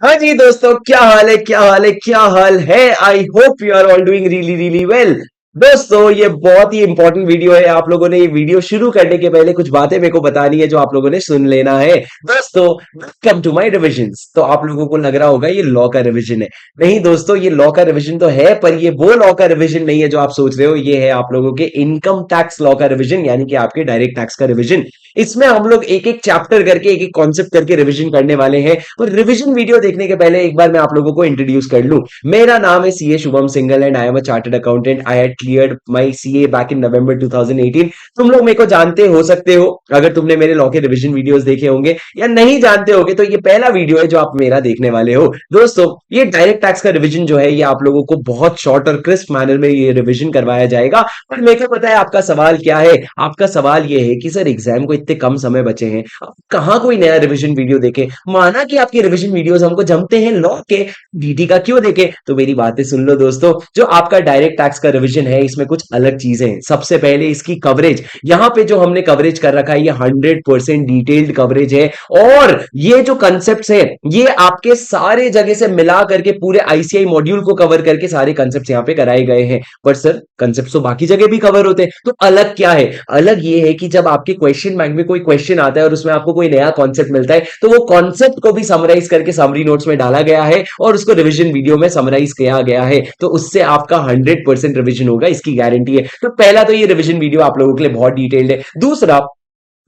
हाँ जी दोस्तों, क्या हाल है, क्या हाल है, क्या हाल है। I hope you are all doing really really well. दोस्तों, ये बहुत ही इंपॉर्टेंट वीडियो है। आप लोगों ने ये वीडियो शुरू करने के पहले कुछ बातें मेरे को बतानी है जो आप लोगों ने सुन लेना है। दोस्तों, वेलकम टू माय रिविजन्स। तो आप लोगों को लग रहा होगा ये लॉ का रिवीजन है। नहीं दोस्तों, ये लॉ का रिवीजन तो है, पर ये वो लॉ का रिवीजन नहीं है जो आप सोच रहे हो। ये है आप लोगों के इनकम टैक्स लॉ का रिवीजन, यानी कि आपके डायरेक्ट टैक्स का रिवीजन। इसमें हम लोग एक एक चैप्टर करके, एक एक कॉन्सेप्ट करके रिवीजन करने वाले हैं। और रिवीजन वीडियो देखने के पहले एक बार मैं आप लोगों को इंट्रोड्यूस कर लूं। मेरा नाम है CA Shubham Singhal and I am a chartered accountant. I had cleared my CA back in November 2018। तुम लोग मेरे को जानते हो सकते हो अगर तुमने मेरे लॉ के रिवीजन वीडियोस देखे होंगे, या नहीं जानते होगे तो ये पहला वीडियो है जो आप मेरा देखने वाले हो। दोस्तों, ये डायरेक्ट टैक्स का रिवीजन जो है, ये आप लोगों को बहुत शॉर्ट और क्रिस्प मैनर में ये रिवीजन करवाया जाएगा। पर मेरे को पता है आपका सवाल क्या है। आपका सवाल ये है कि सर एग्जाम को इतने कम समय बचे हैं, अब कहाँ कोई नया रिवीजन वीडियो देखे। माना कि आपके रिवीजन वीडियोस हमको जमते हैं लॉ के, डीटी का क्यों देखे। तो मेरी बातें सुन लो दोस्तों। जो आपका डायरेक्ट टैक्स का रिवीजन है, इसमें कुछ अलग चीजें हैं। सबसे पहले इसकी कवरेज, यहाँ पे जो हमने कवरेज कर रखा है, ये 100% डिटेल्ड कवरेज है। और ये जो कंसेप्ट है, ये आपके सारे जगह से मिला करके पूरे आईसीआई मॉड्यूल को कवर करके सारे कंसेप्ट यहाँ पे कराए गए हैं। पर सर, कंसेप्ट तो बाकी जगह भी कवर होते हैं, तो अलग क्या है। अलग ये है कि जब आपके क्वेश्चन बैंक में कोई क्वेश्चन आता है और उसमें आपको कोई नया कॉन्सेप्ट मिलता है, तो वो कॉन्सेप्ट को भी समराइज करके समरी नोट्स में डाला गया है और उसको रिवीजन वीडियो में समराइज किया गया है। तो उससे आपका 100% रिवीजन होगा, इसकी गारंटी है। तो पहला तो ये रिवीजन वीडियो आप लोगों के लिए बहुत डिटेल्ड है। दूसरा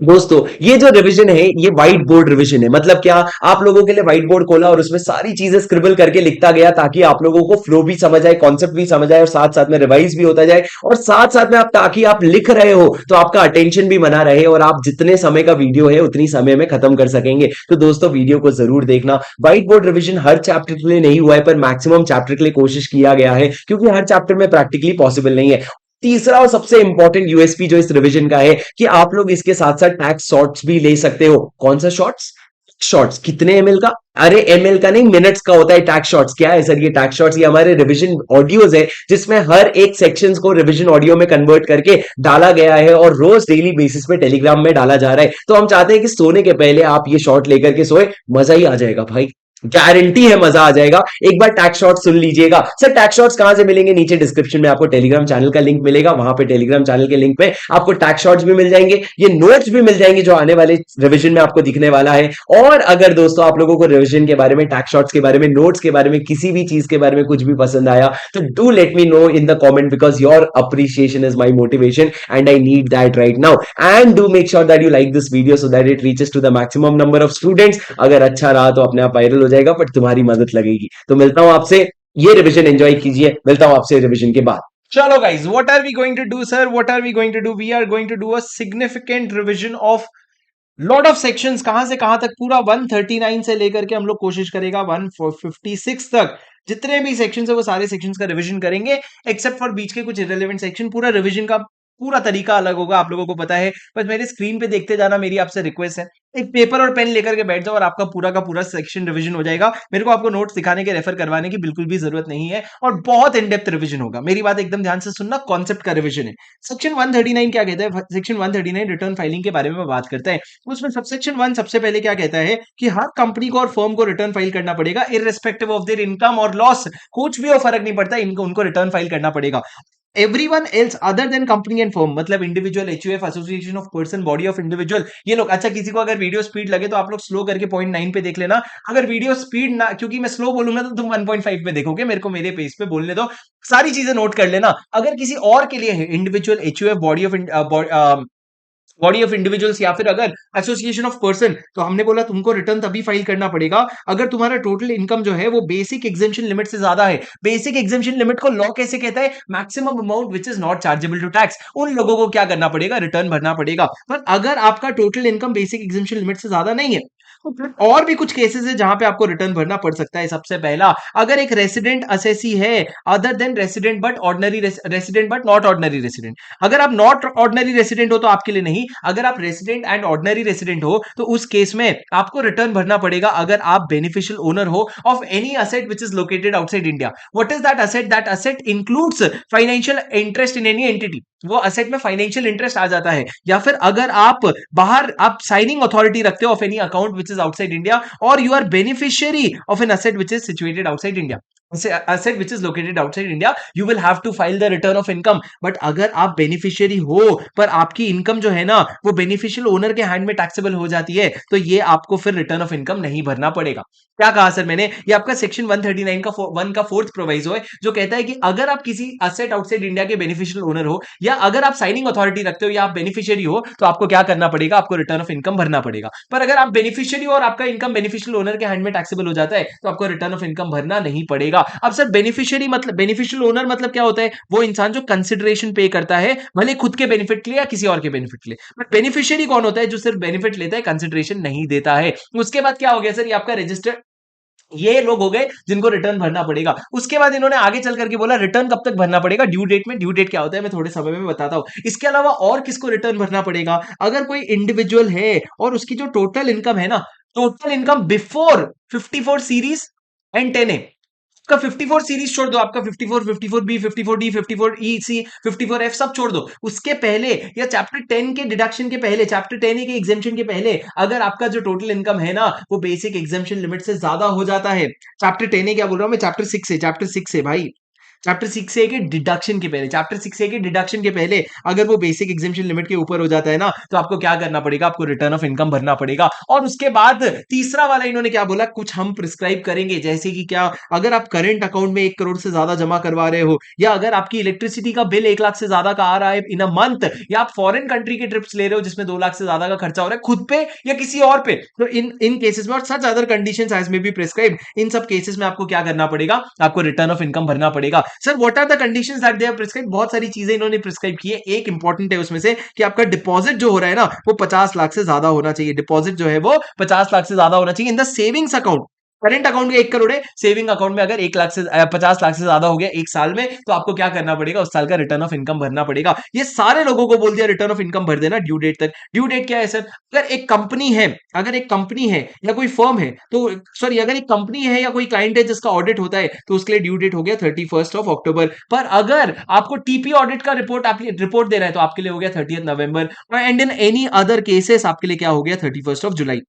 दोस्तों, ये जो रिवीजन है, ये व्हाइट बोर्ड रिवीजन है। मतलब क्या, आप लोगों के लिए व्हाइट बोर्ड खोला और उसमें सारी चीजें स्क्रिबल करके लिखता गया, ताकि आप लोगों को फ्लो भी समझ आए, कॉन्सेप्ट भी समझ आए, और साथ साथ में रिवाइज भी होता जाए। और साथ साथ में आप, ताकि आप लिख रहे हो तो आपका अटेंशन भी बना रहे और आप जितने समय का वीडियो है उतनी समय में खत्म कर सकेंगे। तो दोस्तों, वीडियो को जरूर देखना। व्हाइट बोर्ड रिवीजन हर चैप्टर के लिए नहीं हुआ है, पर मैक्सिमम चैप्टर के लिए कोशिश किया गया है, क्योंकि हर चैप्टर में प्रैक्टिकली पॉसिबल नहीं है। तीसरा और सबसे इंपॉर्टेंट यूएसपी जो इस रिवीजन का है, कि आप लोग इसके साथ साथ टैक्स शॉर्ट्स भी ले सकते हो। कौन सा शॉर्ट्स? शॉर्ट्स कितने एमएल का? अरे एमएल का नहीं, मिनट्स का होता है टैक्स शॉर्ट्स। क्या है सर ये टैक्स शॉर्ट्स? ये हमारे रिवीजन ऑडियोज है, जिसमें हर एक सेक्शंस को रिवीजन ऑडियो में कन्वर्ट करके डाला गया है और रोज डेली बेसिस पे टेलीग्राम में डाला जा रहा है। तो हम चाहते हैं कि सोने के पहले आप ये शॉर्ट लेकर के सोए, मजा ही आ जाएगा भाई। गारंटी है मजा आ जाएगा। एक बार टैक्स शॉर्ट सुन लीजिएगा। सर टैक्स शॉर्ट्स कहां से मिलेंगे? नीचे डिस्क्रिप्शन में आपको टेलीग्राम चैनल का लिंक मिलेगा, वहां पे टेलीग्राम चैनल के लिंक पे आपको टैक्स शॉर्ट्स भी मिल जाएंगे, ये नोट्स भी मिल जाएंगे जो आने वाले रिवीजन में आपको दिखने वाला है। और अगर दोस्तों आप लोगों को रिवीजन के बारे में, टैक्स शॉर्ट्स के बारे में, नोट्स के बारे में, किसी भी चीज के बारे में कुछ भी पसंद आया, तो do let me know in the comment, because your appreciation is my motivation and I need that right now. And do make sure that you like this video so that it reaches to the maximum number of students. अगर अच्छा रहा तो अपने आप viral हो जाएगा, but तुम्हारी मदद लगेगी। तो मिलता हूं आपसे, ये रिवीजन एंजॉय कीजिए। मिलता हूं आपसे रिवीजन के बाद। Chalo guys, what are we going to do, sir? What are we going to do? We are going to do a significant revision of lot of sections. कहां से कहां तक? पूरा 139 से लेकर के हम लोग कोशिश करेगा 156 तक, जितने भी सेक्शंस है वो सारे सेक्शंस का रिवीजन करेंगे, एक्सेप्ट फॉर बीच के कुछ इरेलेवेंट सेक्शन। पूरा रिवीजन का पूरा तरीका अलग होगा, आप लोगों को पता है। बस मेरे स्क्रीन पे देखते जाना, मेरी आपसे रिक्वेस्ट है। एक पेपर और पेन लेकर के बैठ जाओ और आपका पूरा का पूरा सेक्शन रिवीजन हो जाएगा। मेरे को आपको नोट्स दिखाने के, रेफर करवाने की बिल्कुल भी जरूरत नहीं है, और बहुत इन डेप्थ रिवीजन होगा। मेरी बात एकदम ध्यान से सुनना, कॉन्सेप्ट का रिवीजन है। सेक्शन 139 क्या कहता है? सेक्शन 139 रिटर्न फाइलिंग के बारे में बात करता है। उसमें सबसेक्शन 1 सबसे पहले क्या कहता है कि हर कंपनी को और फर्म को रिटर्न फाइल करना पड़ेगा, इररेस्पेक्टिव ऑफ देयर इनकम और लॉस। कुछ भी हो, फर्क नहीं पड़ता, इनको उनको रिटर्न फाइल करना पड़ेगा। Everyone else other than company and firm, मतलब individual, HUF, association of person, body of individual, ये लोग। अच्छा, किसी को अगर वीडियो स्पीड लगे तो आप लोग स्लो करके पॉइंट 9 पे देख लेना। अगर वीडियो स्पीड ना, क्योंकि मैं स्लो बोलूंगा तो तुम 1.5 पे देखोगे, मेरे को मेरे पेस पे बोलने दो। सारी चीजें नोट कर लेना। अगर किसी और के लिए है, individual, HUF, body of individuals, या फिर अगर एसोसिएशन ऑफ पर्सन, तो हमने बोला तुमको रिटर्न तभी फाइल करना पड़ेगा अगर तुम्हारा टोटल इनकम जो है वो बेसिक एग्जेम्पशन लिमिट से ज्यादा है। बेसिक एग्जेम्पशन लिमिट को लॉ कैसे कहता है? Maximum amount which is not chargeable to tax. उन लोगों को क्या करना पड़ेगा? रिटर्न भरना पड़ेगा। पर अगर आपका total income basic exemption limit से ज्यादा नहीं है, तो फिर और भी कुछ केसेस है जहां पे आपको रिटर्न भरना पड़ सकता है। सबसे पहला, अगर एक रेसिडेंट असेसी है, other than resident but ordinary resident but not ordinary resident. अगर आप नॉट ऑर्डिनरी रेसिडेंट हो तो आपके लिए नहीं, अगर आप रेसिडेंट एंड ऑर्डिनरी रेसिडेंट हो तो उस केस में आपको रिटर्न भरना पड़ेगा अगर आप बेनिफिशियल ओनर हो of any asset which is located outside India. What is that asset? That asset includes financial interest in any entity. वो असेट में फाइनेंशियल इंटरेस्ट आ जाता है। या फिर अगर आप बाहर, आप साइनिंग अथॉरिटी रखते हो of any account which is outside India, or you are beneficiary of an asset which is situated outside India, asset which is located outside India, you will have to file the return of income. But अगर आप beneficiary हो पर आपकी income जो है ना वो beneficial owner के हैंड में टैक्सेबल हो जाती है, तो ये आपको फिर रिटर्न ऑफ इनकम नहीं भरना पड़ेगा। क्या कहा सर मैंने? ये आपका सेक्शन 139 का 1 का फोर्थ प्रोवाइजो है, जो कहता है कि अगर आप किसी असेट आउटसाइड इंडिया के बेनिफिशियल ओनर हो, या अगर आप साइनिंग अथॉरिटी रखते हो, या आप बेनिफिशियरी हो, तो आपको क्या करना पड़ेगा? आपको रिटर्न ऑफ इनकम भरना पड़ेगा। पर अगर आप बेनिफिशियरी हो और आपका इनकम बेनिफिशियल ओनर के हैंड में टैक्सेबल हो जाता है, तो आपको रिटर्न ऑफ इनकम भरना नहीं पड़ेगा। अब सर बेनिफिशियरी मतलब, बेनिफिशियल ओनर मतलब क्या होता है? वो इंसान जो कंसिडरेशन पे करता है, भले खुद के बेनिफिट के लिए या किसी और के बेनिफिट के लिए। बट बेनिफिशियरी कौन होता है? जो सिर्फ बेनिफिट लेता है, कंसिडरेशन नहीं देता है। उसके बाद क्या हो गया सर? ये आपका रजिस्टर्ड, ये लोग हो गए जिनको रिटर्न भरना पड़ेगा। उसके बाद इन्होंने आगे चल करके बोला रिटर्न कब तक भरना पड़ेगा? ड्यू डेट में। ड्यू डेट क्या होता है मैं थोड़े समय में बताता हूं। इसके अलावा और किसको रिटर्न भरना पड़ेगा? अगर कोई इंडिविजुअल है और उसकी जो टोटल इनकम है ना, total income before 54 series and 10A, आपका 54 सीरीज छोड़ दो, आपका 54, 54B, 54D, 54EC, 54F सब छोड़ दो, उसके पहले या चैप्टर 10 के डिडक्शन के पहले, चैप्टर 10A के एग्जेम्पशन के पहले, अगर आपका जो टोटल इनकम है ना वो बेसिक एग्जेम्पशन लिमिट से ज्यादा हो जाता है, चैप्टर 10A क्या बोल रहा हूं मैं, चैप्टर 6 से, चैप्टर 6 से भाई, चैप्टर 6A के डिडक्शन के पहले, चैप्टर 6A के डिडक्शन के पहले अगर वो बेसिक एग्जेम्पशन लिमिट के ऊपर हो जाता है ना, तो आपको क्या करना पड़ेगा? आपको रिटर्न ऑफ इनकम भरना पड़ेगा। और उसके बाद तीसरा वाला इन्होंने क्या बोला? कुछ हम प्रिस्क्राइब करेंगे, जैसे कि क्या, अगर आप करंट अकाउंट में 1 करोड़ से ज्यादा जमा करवा रहे हो, या अगर आपकी इलेक्ट्रिसिटी का बिल 1 लाख से ज्यादा का आ रहा है इन अ मंथ, या आप फॉरेन कंट्री के ट्रिप्स ले रहे हो जिसमें 2 लाख से ज्यादा का खर्चा हो रहा है खुद पे या किसी और पे, तो इन इन केसेस में, और such other conditions as may be prescribed, इन सब केसेस में आपको क्या करना पड़ेगा? आपको रिटर्न ऑफ इनकम भरना पड़ेगा। Sir what are the conditions that they have prescribed? बहुत सारी चीजें इन्होंने प्रिस्क्राइब की है। एक इंपॉर्टेंट है उसमें से कि आपका डिपॉजिट जो हो रहा है ना वो 50 लाख से ज्यादा होना चाहिए। डिपॉजिट जो है वो 50 लाख से ज्यादा होना चाहिए in the savings account. Current account में 1 करोड़ है, सेविंग अकाउंट में अगर 1 लाख से 50 लाख से ज्यादा हो गया एक साल में, तो आपको क्या करना पड़ेगा? उस साल का रिटर्न ऑफ इनकम भरना पड़ेगा। ये सारे लोगों को बोल दिया रिटर्न ऑफ इनकम भर देना ड्यू डेट तक। ड्यू डेट क्या है सर? अगर एक कंपनी है, अगर एक कंपनी है या कोई फर्म है, तो सॉरी, अगर एक कंपनी है या कोई क्लाइंट है जिसका ऑडिट होता है, तो उसके लिए ड्यू डेट हो गया 31 अक्टूबर। पर अगर आपको टीपी ऑडिट का रिपोर्ट देना है, तो आपके लिए हो गया 30 November. And in any other cases आपके लिए क्या हो गया? 31 जुलाई।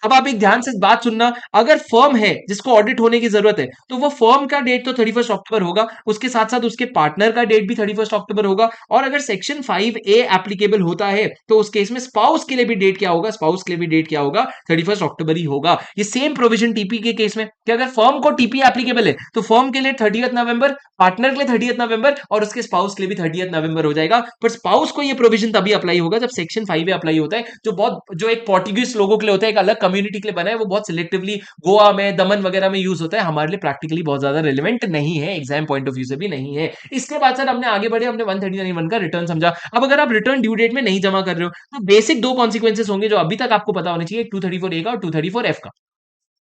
अब आप एक ध्यान से बात सुनना, अगर फर्म है जिसको ऑडिट होने की जरूरत है, तो वो फर्म का डेट तो 31 अक्टूबर होगा, उसके साथ साथ उसके पार्टनर का डेट भी 31 अक्टूबर होगा। और अगर सेक्शन 5A एप्लीकेबल होता है, तो उस केस में स्पाउस के लिए भी डेट क्या होगा? स्पाउस के लिए भी डेट क्या होगा? 31 अक्टूबर ही होगा। ये सेम प्रोविजन टीपी के केस में, कि अगर फर्म को टीपी एप्लीकेबल है तो फर्म के लिए 30 नवंबर, पार्टनर के लिए 30 नवंबर, और उसके स्पाउस के लिए भी 30 नवंबर हो जाएगा। पर स्पाउस को ये प्रोविजन तभी अप्लाई होगा जब सेक्शन 5A अप्लाई होता है, जो एक पोर्टुगीज लोगों के लिए होता है, एक अलग कम्युनिटी के लिए बना है, वो बहुत सिलेक्टिवली गोवा में, दमन वगैरह में यूज होता है। हमारे लिए प्रैक्टिकली बहुत ज्यादा रिलेवेंट नहीं है, एग्जाम पॉइंट ऑफ व्यू से भी नहीं है। इसके बाद सर हमने आगे बढ़े, हमने 139(1) का रिटर्न समझा। अब अगर आप रिटर्न ड्यू डेट में नहीं जमा कर रहे हो, तो बेसिक 2 कॉन्सिक्वेंसेस होंगे जो अभी तक आपको पता होने चाहिए, 234A का और 234F का।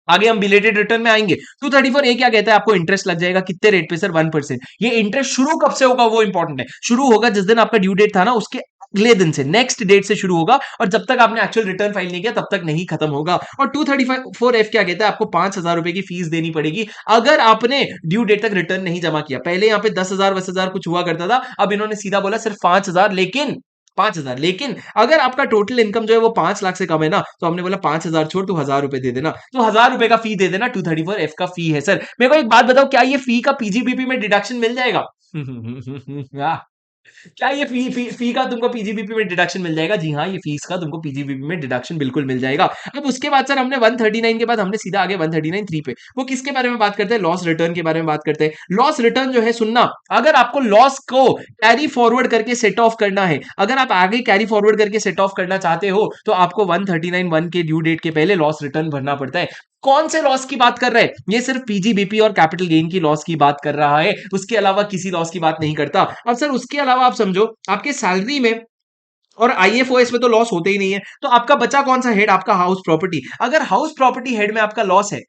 आगे हम बिलेटेड रिटर्न में आएंगे। 234A क्या कहता है? आपको इंटरेस्ट लग जाएगा कितने रेट पे सर? 1%। ये इंटरेस्ट शुरू कब से होगा वो इंपॉर्टेंट है। शुरू होगा जिस दिन आपका ड्यू डेट था ना, उसके अगले दिन से, नेक्स्ट डेट से शुरू होगा, और जब तक आपने एक्चुअल रिटर्न फाइल नहीं किया तब तक नहीं खत्म होगा। और 234F क्या कहता है? आपको 5,000 रुपए की फीस देनी पड़ेगी अगर आपने ड्यू डेट तक रिटर्न नहीं जमा किया। पहले यहाँ पे 10,000 10,000 कुछ हुआ करता था, अब इन्होंने सीधा बोला सिर्फ 5,000, लेकिन 5,000, लेकिन अगर आपका टोटल इनकम जो है वो 5 लाख से कम है ना, तो हमने बोला 5,000 छोड़, तो 1,000 रुपए दे देना, तो 1,000 रुपए का फी दे देना। 234F का फी है सर। मेरे को एक बात बताओ, क्या ये फी का पीजीबीपी में डिडक्शन मिल जाएगा? क्या ये फी का तुमको पीजीबीपी में डिडक्शन मिल जाएगा? जी हाँ, ये फीस का तुमको पीजीबीपी में डिडक्शन बिल्कुल मिल जाएगा। अब उसके बाद सर हमने 139 के बाद हमने सीधा आगे 139(3) पे, वो किसके बारे में बात करते हैं? लॉस रिटर्न के बारे में बात करते हैं। लॉस रिटर्न जो है, सुनना, अगर आपको लॉस को कैरी फॉरवर्ड करके सेट ऑफ करना है, अगर आप आगे कैरी फॉरवर्ड करके सेट ऑफ करना चाहते हो, तो आपको 139(1) के ड्यू डेट के पहले लॉस रिटर्न भरना पड़ता है। कौन से लॉस की बात कर रहा है? ये सिर्फ पीजीबीपी और कैपिटल गेन की लॉस की बात कर रहा है, उसके अलावा किसी लॉस की बात नहीं करता। अब सर उसके अलावा आप समझो, आपके सैलरी में और आईएफओएस में तो लॉस होते ही नहीं है, तो आपका बचा कौन सा हेड? आपका हाउस प्रॉपर्टी। अगर हाउस प्रॉपर्टी हेड में आपका लॉस है,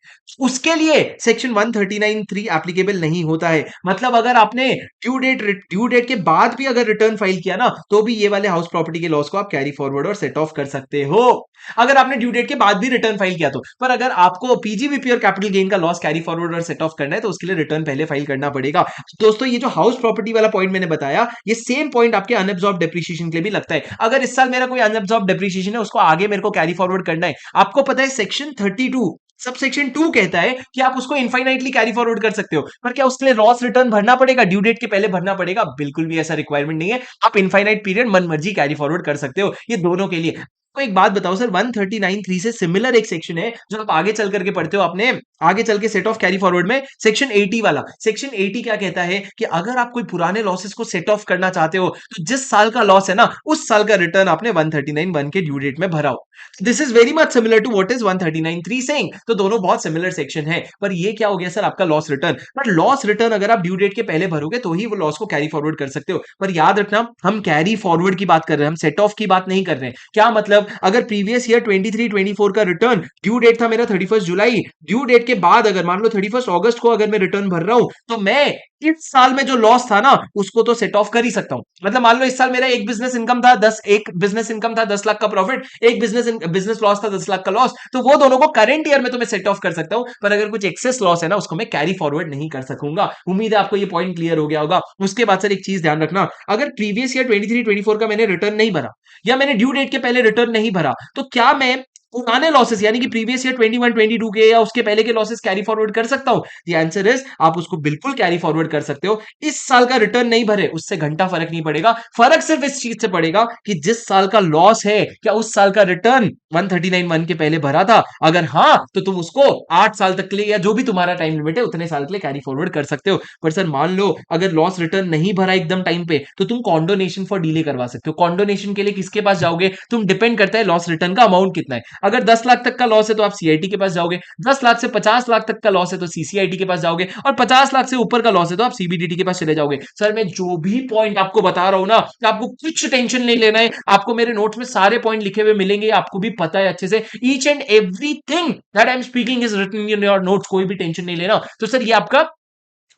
उसके लिए सेक्शन 139(3) एप्लीकेबल नहीं होता है। मतलब अगर आपने ड्यू डेट के बाद भी अगर रिटर्न फाइल किया ना, तो भी ये वाले हाउस प्रॉपर्टी के लॉस को आप कैरी फॉरवर्ड और सेट ऑफ कर सकते हो। अगर आपने ड्यू डेट के बाद भी रिटर्न फाइल किया तो। पर अगर आपको पीजीबीपी और कैपिटल गेन का लॉस कैरी फॉरवर्ड और सेट ऑफ करना है तो उसके लिए रिटर्न पहले फाइल करना पड़ेगा। दोस्तों ये जो हाउस प्रॉपर्टी वाला पॉइंट मैंने बताया, ये सेम पॉइंट आपके अनअब्सॉर्ब डेप्रिसिएशन के लिए भी लगता है। अगर इस साल मेरा कोई अनअब्सॉर्ब डेप्रिसिएशन है उसको आगे मेरे को कैरी फॉरवर्ड करना है, आपको पता है सेक्शन 32 सब सेक्शन 2 कहता है कि आप उसको इनफाइनाइटली कैरी फॉरवर्ड कर सकते हो। पर क्या उसके लिए लॉस रिटर्न भरना पड़ेगा, ड्यू डेट के पहले भरना पड़ेगा? बिल्कुल भी ऐसा रिक्वायरमेंट नहीं है। आप इनफाइनाइट पीरियड मन मर्जी कैरी फॉरवर्ड कर सकते हो, ये दोनों के लिए। तो एक बात बताओ सर, 139(3) से सिमिलर एक सेक्शन है जो आप आगे चल करके पढ़ते हो, आपने आगे चल के सेट ऑफ कैरी फॉरवर्ड में सेक्शन 80 वाला। सेक्शन 80 क्या कहता है कि अगर आप कोई पुराने लॉसेस को सेट ऑफ करना चाहते हो तो जिस साल का लॉस है ना उस साल का रिटर्न आपने 139(1) के ड्यू डेट में भरा हो। This is very much similar to what is 139(3) saying. तो दोनों बहुत सिमिलर सेक्शन है। पर ये क्या हो गया सर, आपका loss return. But loss return अगर आप ड्यू डेट के पहले भरोगे तो ही वो लॉस को कैरी फॉरवर्ड कर सकते हो। पर याद रखना, हम कैरी फॉरवर्ड की बात कर रहे हैं, हम सेट ऑफ की बात नहीं कर रहे हैं। क्या मतलब, अगर प्रीवियस ईयर 23-24 का रिटर्न ड्यू डेट था मेरा 31 जुलाई, ड्यू डेट के बाद अगर मान लो 31 अगस्त को अगर मैं रिटर्न भर रहा हूं तो मैं इस साल में जो लॉस था ना उसको तो सेट ऑफ कर ही सकता हूं। मतलब मान लो इस साल मेरा एक बिजनेस इनकम था 10 लाख का प्रॉफिट, एक बिजनेस लॉस था 10 लाख का लॉस, तो वो दोनों को करंट ईयर में तो मैं सेट ऑफ कर सकता हूं। पर अगर कुछ एक्सेस लॉस है ना उसको मैं कैरी फॉरवर्ड नहीं कर सकूंगा। उम्मीद है आपको ये पॉइंट क्लियर हो गया होगा। उसके बाद सर एक चीज ध्यान रखना, अगर प्रीवियस ईयर 23-24 का मैंने रिटर्न नहीं भरा या मैंने ड्यू डेट के पहले रिटर्न नहीं भरा तो क्या मैं पुराने लॉसेस यानी कि प्रीवियस ईयर 21-22 के या उसके पहले के लॉसेस कैरी फॉरवर्ड कर सकता हूं? द आंसर इज आप उसको बिल्कुल कैरी फॉरवर्ड कर सकते हो। इस साल का रिटर्न नहीं भरे उससे घंटा फर्क नहीं पड़ेगा। फर्क सिर्फ इस चीज से पड़ेगा कि जिस साल का लॉस है क्या उस साल का रिटर्न 139(1) के पहले भरा था? अगर हाँ तो तुम उसको 8 साल तक के लिए या जो भी तुम्हारा टाइम लिमिट है उतने साल के लिए कैरी फॉरवर्ड कर सकते हो। पर सर मान लो अगर लॉस रिटर्न नहीं भरा एकदम टाइम पे तो तुम कॉन्डोनेशन फॉर डिले करवा सकते हो। कॉन्डोनेशन के लिए किसके पास जाओगे? तुम डिपेंड करता है लॉस रिटर्न का अमाउंट कितना है। अगर 10 लाख तक का लॉस है तो आप सीआईटी के पास जाओगे, 10 लाख से 50 लाख तक का लॉस है तो सीसीआईटी के पास जाओगे, और 50 लाख से ऊपर का लॉस है तो आप सीबीडीटी के पास चले जाओगे। सर मैं जो भी पॉइंट आपको बता रहा हूं ना, आपको कुछ टेंशन नहीं लेना है। आपको मेरे नोट्स में सारे पॉइंट लिखे हुए मिलेंगे, आपको भी पता है अच्छे से। Each and everything that I am speaking is written in your notes, कोई भी टेंशन नहीं लेना। तो सर ये आपका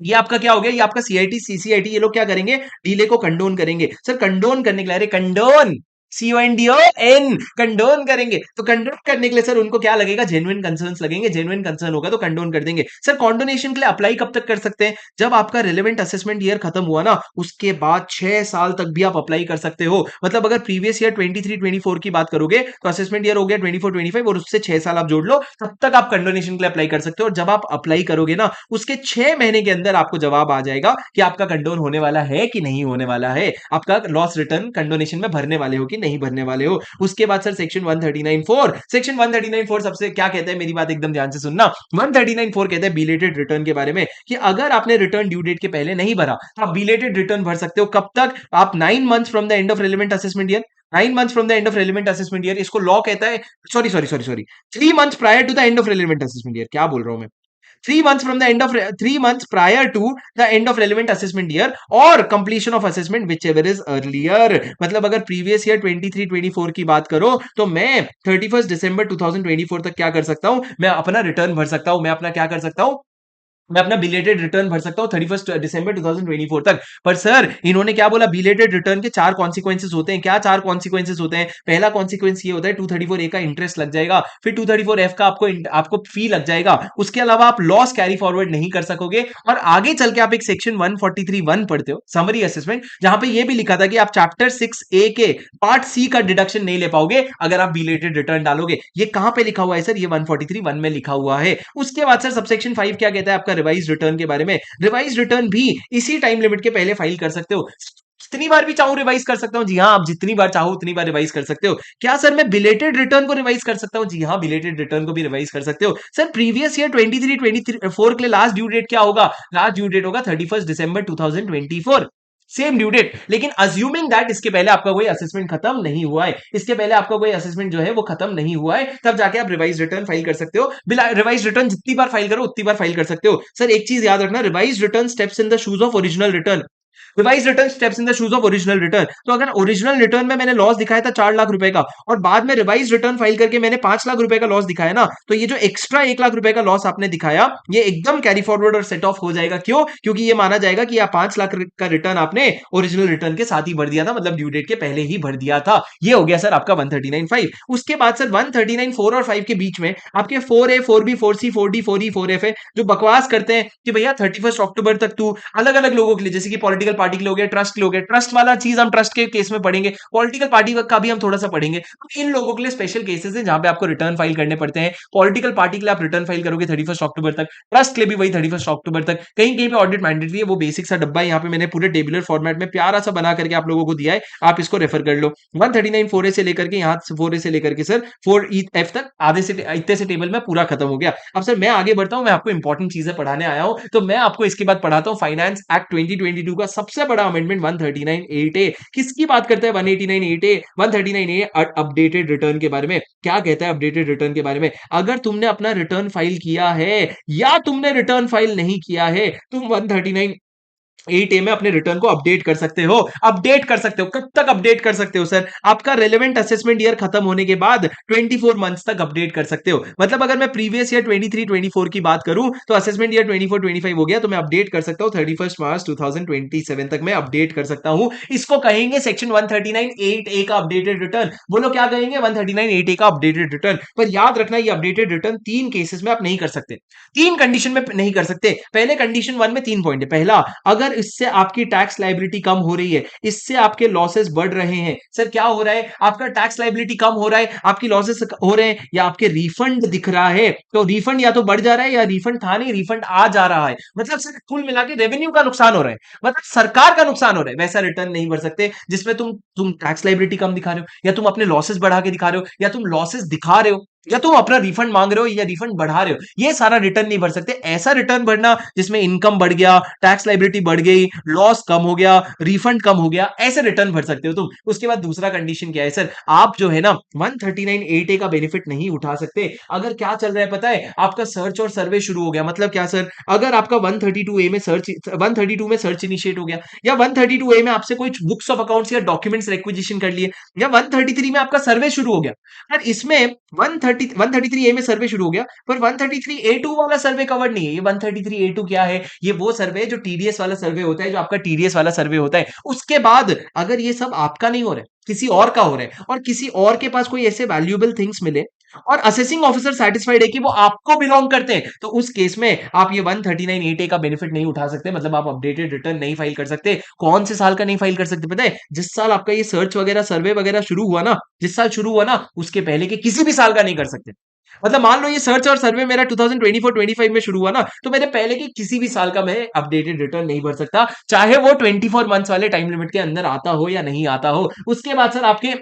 क्या हो गया, ये आपका सीआईटी सीसीआईटी ये लोग क्या करेंगे, डीले को कंडोन करेंगे। सर कंडोन करने के लिए, अरे कंडोन CONDON कंडोन करेंगे, तो कंडोन करने के लिए सर उनको क्या लगेगा, जेन्युइन कंसर्न्स लगेंगे। जेन्युइन कंसर्न होगा तो कंडोन कर देंगे। सर कॉन्डोनेशन के लिए अप्लाई कब तक कर सकते हैं? जब आपका रिलेवेंट असेसमेंट ईयर खत्म हुआ ना उसके बाद 6 साल तक भी आप अप्लाई कर सकते हो। मतलब अगर प्रीवियस ईयर 23-24 की बात करोगे तो असेसमेंट ईयर हो गया 24-25 और उससे 6 साल आप जोड़ लो, तब तक आप कंडोनेशन के लिए अप्लाई कर सकते हो। और जब आप अप्लाई करोगे ना उसके 6 महीने के अंदर आपको जवाब आ जाएगा कि आपका कंडोन होने वाला है कि नहीं होने वाला है, आपका लॉस रिटर्न कंडोनेशन में भरने वाले हो कि नहीं भरने वाले हो। उसके बाद सर सेक्शन 139(4), सेक्शन 139(4 सबसे क्या कहता है, मेरी बात एकदम ध्यान से सुनना। 139(4 कहता है बिलेटेड रिटर्न के बारे में, कि अगर आपने रिटर्न ड्यू डेट के पहले नहीं भरा तो आप बिलेटेड रिटर्न भर सकते हो। कब तक? आप 9 months from the end of relevant assessment year, 9 months from the end of relevant assessment year, इसको लॉ कहता है, sorry 3 months prior to the end of relevant assessment year. क्या बोल रहा हूं मैं? 3 months prior to the end of relevant assessment year or completion of assessment whichever is earlier। मतलब अगर प्रीवियस ईयर 23-24 की बात करो तो मैं 31 दिसंबर 2024 तक क्या कर सकता हूं, मैं अपना रिटर्न भर सकता हूं। मैं अपना क्या कर सकता हूं, मैं अपना बिलेटेड रिटर्न भर सकता हूं 31 दिसंबर 2024 तक। पर सर इन्होंने क्या बोला, बिलेटेड रिटर्न के 4 कॉन्सिक्वेंसेस होते हैं। क्या 4 कॉन्सिक्वेंसेस होते हैं? पहला कॉन्सिक्वेंस ये होता है 234A का इंटरेस्ट लग जाएगा, फिर 234F का आपको फी लग जाएगा। उसके अलावा आप लॉस कैरी फॉरवर्ड नहीं कर सकोगे। और आगे चल के आप एक सेक्शन 143(1) पढ़ते हो, समरी असेसमेंट, जहां पे ये भी लिखा था कि आप चैप्टर 6A के पार्ट सी का डिडक्शन नहीं ले पाओगे अगर आप बिलेटेड रिटर्न डालोगे। ये कहां पे लिखा हुआ है सर? ये 143(1) में लिखा हुआ है। उसके बाद सर सबसेक्शन 5 क्या कहता है आपका, रिवाइज रिटर्न के बारे में। रिवाइज रिटर्न भी इसी टाइम लिमिट के पहले फाइल कर सकते हो, जितनी बार भी चाहूं रिवाइज कर सकता हूं। जी हाँ, आप जितनी बार चाहो उतनी बार रिवाइज कर सकते हो। क्या सर मैं बिलेटेड रिटर्न को रिवाइज कर सकता हूं? जी हाँ, बिलेटेड रिटर्न को भी रिवाइज कर सकते हो। सर प्रीवियस ईयर 23-24 के लिए लास्ट ड्यू डेट क्या होगा? लास्ट ड्यू डेट होगा 31 दिसंबर 2024, सेम ड्यू डेट। लेकिन अज्यूमिंग दैट इसके पहले आपका कोई असेसमेंट खत्म नहीं हुआ है, इसके पहले आपका कोई असेसमेंट जो है वो खत्म नहीं हुआ है, तब जाके आप रिवाइज रिटर्न फाइल कर सकते हो। रिवाइज रिटर्न जितनी बार फाइल करो उतनी बार फाइल कर सकते हो। सर एक चीज याद रखना, revise return steps in the shoes of original return. Revise return steps in the shoes of original return. तो अगर ओरिजिनल रिटर्न में मैंने लॉस दिखाया था 4 लाख रुपए का और बाद में रिवाइज रिटर्न फाइल करके मैंने 5 लाख रुपए का लॉस दिखाया ना, तो ये जो एक्स्ट्रा 1 लाख रुपए का लॉस आपने दिखाया ये एकदम कैरी फॉरवर्ड और सेट ऑफ हो जाएगा। क्यों? क्योंकि ये माना जाएगा कि 5 लाख का रिटर्न आपने ओरिजिनल रिटर्न के साथ ही भर दिया था, मतलब ड्यू डेट के पहले ही भर दिया था। ये हो गया सर आपका 139.5। उसके बाद सर 139.4 और 5 के बीच में आपके 4A 4B 4C 4D 4E 4F है, जो बकवास करते हैं कि भैया 31 अक्टूबर तक तू अलग अलग लोगों के लिए, जैसे कि पॉलिटिकल पार्टी के लोग हैं, ट्रस्ट के लोग हैं, ट्रस्ट वाला चीज हम ट्रस्ट के केस में पढ़ेंगे, पॉलिटिकल पार्टी का भी हम थोड़ा सा पढ़ेंगे। तो इन लोगों के लिए स्पेशल केसेस हैं जहां पे आपको रिटर्न फाइल करने पड़ते हैं। पॉलिटिकल पार्टी के लिए आप रिटर्न फाइल करोगे 31 अक्टूबर तक, ट्रस्ट के लिए भी वही 31 अक्टूबर तक। कहीं कहीं पे ऑडिट मैंडेटरी है, वो बेसिक सा डब्बा है, यहाँ पे मैंने पूरे टेबुलर फॉर्मेट में प्यारा सा बना करके आप लोगों को दिया है, आप इसको रेफर कर लो। 139 4A से लेकर के यहाँ 4A से लेकर के सर 4F तक आधे से इतने से टेबल में पूरा खत्म हो गया। अब सर मैं आगे बढ़ता हूं, मैं आपको इंपॉर्टेंट चीजें पढ़ाने आया हूं, तो मैं आपको इसके बाद पढ़ाता हूं फाइनेंस एक्ट 2022 का सबसे बड़ा अमेंडमेंट 139(8)A। किसकी बात करता है 189(8)A? 139A अपडेटेड रिटर्न के बारे में। क्या कहता है अपडेटेड रिटर्न के बारे में? अगर तुमने अपना रिटर्न फाइल किया है या तुमने रिटर्न फाइल नहीं किया है, तुम 139(8)A में अपने रिटर्न को अपडेट कर सकते हो। अपडेट कर सकते हो, कब तक अपडेट कर सकते हो सर? आपका रेलेवेंट असेसमेंट ईयर खत्म होने के बाद 24 मंथ्स तक अपडेट कर सकते हो। मतलब अगर मैं प्रीवियस ईयर 23-24 की बात करूं तो असेसमेंट ईयर 24-25 हो गया, तो मैं अपडेट कर सकता हूं 31 मार्च 2027 तक मैं अपडेट कर सकता हूं। इसको कहेंगे सेक्शन 139(8)A का अपडेटेड रिटर्न। बोलो क्या कहेंगे? 139(8)A का अपडेटेड रिटर्न। पर याद रखना ये अपडेटेड रिटर्न 3 केसेस में आप नहीं कर सकते, 3 कंडीशन में नहीं कर सकते। पहले कंडीशन 1 में 3 पॉइंट है। पहला, अगर इससे आपकी टैक्स लायबिलिटी कम हो रही है, इससे आपके लॉसेस बढ़ रहे हैं। सर क्या हो रहा है? आपका टैक्स लायबिलिटी कम हो रहा है, आपकी लॉसेस हो रहे हैं, या आपके रिफंड दिख रहा है, तो रिफंड या तो बढ़ जा रहा है या रिफंड था नहीं, रिफंड आ जा रहा है, मतलब सर कुल मिला के रेवेन्यू का नुकसान हो रहा है, मतलब सरकार का नुकसान हो रहा है। वैसा रिटर्न नहीं भर सकते जिसमें तुम टैक्स लायबिलिटी कम दिखा रहे हो, या तुम अपने लॉसेस बढ़ा के दिखा रहे हो, या तुम लॉसेस दिखा रहे हो, या तुम अपना रिफंड मांग रहे हो, या रिफंड बढ़ा रहे हो। ये सारा रिटर्न नहीं भर सकते। ऐसा रिटर्न भरना जिसमें इनकम बढ़ गया, टैक्स लायबिलिटी बढ़ गई, लॉस कम हो गया, रिफंड कम हो गया, ऐसे रिटर्न भर सकते हो तुम। उसके बाद दूसरा कंडीशन क्या है सर? आप जो है ना 139(8)A का बेनिफिट नहीं उठा सकते अगर क्या चल रहा है पता है? आपका सर्च और सर्वे शुरू हो गया। मतलब क्या सर? अगर आपका 132A में सर्च 132 में सर्च इनिशिएट हो गया, या 132A में आपसे कोई बुक्स ऑफ अकाउंट्स या डॉक्यूमेंट्स रिक्विजिशन कर लिए, या 133 में आपका सर्वे शुरू हो गया, और इसमें 133A में सर्वे शुरू हो गया, पर 133A2 वाला सर्वे कवर नहीं है। ये 133A2 क्या है? ये वो सर्वे है जो टीडीएस वाला सर्वे होता है, जो आपका टीडीएस वाला सर्वे होता है। उसके बाद अगर ये सब आपका नहीं हो रहा है, किसी और का हो रहा है, और किसी और के पास कोई ऐसे वैल्यूएबल थिंग्स मिले और असेसिंग ऑफिसर सेटिस्फाइड है कि वो आपको बिलोंग करते हैं, तो उस केस में आप ये 139(8)A का बेनिफिट नहीं उठा सकते। मतलब आप अपडेटेड रिटर्न नहीं फाइल कर सकते। कौन से साल का नहीं फाइल कर सकते पता है? जिस साल आपका ये सर्च वगैरह सर्वे वगैरह शुरू हुआ ना, जिस साल शुरू हुआ ना, उसके पहले के किसी भी साल का नहीं कर सकते। मतलब मान लो ये सर्च और सर्वे मेरा 2024-25 में शुरू हुआ ना, तो मेरे पहले के किसी भी साल का मैं अपडेटेड रिटर्न नहीं भर सकता, चाहे वो 24 मंथ्स वाले टाइम लिमिट के अंदर आता हो या नहीं आता हो। उसके बाद सर आपके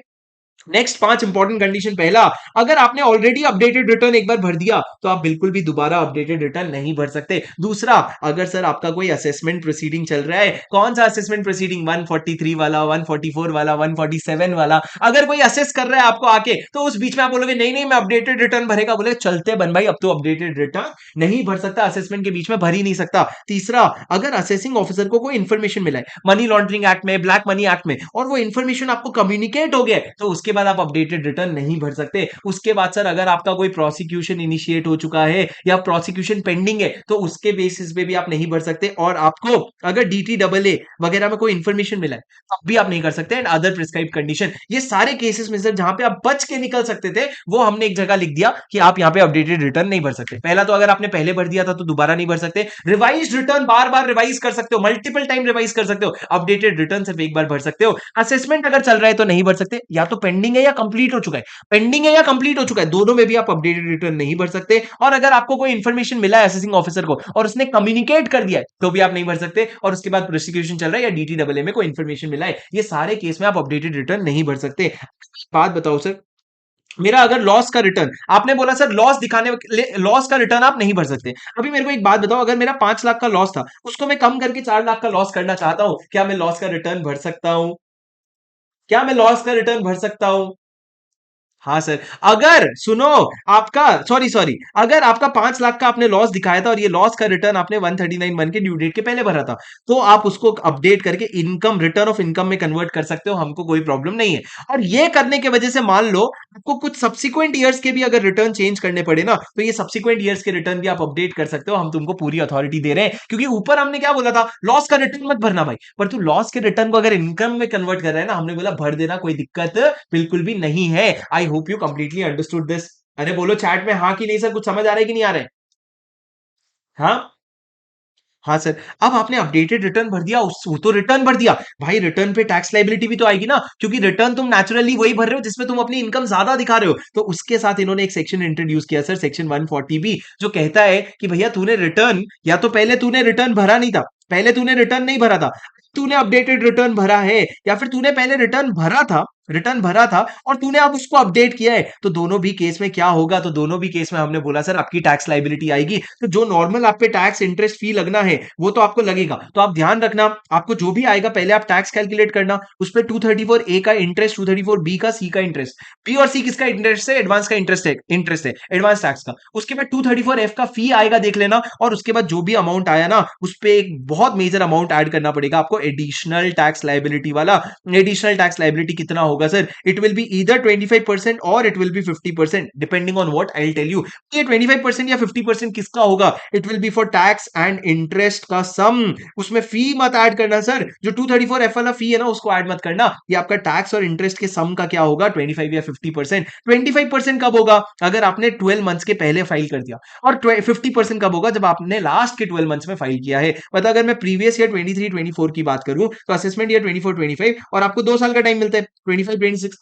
नेक्स्ट 5 इंपॉर्टेंट कंडीशन। पहला, अगर आपने ऑलरेडी अपडेटेड रिटर्न एक बार भर दिया तो आप बिल्कुल भी दोबारा अपडेटेड रिटर्न नहीं भर सकते। दूसरा, अगर सर आपका कोई असेसमेंट प्रोसीडिंग चल रहा है, कौन सा असेसमेंट प्रोसीडिंग? 143 वाला, 144 वाला, 147 वाला, अगर कोई असेस कर रहा है आपको आके, तो उस बीच में आप बोलोगे नहीं नहीं मैं अपडेटेड रिटर्न भरेगा, बोले चलते बन भाई, अब तो अपडेटेड रिटर्न नहीं भर सकता, असेसमेंट के बीच में भर ही नहीं सकता। तीसरा, अगर असेसिंग ऑफिसर को कोई इंफॉर्मेशन मिला है मनी लॉन्ड्रिंग एक्ट में, ब्लैक मनी एक्ट में, और वो इंफॉर्मेशन आपको कम्युनिकेट हो गया, तो उसके बाद आप अपडेटेड रिटर्न नहीं भर सकते। उसके बाद सर अगर आपका कोई प्रोसिक्यूशन इनिशिएट हो चुका है या प्रोसिक्यूशन पेंडिंग है, तो उसके बेसिस पे भी आप नहीं भर सकते। और आपको अगर DTAA वगैरह में कोई इंफॉर्मेशन मिला है तब भी आप नहीं कर सकते। एंड अदर प्रिस्क्राइब कंडीशन, ये सारे केसेस में सर जहां पे आप बच के निकल सकते थे, वो हमने एक जगह लिख दिया कि आप यहां पे अपडेटेड रिटर्न नहीं भर सकते। पहला तो अगर आपने पहले भर दिया था तो दोबारा नहीं भर सकते। रिवाइज रिटर्न बार बार रिवाइज कर सकते हो, मल्टीपल टाइम रिवाइज कर सकते हो। अपडेटेड रिटर्न सिर्फ एक बार भर सकते हो। असेसमेंट अगर चल रहा है तो नहीं भर सकते, या तो पेंडिंग है या कंप्लीट हो चुका है। पेंडिंग है या कंप्लीट हो चुका है, दोनों में भी आप अपडेटेड रिटर्न नहीं भर सकते। और अगर आपको कोई इंफॉर्मेशन मिला है असेसिंग ऑफिसर को और उसने कम्युनिकेट कर दिया है, तो भी आप नहीं भर सकते। और उसके बाद प्रोसिक्यूशन चल रहा है या DTAA में कोई इंफॉर्मेशन मिला है, ये सारे केस में आप अपडेटेड रिटर्न नहीं भर सकते। बात बताओ सर, मेरा अगर लॉस का रिटर्न, आपने बोला सर लॉस दिखाने लॉस का रिटर्न आप नहीं भर सकते। अभी मेरे को एक बात बताओ, अगर मेरा 5 लाख का लॉस था, उसको मैं कम करके 4 लाख का लॉस करना चाहता हूं, क्या मैं लॉस का रिटर्न भर सकता हूं? क्या मैं लॉस का रिटर्न भर सकता हूं? हाँ सर, अगर सुनो, आपका सॉरी सॉरी, अगर आपका 5 लाख का आपने लॉस दिखाया था और ये लॉस का रिटर्न आपने 139 के ड्यू डेट के पहले भरा था, तो आप उसको अपडेट करके इनकम, रिटर्न ऑफ इनकम में कन्वर्ट कर सकते हो, हमको कोई प्रॉब्लम नहीं है। और ये करने के वजह से मान लो आपको कुछ सब्सिक्वेंट ईयर्स के भी अगर रिटर्न चेंज करने पड़े ना, तो ये सब्सिक्वेंट ईयर्स के रिटर्न भी आप अपडेट कर सकते हो, हम तुमको पूरी अथॉरिटी दे रहे हैं। क्योंकि ऊपर हमने क्या बोला था, लॉस का रिटर्न मत भरना भाई, पर तू लॉस के रिटर्न को अगर इनकम में कन्वर्ट कर रहा है ना, हमने बोला भर देना, कोई दिक्कत बिल्कुल भी नहीं है। I hope you completely understood this. अरे बोलो चैट में हाँ कि नहीं सर, कुछ समझ आ रहा है कि नहीं आ रहा है? हाँ, हाँ सर। अब आपने अपडेटेड रिटर्न भर दिया, उस वो तो रिटर्न भर दिया भाई, रिटर्न पे टैक्स लाइबिलिटी भी तो आएगी ना, क्योंकि रिटर्न तुम नेचुरली वही भर रहे हो जिसमें तुम अपनी इनकम ज्यादा दिखा रहे हो। तो उसके साथ इन्होंने एक सेक्शन इंट्रोड्यूस किया सर, सेक्शन 140 बी, जो कहता है कि भैया तूने रिटर्न, या तो पहले तूने रिटर्न भरा नहीं था, पहले तूने रिटर्न नहीं भरा था, तूने अपडेटेड रिटर्न भरा है, या फिर तूने पहले रिटर्न भरा था और तूने अब उसको अपडेट किया है, तो दोनों भी केस में क्या होगा, तो दोनों भी केस में हमने बोला सर आपकी टैक्स लाइबिलिटी आएगी। तो जो नॉर्मल आप पे टैक्स इंटरेस्ट फी लगना है वो तो आपको लगेगा, तो आप ध्यान रखना, आपको जो भी आएगा पहले आप टैक्स कैलकुलेट करना, उस पर 234 ए का इंटरेस्ट, 234 बी का, सी का इंटरेस्ट, बी और सी किसका इंटरेस्ट है, एडवांस का इंटरेस्ट है एडवांस टैक्स का। उसके बाद 234 एफ का फी आएगा देख लेना, और उसके बाद जो भी अमाउंट आया ना उस पे एक बहुत मेजर अमाउंट ऐड करना पड़ेगा आपको, एडिशनल टैक्स लाइबिलिटी वाला। एडिशनल टैक्स लाइबिलिटी कितना होगा sir, it will be either 25% और it will be 50%, depending on what I will tell you. ये 25% या 50% किसका होगा, it will be for tax and interest का सम। उसमें फी मत ऐड करना सर, जो 234 एफ वाला फी है ना उसको ऐड मत करना, ये आपका टैक्स और इंटरेस्ट के सम का क्या होगा, 25 या 50%। 25% कब होगा, अगर आपने 12 मंथ्स के पहले फाइल कर दिया, और 50% कब होगा, जब आपने लास्ट के 12 मंथ्स में फाइल किया है। मतलब अगर मैं प्रीवियस ईयर 23-24 की बात करूं, तो असेसमेंट ईयर 24-25 और आपको 2 साल का टाइम मिलता है 25-26।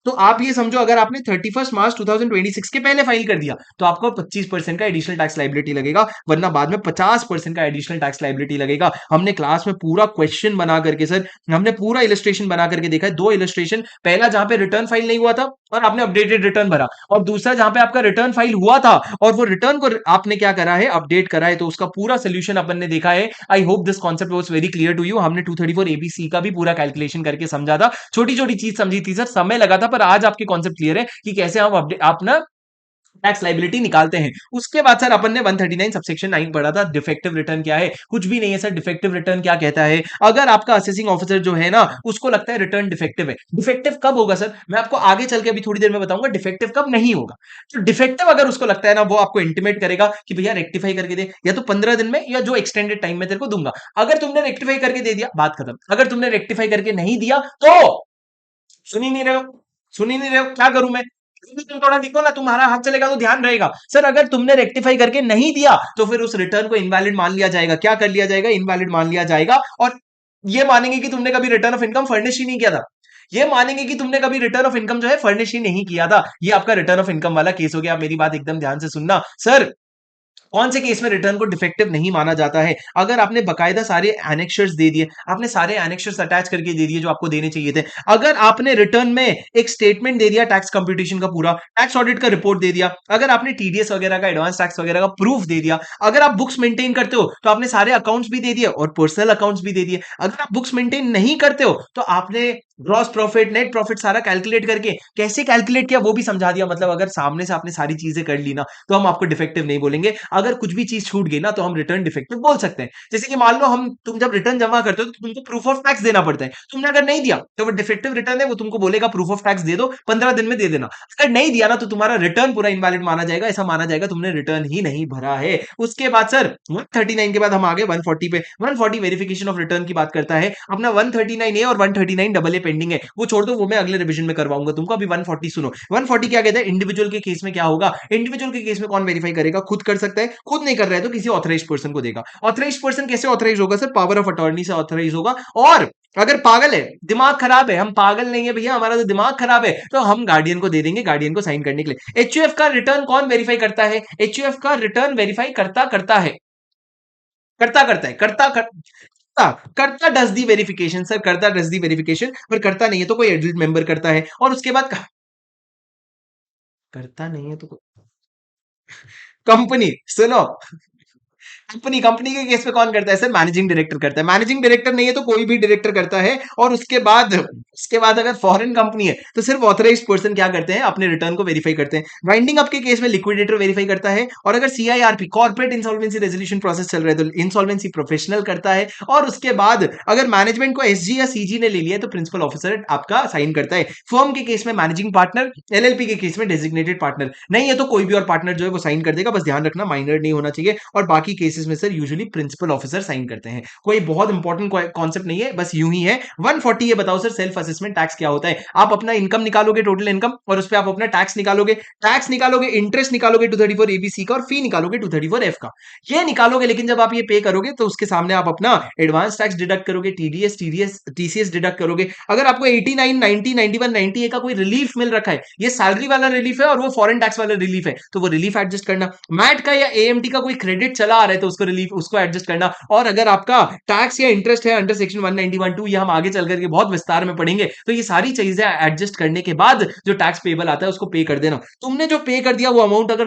तो आप ये समझो, अगर आपने 31 मार्च 2026 के पहले फाइल कर दिया, तो आपको 25% का एडिशनल टैक्स लाइबिलिटी लगेगा, वरना बाद में 50% का एडिशनल टैक्स लाइबिलिटी लगेगा। हमने क्लास में पूरा क्वेश्चन बना करके सर, हमने पूरा इलस्ट्रेशन बना करके देखा है, 2 इलस्ट्रेशन, पहला जहां पे रिटर्न फाइल नहीं हुआ था और आपने अपडेटेड रिटर्न भरा, और दूसरा जहां पे आपका रिटर्न फाइल हुआ था और वो रिटर्न को आपने क्या करा है, अपडेट करा है, तो उसका पूरा सोल्यूशन अपन ने देखा है। I hope this concept was very clear to you. हमने 234 एबीसी का भी पूरा कैलकुलेशन करके समझा था, छोटी छोटी चीज समझी थी सर, समय लगा था, पर आज आपके कॉन्सेप्ट क्लियर है कि कैसे हम अपडेट आप ना टैक्स लाइबिलिटी निकालते हैं। उसके बाद सर अपन ने 139 सबसेक्शन 9 पढ़ा था, डिफेक्टिव रिटर्न क्या है, कुछ भी नहीं है सर। डिफेक्टिव रिटर्न क्या कहता है, अगर आपका असेसिंग ऑफिसर जो है ना उसको लगता है रिटर्न डिफेक्टिव है, डिफेक्टिव कब होगा सर, मैं आपको आगे चल के अभी थोड़ी देर में बताऊंगा डिफेक्टिव कब नहीं होगा। तो डिफेक्टिव अगर उसको लगता है ना, वो आपको इंटीमेट करेगा कि भैया रेक्टिफाई करके दे, या तो 15 दिन में, या जो एक्सटेंडेड टाइम में तेरे को दूंगा। अगर तुमने रेक्टिफाई करके दे दिया, बात खत्म। अगर तुमने रेक्टिफाई करके नहीं दिया तो सुन ही नहीं रहे हो, सुन ही नहीं रहे हो, क्या करूं मैं, तुम थोड़ा देखो ना, तुम्हारा हाथ चलेगा तो ध्यान रहेगा सर। अगर तुमने रेक्टिफाई करके नहीं दिया तो फिर उस रिटर्न को इनवैलिड मान लिया जाएगा, क्या कर लिया जाएगा, इनवैलिड मान लिया जाएगा। और ये मानेंगे कि तुमने कभी रिटर्न ऑफ इनकम फर्निश ही नहीं किया था, ये मानेंगे कि तुमने कभी रिटर्न ऑफ इनकम जो है फर्निश ही नहीं किया था। ये आपका रिटर्न ऑफ इनकम वाला केस हो गया। आप मेरी बात एकदम ध्यान से सुनना सर, कौन से केस में रिटर्न को डिफेक्टिव नहीं माना जाता है, अगर आपने बकायदा सारे एनेक्शर्स दे दिए, आपने सारे एनेक्शर्स अटैच करके दे दिए जो आपको देने चाहिए थे, अगर आपने रिटर्न में एक स्टेटमेंट दे दिया टैक्स कंप्यूटेशन का, पूरा टैक्स ऑडिट का रिपोर्ट दे दिया, अगर आपने टीडीएस वगैरह का, एडवांस टैक्स वगैरह का प्रूफ दे दिया, अगर आप बुक्स मेंटेन करते हो तो आपने सारे अकाउंट्स भी दे दिए और पर्सनल अकाउंट्स भी दे दिए, अगर आप बुक्स मेंटेन नहीं करते हो तो आपने ग्रॉस प्रॉफिट, नेट प्रॉफिट सारा कैलकुलेट करके, कैसे कैलकुलेट किया वो भी समझा दिया। मतलब अगर सामने से आपने सारी चीजें कर ली ना, तो हम आपको डिफेक्टिव नहीं बोलेंगे। अगर कुछ भी चीज छूट गई ना, तो हम रिटर्न डिफेक्टिव बोल सकते हैं। जैसे कि मान लो तुम जब रिटर्न जमा करते हो तो तुमको प्रूफ ऑफ टैक्स देना पड़ता है, तुमने अगर नहीं दिया तो वो डिफेक्टिव रिटर्न है, वो तुमको बोलेगा प्रूफ ऑफ टैक्स दे दो, 15 दिन में दे देना। अगर नहीं दिया ना, तो तुम्हारा रिटर्न पूरा इनवैलिड माना जाएगा, ऐसा माना जाएगा तुमने रिटर्न ही नहीं भरा है। उसके बाद सर 139 के बाद हम आगे 140 पे। 140 वेरिफिकेशन ऑफ रिटर्न की बात करता है। अपना 139 ए और 139 डबल ए पेंडिंग है, वो छोड़ दो, वो मैं अगले रिवीजन में करवाऊंगा तुमको। अभी 140 सुनो। 140 क्या कहता है, इंडिविजुअल के केस में क्या होगा, इंडिविजुअल के केस में कौन वेरीफाई करेगा, खुद कर सकता है, खुद नहीं कर रहा है तो किसी ऑथराइज्ड पर्सन को देगा। ऑथराइज्ड पर्सन कैसे ऑथराइज होगा सर, पावर ऑफ अटॉर्नी से ऑथराइज होगा। और अगर पागल है, दिमाग खराब है, हम पागल नहीं है भैया, हमारा तो दिमाग खराब है, तो हम गार्डियन को दे देंगे, गार्डियन को साइन करने के लिए। एचयूएफ का रिटर्न कौन वेरीफाई करता है, एचयूएफ का रिटर्न वेरीफाई करता है, करता है, करता डज दी वेरिफिकेशन सर, करता डज दी वेरिफिकेशन, पर करता नहीं है तो कोई एडल्ट मेंबर करता है। और उसके बाद करता नहीं है तो कंपनी, सुनो, कंपनी कंपनी के केस में कौन करता है सर? मैनेजिंग डायरेक्टर करता है। मैनेजिंग डायरेक्टर नहीं है तो कोई भी डायरेक्टर करता है। और उसके बाद अगर फॉरेन कंपनी है तो सिर्फ ऑथराइज्ड पर्सन क्या करते हैं? अपने रिटर्न को वेरीफाई करते हैं। वाइंडिंग अप के केस में लिक्विडेटर वेरीफाई करता है। और अगर CIRP corporate insolvency resolution process चल रहा है तो इंसॉल्वेंसी प्रोफेशनल करता है। और उसके बाद अगर मैनेजमेंट को एसजी या सीजी ने ले लिया तो प्रिंसिपल ऑफिसर आपका साइन करता है। फर्म के केस में मैनेजिंग पार्टनर, एलएलपी के केस में डेजिग्नेटेड पार्टनर, नहीं है तो कोई भी और पार्टनर जो है वो साइन कर देगा। बस ध्यान रखना माइनर नहीं होना चाहिए। और बाकी केसेस में sir usually principal officer sign करते हैं। कोई बहुत इंपॉर्टेंट कॉन्सेप्ट नहीं है, बस यूं ही है। 140 ये बताओ सर सेल्फ असेसमेंट टैक्स क्या होता है? आप अपना इनकम निकालोगे, टोटल इनकम, और उस पर आप अपना टैक्स निकालोगे, इंटरेस्ट निकालोगे 234 एबीसी का, और फी निकालोगे 234 एफ का। ये निकालोगे, लेकिन जब आप ये पे करोगे तो उसके सामने आप अपना एडवांस टैक्स डिडक्ट करोगे, टीडीएस टीसीएस डिडक्ट करोगे। अगर आपको 89 90 91 90 का कोई रिलीफ मिल रखा है, ये सैलरी वाला रिलीफ है और वो फॉरेन टैक्स वाला रिलीफ है, तो वो रिलीफ एडजस्ट करना। मैट का या एएमटी का कोई क्रेडिट चला आ रहा है तो उसको रिलीफ, उसको एडजस्ट करना। और अगर आपका टैक्स या इंटरेस्ट है अंडर सेक्शन 191(2), ये हम आगे चल करके बहुत विस्तार में पढ़ेंगे, तो ये सारी चीजें एडजस्ट करने के बाद जो टैक्स पेबल आता है उसको पे कर देना। तुमने जो पे कर दिया वो अमाउंट अगर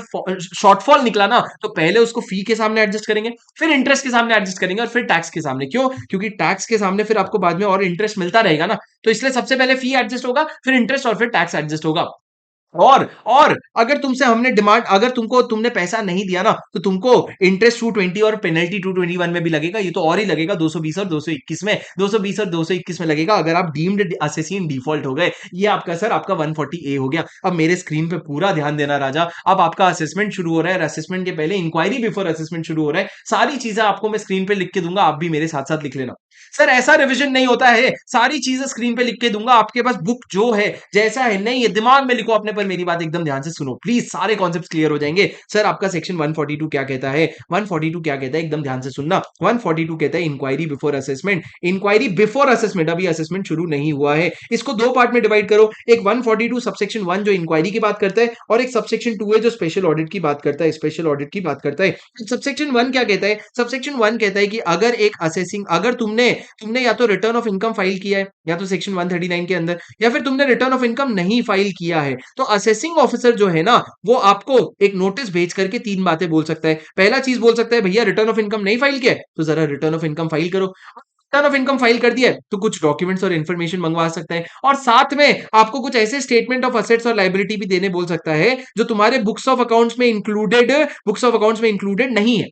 शॉर्टफॉल निकला ना तो पहले उसको फी के सामने एडजस्ट करेंगे, फिर इंटरेस्ट के सामने एडजस्ट करेंगे, और फिर टैक्स के सामने। क्यों? क्योंकि टैक्स के सामने फिर आपको बाद में और इंटरेस्ट मिलता रहेगा ना, तो इसलिए सबसे पहले फी एडजस्ट होगा, फिर इंटरेस्ट, और फिर टैक्स एडजस्ट होगा। और अगर तुमसे हमने डिमांड, अगर तुमने पैसा नहीं दिया ना तो तुमको इंटरेस्ट 220 और पेनल्टी 221 में भी लगेगा। ये तो और ही लगेगा 220 और 221 में, 220 और 221 में लगेगा अगर आप डीम्ड असेसिन डिफॉल्ट हो गए। ये आपका सर आपका 140 ए हो गया। अब मेरे स्क्रीन पे पूरा ध्यान देना राजा। अब आपका असेसमेंट शुरू हो रहा है, असेसमेंट के पहले इंक्वायरी बिफोर असेसमेंट शुरू हो रहा है। सारी चीजें आपको मैं स्क्रीन पे लिख के दूंगा, आप भी मेरे साथ साथ लिख लेना। सर ऐसा रिवीजन नहीं होता है, सारी चीजें स्क्रीन पे लिख के दूंगा, आपके पास बुक जो है जैसा है नहीं है दिमाग में लिखो अपने। पर मेरी बात एकदम ध्यान से सुनो प्लीज, सारे कॉन्सेप्ट्स क्लियर हो जाएंगे। सर आपका सेक्शन 142 क्या कहता है? 142 क्या कहता है, एकदम ध्यान से सुनना। 142 कहता है inquiry before assessment. Inquiry before assessment, अभी असेसमेंट शुरू नहीं हुआ है। इसको दो पार्ट में डिवाइड करो। एक 142 सबसेक्शन 1 जो इंक्वायरी की बात करता है, और एक सबसेक्शन 2 है जो स्पेशल ऑडिट की बात करता है, स्पेशल ऑडिट की बात करता है। सबसेक्शन 1 क्या कहता है? सबसेक्शन 1 कहता है कि अगर एक असेसिंग, अगर तुमने या तो रिटर्न ऑफ इनकम फाइल किया है या तो सेक्शन 139 के अंदर, या फिर तुमने रिटर्न ऑफ इनकम नहीं फाइल किया है, तो असेसिंग ऑफिसर जो है ना वो आपको एक नोटिस भेज करके तीन बातें बोल सकता है। पहला चीज बोल सकता है भैया रिटर्न ऑफ इनकम नहीं फाइल किया है तो जरा रिटर्न ऑफ इनकम फाइल करो। रिटर्न ऑफ इनकम फाइल कर दिया है तो कुछ डॉक्यूमेंट्स और इन्फॉर्मेशन मंगवा सकता है, और साथ में आपको कुछ ऐसे स्टेटमेंट ऑफ असेट्स और लायबिलिटी भी देने बोल सकता है जो तुम्हारे बुक्स ऑफ अकाउंट्स में इंक्लूडेड नहीं है।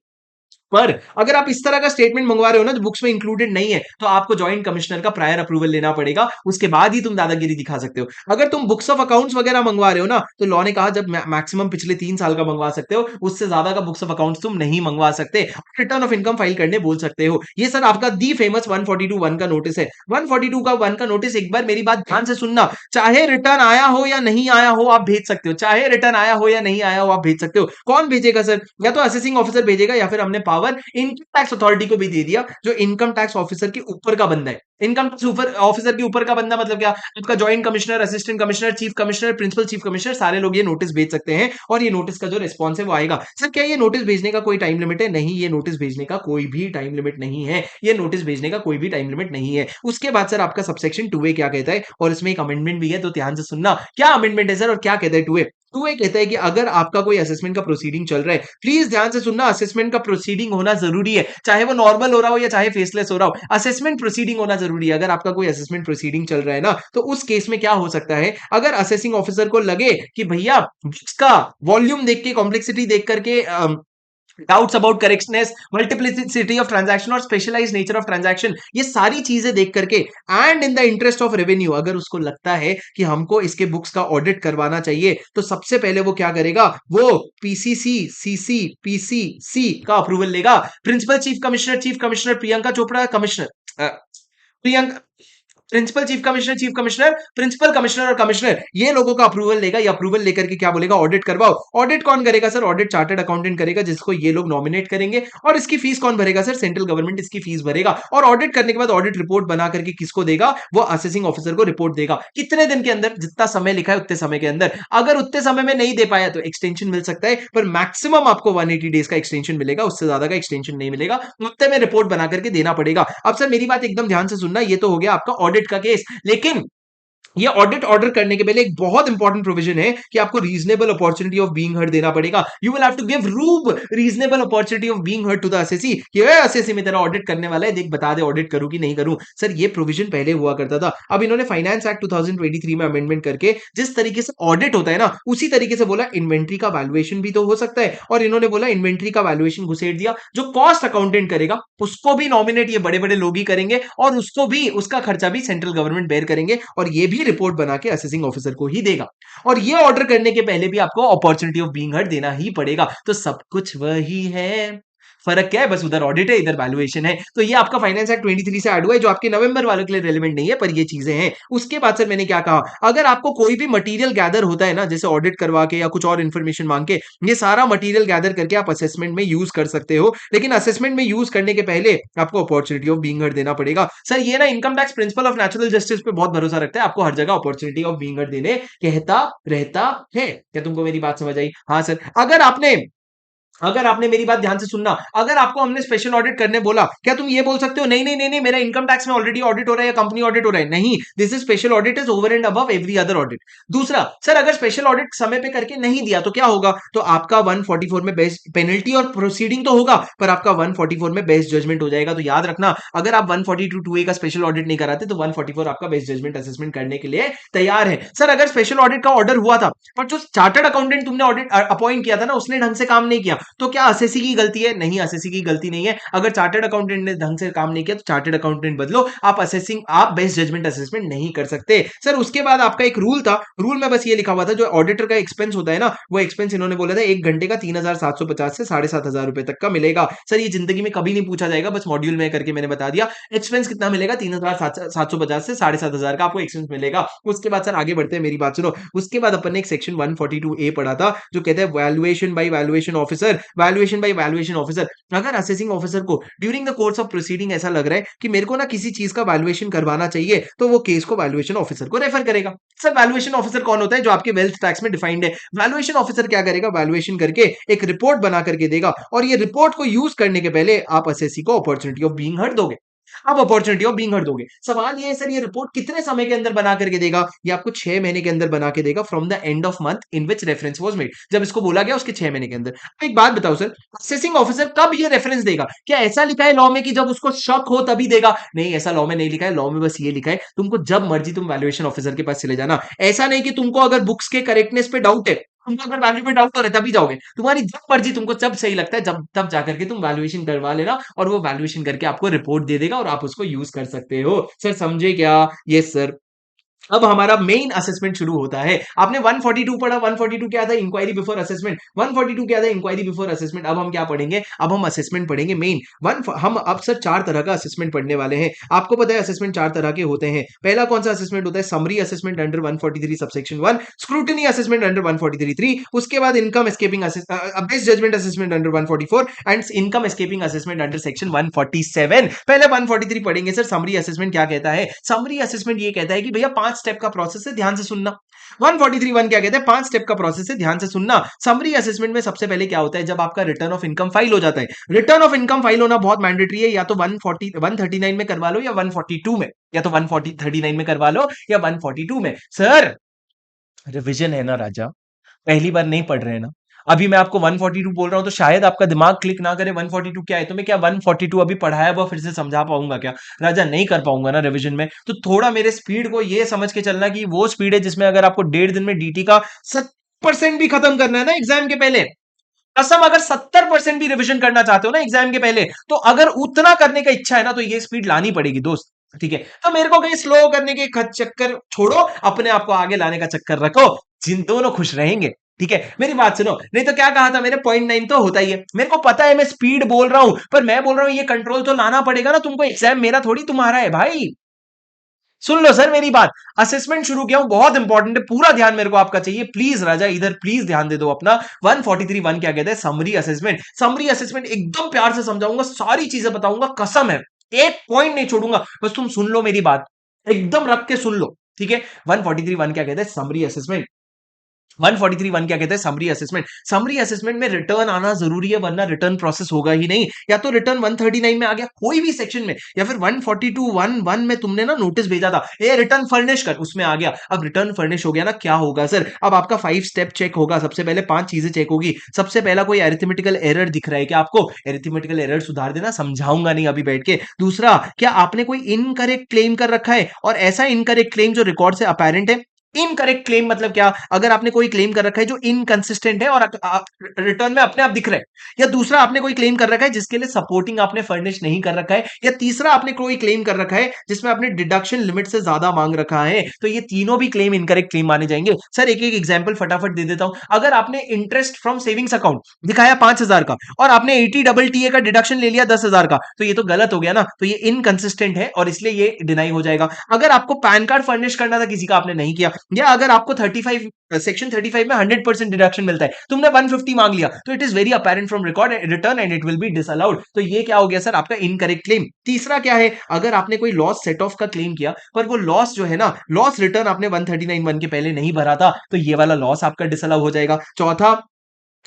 पर अगर आप इस तरह का स्टेटमेंट मंगवा रहे हो ना जो बुक्स में इंक्लूडेड नहीं है, तो आपको जॉइंट कमिश्नर का प्रायर अप्रूवल लेना पड़ेगा, उसके बाद ही तुम दादागिरी दिखा सकते हो। अगर तुम बुक्स ऑफ अकाउंट्स वगैरह मंगवा रहे हो ना तो लॉ ने कहा जब मैक्सिमम पिछले 3 साल का मंगवा सकते हो, उससे ज्यादा का बुक्स ऑफ अकाउंट्स तुम नहीं मंगवा सकते। रिटर्न ऑफ इनकम फाइल करने बोल सकते हो। ये सर आपका दी फेमस 142(1) का नोटिस है। 142 का 1 का नोटिस, एक बार मेरी बात ध्यान से सुनना, चाहे रिटर्न आया हो या नहीं आया हो आप भेज सकते हो, चाहे रिटर्न आया हो या नहीं आया हो आप भेज सकते हो। कौन भेजेगा सर? या तो असेसिंग ऑफिसर भेजेगा, या फिर हमने पावर इनकम टैक्स अथॉरिटी को भी दे दिया जो इनकम टैक्स ऑफिसर के ऊपर का बंदा है। इनकम टैक्स ऑफिसर के ऊपर का बंदा मतलब क्या? आपका joint commissioner, assistant commissioner, chief commissioner, principal chief commissioner, सारे लोग ये नोटिस भेज सकते हैं, और ये नोटिस का जो रिस्पॉन्स है वो आएगा। सर क्या ये नोटिस भेजने का कोई टाइम लिमिट है? नहीं, ये नोटिस भेजने का कोई भी टाइम लिमिट नहीं है। ये नोटिस भेजने का कोई भी टाइम लिमिट नहीं है। उसके बाद सर आपका सबसेक्शन 2A क्या कहता है, और इसमें एक अमेंडमेंट भी है, तो ध्यान से सुनना क्या अमेंडमेंट है सर और क्या कहता है 2A। टू ए कहता है कि अगर आपका कोई असेसमेंट का प्रोसीडिंग चल रहा है, प्लीज ध्यान से सुनना, असेसमेंट का प्रोसीडिंग होना जरूरी है, चाहे वो नॉर्मल हो रहा हो या चाहे फेसलेस हो रहा हो, असेसमेंट प्रोसीडिंग होना जरूरी है। अगर आपका कोई असेसमेंट प्रोसीडिंग चल रहा है ना तो उस केस में क्या हो सकता है, अगर असेसिंग ऑफिसर को लगे कि भैया उसका वॉल्यूम देख के, कॉम्प्लेक्सिटी देख करके, doubts about correctness, multiplicity of transaction और स्पेशलाइज नेचर ऑफ ट्रांजैक्शन, ये सारी चीजें देख करके, and in the interest of revenue, अगर उसको लगता है कि हमको इसके बुक्स का ऑडिट करवाना चाहिए, तो सबसे पहले वो क्या करेगा, वो पीसीसी सीसी पीसीसी का अप्रूवल लेगा। Principal chief commissioner Priyanka Chopra commissioner, Priyanka chief commissioner, principal commissioner और कमिश्नर, ये लोगों का अप्रूवल लेगा। ये अप्रूवल लेकर के क्या बोलेगा, ऑडिट करवाओ। ऑडिट कौन करेगा सर? ऑडिट चार्टर्ड अकाउंटेंट करेगा, जिसको ये लोग नॉमिनेट करेंगे। और इसकी फीस कौन भरेगा सर? सेंट्रल गवर्नमेंट इसकी फीस भरेगा। और ऑडिट करने के बाद ऑडिट रिपोर्ट बना करके किसको देगा? वो असेसिंग ऑफिसर को रिपोर्ट देगा। कितने दिन के अंदर? जितना समय लिखा है उतने समय के अंदर। अगर उतने समय में नहीं दे पाया तो एक्सटेंशन मिल सकता है, पर मैक्सिमम आपको 180 डेज का एक्सटेंशन मिलेगा, उससे ज्यादा का एक्सटेंशन नहीं मिलेगा। उतने में रिपोर्ट बना करके देना पड़ेगा। अब सर मेरी बात एकदम ध्यान से सुनना, ये तो हो गया आपका ऑडिट का केस, लेकिन ये ऑडिट ऑर्डर करने के पहले एक बहुत इंपॉर्टेंट प्रोविजन है कि आपको reasonable opportunity of being heard देना पड़ेगा। You will have to give rube reasonable opportunity of being heard to the assessee कि ओए असेसी में तेरा ऑडिट करने वाला है, देख बता दे ऑडिट करूं कि नहीं करूं। सर ये प्रोविजन पहले हुआ करता था, अब इन्होंने फाइनेंस एक्ट 2023 में अमेंडमेंट करके जिस तरीके से ऑडिट होता है ना उसी तरीके से बोला इन्वेंट्री का वैल्यूएशन भी तो हो सकता है, और इन्होंने बोला इन्वेंट्री का वैल्यूएशन घुसेड़ दिया, जो कॉस्ट अकाउंटेंट करेगा उसको भी नॉमिनेट ये बड़े बड़े लोग ही करेंगे, और उसको भी उसका खर्चा भी सेंट्रल गवर्नमेंट बेयर करेंगे, और ये भी रिपोर्ट बना के असेसिंग ऑफिसर को ही देगा। और ये ऑर्डर करने के पहले भी आपको अपॉर्चुनिटी ऑफ बीइंग हर्ड देना ही पड़ेगा। तो सब कुछ वही है, फर्क क्या है, बस उधर ऑडिट है इधर वैल्यूएशन है। तो ये आपका फाइनेंस एक्ट 23 से ऐड हुआ है, जो आपके नवंबर वालों के लिए रेलेवेंट नहीं है, पर ये चीजें हैं। उसके बाद सर मैंने क्या कहा, अगर आपको कोई भी मटेरियल गैदर होता है ना, जैसे ऑडिट करवा के या कुछ और इन्फॉर्मेशन मांग के, ये सारा मटेरियल गैदर करके आप असेसमेंट में यूज कर सकते हो, लेकिन असेसमेंट में यूज करने के पहले आपको अपॉर्चुनिटी ऑफ बीइंग हर्ड देना पड़ेगा। सर ये ना income tax principle of natural justice पे बहुत भरोसा रखता है, आपको हर जगह अपॉर्चुनिटी ऑफ बीइंग हर्ड देने कहता रहता है। क्या तुमको मेरी बात समझ आई? हाँ सर। अगर आपने मेरी बात ध्यान से सुनना, अगर आपको हमने स्पेशल ऑडिट करने बोला, क्या तुम ये बोल सकते हो नहीं नहीं नहीं नहीं मेरा इनकम टैक्स में ऑलरेडी ऑडिट हो रहा है या कंपनी ऑडिट हो रहा है? नहीं, this is special audit is over and above every other audit. दूसरा, सर अगर स्पेशल ऑडिट समय पे करके नहीं दिया तो क्या होगा? तो आपका 144 में बेस्ट पेनल्टी और प्रोसीडिंग तो होगा, पर आपका 144 में बेस्ट जजमेंट हो जाएगा। तो याद रखना, अगर आप 142(2)A का स्पेशल ऑडिट नहीं कराते तो 144 आपका बेस्ट जजमेंट असेसमेंट करने के लिए तैयार है। सर अगर स्पेशल ऑडिट का ऑर्डर हुआ था पर जो चार्टर्ड अकाउंटेंट तुमने ऑडिट अपॉइंट किया था ना उसने ढंग से काम नहीं किया, तो क्या असेसी की गलती है? नहीं, असेसी की गलती नहीं है। अगर चार्टर्ड अकाउंटेंट ने ढंग से काम नहीं किया तो चार्टर्ड अकाउंटेंट बदलो, आप बेस्ट जजमेंट असेसमेंट नहीं कर सकते। सर उसके बाद आपका एक रूल था, रूल में बस ये लिखा हुआ था जो ऑडिटर का एक्सपेंस होता है ना, वो एक्सपेंस इन्होंने बोला था 1 घंटे का 3750 से 7500 रुपए तक का मिलेगा। सर ये जिंदगी में कभी नहीं पूछा जाएगा, बस मॉड्यूल में करके मैंने बता दिया। एक्सपेंस कितना मिलेगा? 3750 से 7500 का आपको एक्सपेंस मिलेगा। उसके बाद सर आगे बढ़ते हैं, मेरी बात सुनो। उसके बाद अपन ने एक सेक्शन 142A पढ़ा था जो कहता है valuation by valuation officer. Valuation by valuation officer, अगर असेसिंग ऑफिसर को during the course of proceeding ऐसा लग रहा है कि मेरे को ना किसी चीज का वैल्यूएशन करवाना चाहिए, तो वो केस को वैल्यूएशन ऑफिसर को रेफर करेगा। सर वैल्यूएशन ऑफिसर कौन होता है? जो आपके वेल्थ टैक्स में डिफाइंड है। वैल्यूएशन ऑफिसर क्या करेगा? वैल्यूएशन करके एक रिपोर्ट बना करके देगा, और ये रिपोर्ट को यूज करने के पहले आप असेसी को अपॉर्चुनिटी ऑफ बीइंग हर्ड दोगे। आप अपॉर्चुनिटी ऑफ बीइंग हर्ड दोगे। सवाल ये है सर ये रिपोर्ट कितने समय के अंदर बना करके देगा? ये आपको 6 महीने के अंदर बना के देगा, from the end of month in which reference was made. जब इसको बोला गया उसके 6 महीने के अंदर। अब एक बात बताओ सर, असेसिंग ऑफिसर कब ये रेफरेंस देगा? क्या ऐसा लिखा है लॉ में कि जब उसको शक हो तभी देगा? नहीं, ऐसा लॉ में नहीं लिखा है। लॉ में बस ये लिखा है तुमको जब मर्जी तुम वैल्यूएशन ऑफिसर के पास चले जाना। ऐसा नहीं कि तुमको अगर बुक्स के करेक्टनेस पे डाउट है, तुमको अगर वैल्यू पे डाउट हो रहा है तभी जाओगे। तुम्हारी जब मर्जी, तुमको जब सही लगता है जब तब जाकर के तुम वैल्यूएशन करवा लेना, और वो वैल्यूएशन करके आपको रिपोर्ट दे देगा और आप उसको यूज कर सकते हो। सर समझे क्या? Yes sir. अब हमारा मेन असेसमेंट शुरू होता है। आपने 142 पढ़ा, 142 क्या था? Inquiry before assessment. 142 क्या था? Inquiry before assessment. अब हम क्या पढ़ेंगे? अब हम असेसमेंट पढ़ेंगे मेन हम अब सर 4 तरह का असेसमेंट पढ़ने वाले हैं। आपको पता है असेसमेंट 4 तरह के होते हैं। पहला कौन सा असेसमेंट होता है? Summary assessment under 143 subsection 1, scrutiny assessment under 143(3), उसके बाद income escaping best judgment assessment under 144 and income escaping assessment under section 147। पहले 143 पढ़ेंगे सर। समरी असेसमेंट क्या कहता है? समरी असेसमेंट ये कहता है कि भैया 5 स्टेप का प्रोसेस है, ध्यान से सुनना। 143(1) क्या कहता है? 5 स्टेप का प्रोसेस है, ध्यान से सुनना। समरी असेसमेंट में सबसे पहले क्या होता है? जब आपका रिटर्न ऑफ इनकम फाइल हो जाता है। रिटर्न ऑफ इनकम फाइल होना बहुत मैंडेटरी है, या तो 139 में करवा लो या 142 में, या तो 139 में करवा लो या 142 में। सर रिवीजन है ना राजा, पहली बार नहीं पढ़ रहे हैं ना। अभी मैं आपको 142 बोल रहा हूं तो शायद आपका दिमाग क्लिक ना करे 142 क्या है। तो मैं क्या 142 अभी पढ़ाया हुआ फिर से समझा पाऊंगा क्या? राजा नहीं कर पाऊंगा ना रिवीजन में। तो थोड़ा मेरे स्पीड को ये समझ के चलना कि वो स्पीड है जिसमें अगर आपको 1.5 दिन में डीटी का 70% भी खत्म करना है ना एग्जाम के पहले, कसम अगर 70% भी रिवीजन करना चाहते हो ना एग्जाम के पहले, तो अगर उतना करने का इच्छा है ना तो ये स्पीड लानी पड़ेगी दोस्त। ठीक है, तो मेरे को कहीं स्लो करने के चक्कर छोड़ो, अपने आप को आगे लाने का चक्कर रखो, जिन दोनों खुश रहेंगे। ठीक है, मेरी बात सुनो। नहीं तो क्या कहा था मैंने? 0.9 तो होता ही है। मेरे को पता है मैं स्पीड बोल रहा हूं, पर मैं बोल रहा हूं ये कंट्रोल तो लाना पड़ेगा ना तुमको। एग्जाम मेरा थोड़ी तुम्हारा है भाई। सुन लो सर मेरी बात। असेसमेंट शुरू किया हूं, बहुत इंपॉर्टेंट है, पूरा ध्यान मेरे को आपका चाहिए प्लीज राजा, इधर प्लीज ध्यान दे दो अपना। 143(1) क्या कहता है? Summary assessment. समरी असेसमेंट एकदम प्यार से समझाऊंगा, सारी चीजें बताऊंगा, कसम है, एक पॉइंट नहीं छोड़ूंगा, बस तुम सुन लो मेरी बात, एकदम रख के सुन लो। ठीक है, 143(1) क्या कहता है? Summary assessment. 143(1) क्या कहते हैं, समरी असेसमेंट। समरी असेसमेंट में रिटर्न आना जरूरी है, वरना रिटर्न प्रोसेस होगा ही नहीं। या तो रिटर्न 139 में आ गया कोई भी सेक्शन में, या फिर 142(1) में तुमने ना नोटिस भेजा था, ए रिटर्न फर्निश कर, उसमें आ गया। अब रिटर्न फर्निश हो गया ना, क्या होगा सर, अब आपका 5 स्टेप चेक होगा। सबसे पहले 5 चीजें चेक होगी। सबसे पहला, कोई अरिथमेटिकल एरर दिख रहा है क्या आपको, अरिथमेटिकल एरर सुधार देना, समझाऊंगा नहीं अभी बैठ के। दूसरा, क्या आपने कोई इनकरेक्ट क्लेम कर रखा है, और ऐसा इनकरेक्ट क्लेम जो रिकॉर्ड से अपेरेंट है। इनकरेक्ट क्लेम मतलब क्या, अगर आपने कोई क्लेम कर रखा है जो इनकंसिस्टेंट है और रिटर्न में अपने आप दिख रहा है। या दूसरा, आपने कोई क्लेम कर रखा है जिसके लिए सपोर्टिंग आपने फर्निश नहीं कर रखा है। या तीसरा, आपने कोई क्लेम कर रखा है जिसमें आपने डिडक्शन लिमिट से ज्यादा मांग रखा है। तो ये तीनों भी क्लेम इनकरेक्ट क्लेम माने जाएंगे। सर एक एक एग्जांपल फटाफट दे देता हूं। अगर आपने इंटरेस्ट फ्रॉम सेविंग्स अकाउंट दिखाया 5,000 का, और आपने 80 का डिडक्शन ले लिया 10,000 का, तो ये तो गलत हो गया ना, तो ये इनकंसिस्टेंट है और इसलिए ये डिनाई हो जाएगा। अगर आपको पैन कार्ड फर्निश करना था किसी का, आपने नहीं किया, या अगर आपको 35 सेक्शन 35 में 100% डिडक्शन मिलता है, तुमने 150 मांग लिया, तो it is very apparent from record return and it will B disallowed. तो ये क्या हो गया सर, आपका इनकरेक्ट क्लेम। तीसरा क्या है, अगर आपने कोई लॉस सेट ऑफ का क्लेम किया, पर वो लॉस जो है ना, लॉस रिटर्न आपने 139(1) के पहले नहीं भरा था, तो ये वाला लॉस आपका डिसअलाउ हो जाएगा। चौथा,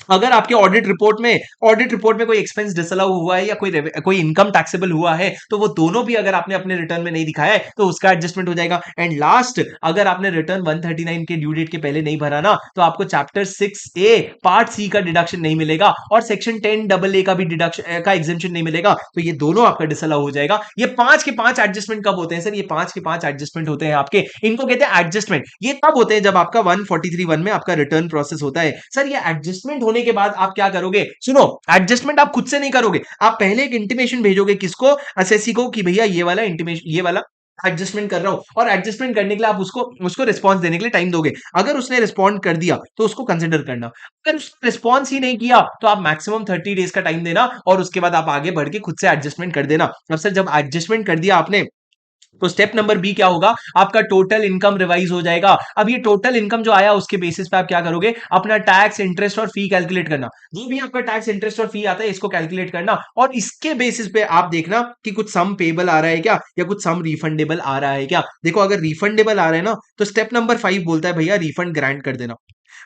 अगर आपके ऑडिट रिपोर्ट में कोई एक्सपेंस डिसअलाउ हुआ है, या कोई इनकम टैक्सेबल हुआ है, तो वो दोनों भी अगर आपने अपने रिटर्न में नहीं दिखाया है, तो उसका एडजस्टमेंट हो जाएगा। एंड लास्ट, अगर आपने रिटर्न 139 के ड्यू डेट के पहले नहीं भरा ना, तो आपको चैप्टर 6A पार्ट सी का डिडक्शन नहीं मिलेगा, और सेक्शन 10AA का भी डिडक्शन का एग्जेम्पशन नहीं मिलेगा। तो ये दोनों आपका डिसअलाउ हो जाएगा। ये 5 के 5 एडजस्टमेंट कब होते हैं सर, ये 5 के 5 एडजस्टमेंट होते हैं आपके, इनको कहते हैं एडजस्टमेंट। ये तब होते हैं जब आपका 143(1) में आपका रिटर्न प्रोसेस होता है। सर ये एडजस्टमेंट होने के बाद आप क्या करोगे, सुनो, एडजस्टमेंट आप खुद से नहीं करोगे, आप पहले एक इंटीमेशन भेजोगे, किसको, असेसी को, कि भैया ये वाला इंटीमेशन, ये वाला एडजस्टमेंट कर रहा हूं। और एडजस्टमेंट करने के लिए आप उसको उसको रिस्पांस देने के लिए टाइम दोगे। अगर उसने रिस्पॉन्ड कर दिया तो उसको कंसिडर करना, अगर उसने रिस्पॉन्स ही नहीं किया तो आप मैक्सिमम 30 डेज का टाइम देना, और उसके बाद आप आगे बढ़ के खुद से एडजस्टमेंट कर देना। अब सर जब एडजस्टमेंट कर दिया आपने, तो स्टेप नंबर बी क्या होगा, आपका टोटल इनकम रिवाइज हो जाएगा। अब ये टोटल इनकम जो आया, उसके बेसिस पे आप क्या करोगे, अपना टैक्स, इंटरेस्ट और फी कैलकुलेट करना। जो भी आपका टैक्स, इंटरेस्ट और फी आता है, इसको कैलकुलेट करना, और इसके बेसिस पे आप देखना कि कुछ सम पेबल आ रहा है क्या, या कुछ सम रिफंडेबल आ रहा है क्या। देखो, अगर रिफंडेबल आ रहा है ना, तो स्टेप नंबर 5 बोलता है भैया रिफंड ग्रांट कर देना।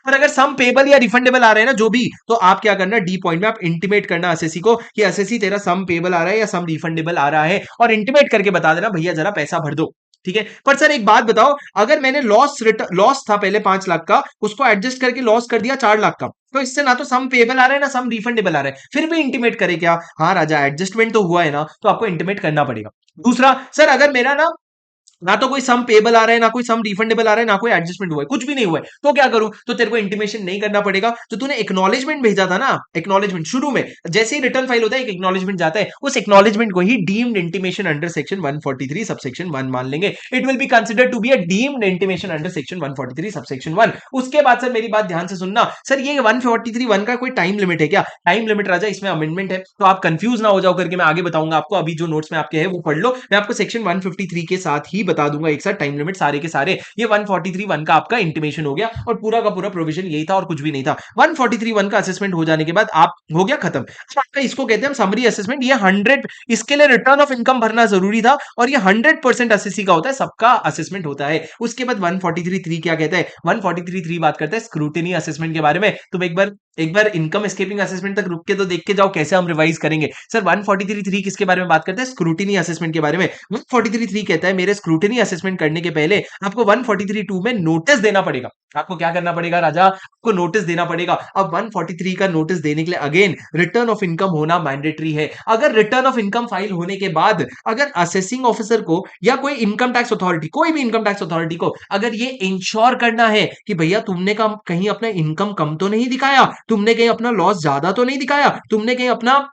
और अगर सम पेबल या रिफंडेबल आ रहे हैं ना जो भी, तो आप क्या करना, डी पॉइंट में आप इंटीमेट करना असेसी को, कि असेसी तेरा सम पेबल आ रहा है या सम रिफंडेबल आ रहा है, और इंटीमेट करके बता देना भैया जरा पैसा भर दो। ठीक है। पर सर एक बात बताओ, अगर मैंने लॉस था पहले 5 लाख का, उसको एडजस्ट करके लॉस कर दिया 4 लाख का, तो इससे ना तो सम पेबल आ रहा है ना सम रिफंडेबल आ रहा है, फिर भी इंटीमेट करे क्या, हाँ राजा एडजस्टमेंट तो हुआ है ना, तो आपको इंटीमेट करना पड़ेगा। दूसरा, सर अगर मेरा ना तो कोई सम पेबल आ रहा है, ना कोई सम रिफंडेबल आ रहा है, ना कोई एडजस्टमेंट हुआ है, कुछ भी नहीं हुआ है, तो क्या करूं, तो तेरे को इंटीमेशन नहीं करना पड़ेगा। तो तूने एक्नॉलेजमेंट भेजा था ना, एक्नॉलेजमेंट शुरू में जैसे ही रिटर्न फाइल होता है, एक एक्नॉलेजमेंट जाता है, उस एक्नॉलेजमेंट को ही deemed intimation under section 143 subsection 1 मान लेंगे। It will be considered to be a deemed intimation under section 143 subsection 1। उसके बाद सर मेरी बात ध्यान से सुनना, सर ये 143(1) का कोई टाइम लिमिट है क्या, टाइम लिमिट राजा इसमें अमेंडमेंट है, तो आप कंफ्यूज ना हो जाओ करके मैं आगे बताऊंगा आपको। अभी जो नोट्स में आपके है वो पढ़ लो, मैं आपको सेक्शन 153 के साथ ही बता दूंगा एक साथ टाइम लिमिट सारे के सारे। ये 143(1) का आपका इंटीमेशन हो गया, और पूरा का पूरा प्रोविजन यही था और कुछ भी नहीं था। 143(1) का असेसमेंट हो जाने के बाद आप हो गया खत्म। अब आपका इसको कहते हैं हम समरी असेसमेंट। ये 100, इसके लिए रिटर्न ऑफ इनकम भरना जरूरी था, और ये 100% असेसी का होता है, सबका असेसमेंट होता है। उसके बाद 143(3) क्या कहता है, 143(3) बात करता है स्क्रूटिनी असेसमेंट के बारे में। तुम एक बार इनकम एस्केपिंग असेसमेंट तक रुक के तो देख के जाओ कैसे हम रिवाइज करेंगे। सर 143(3) किसके बारे में बात करता है, स्क्रूटिनी असेसमेंट के बारे में। 143(3) कहता है मेरे स्क्रूटिनी असेसमेंट करने के पहले आपको 143(2) में नोटिस देना पड़ेगा। आपको क्या करना पड़ेगा राजा, आपको नोटिस देना पड़ेगा। अब 143 का नोटिस देने के लिए अगेन रिटर्न ऑफ इनकम होना मैंडेटरी है। अगर रिटर्न ऑफ इनकम फाइल होने के बाद अगर असेसिंग ऑफिसर को या कोई इनकम टैक्स अथॉरिटी, कोई भी इनकम टैक्स अथॉरिटी को अगर ये इंश्योर करना है कि भैया तुमने कहीं अपना इनकम कम तो नहीं दिखाया, तुमने कहीं अपना लॉस ज्यादा तो नहीं दिखाया, तुमने कहीं अपना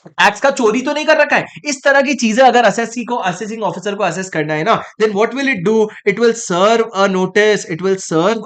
टैक्स का चोरी तो नहीं कर रखा है, इस तरह की चीजें अगर असेसिंग ऑफिसर को असेस करना है ना, then what will it do, it will serve a notice, serve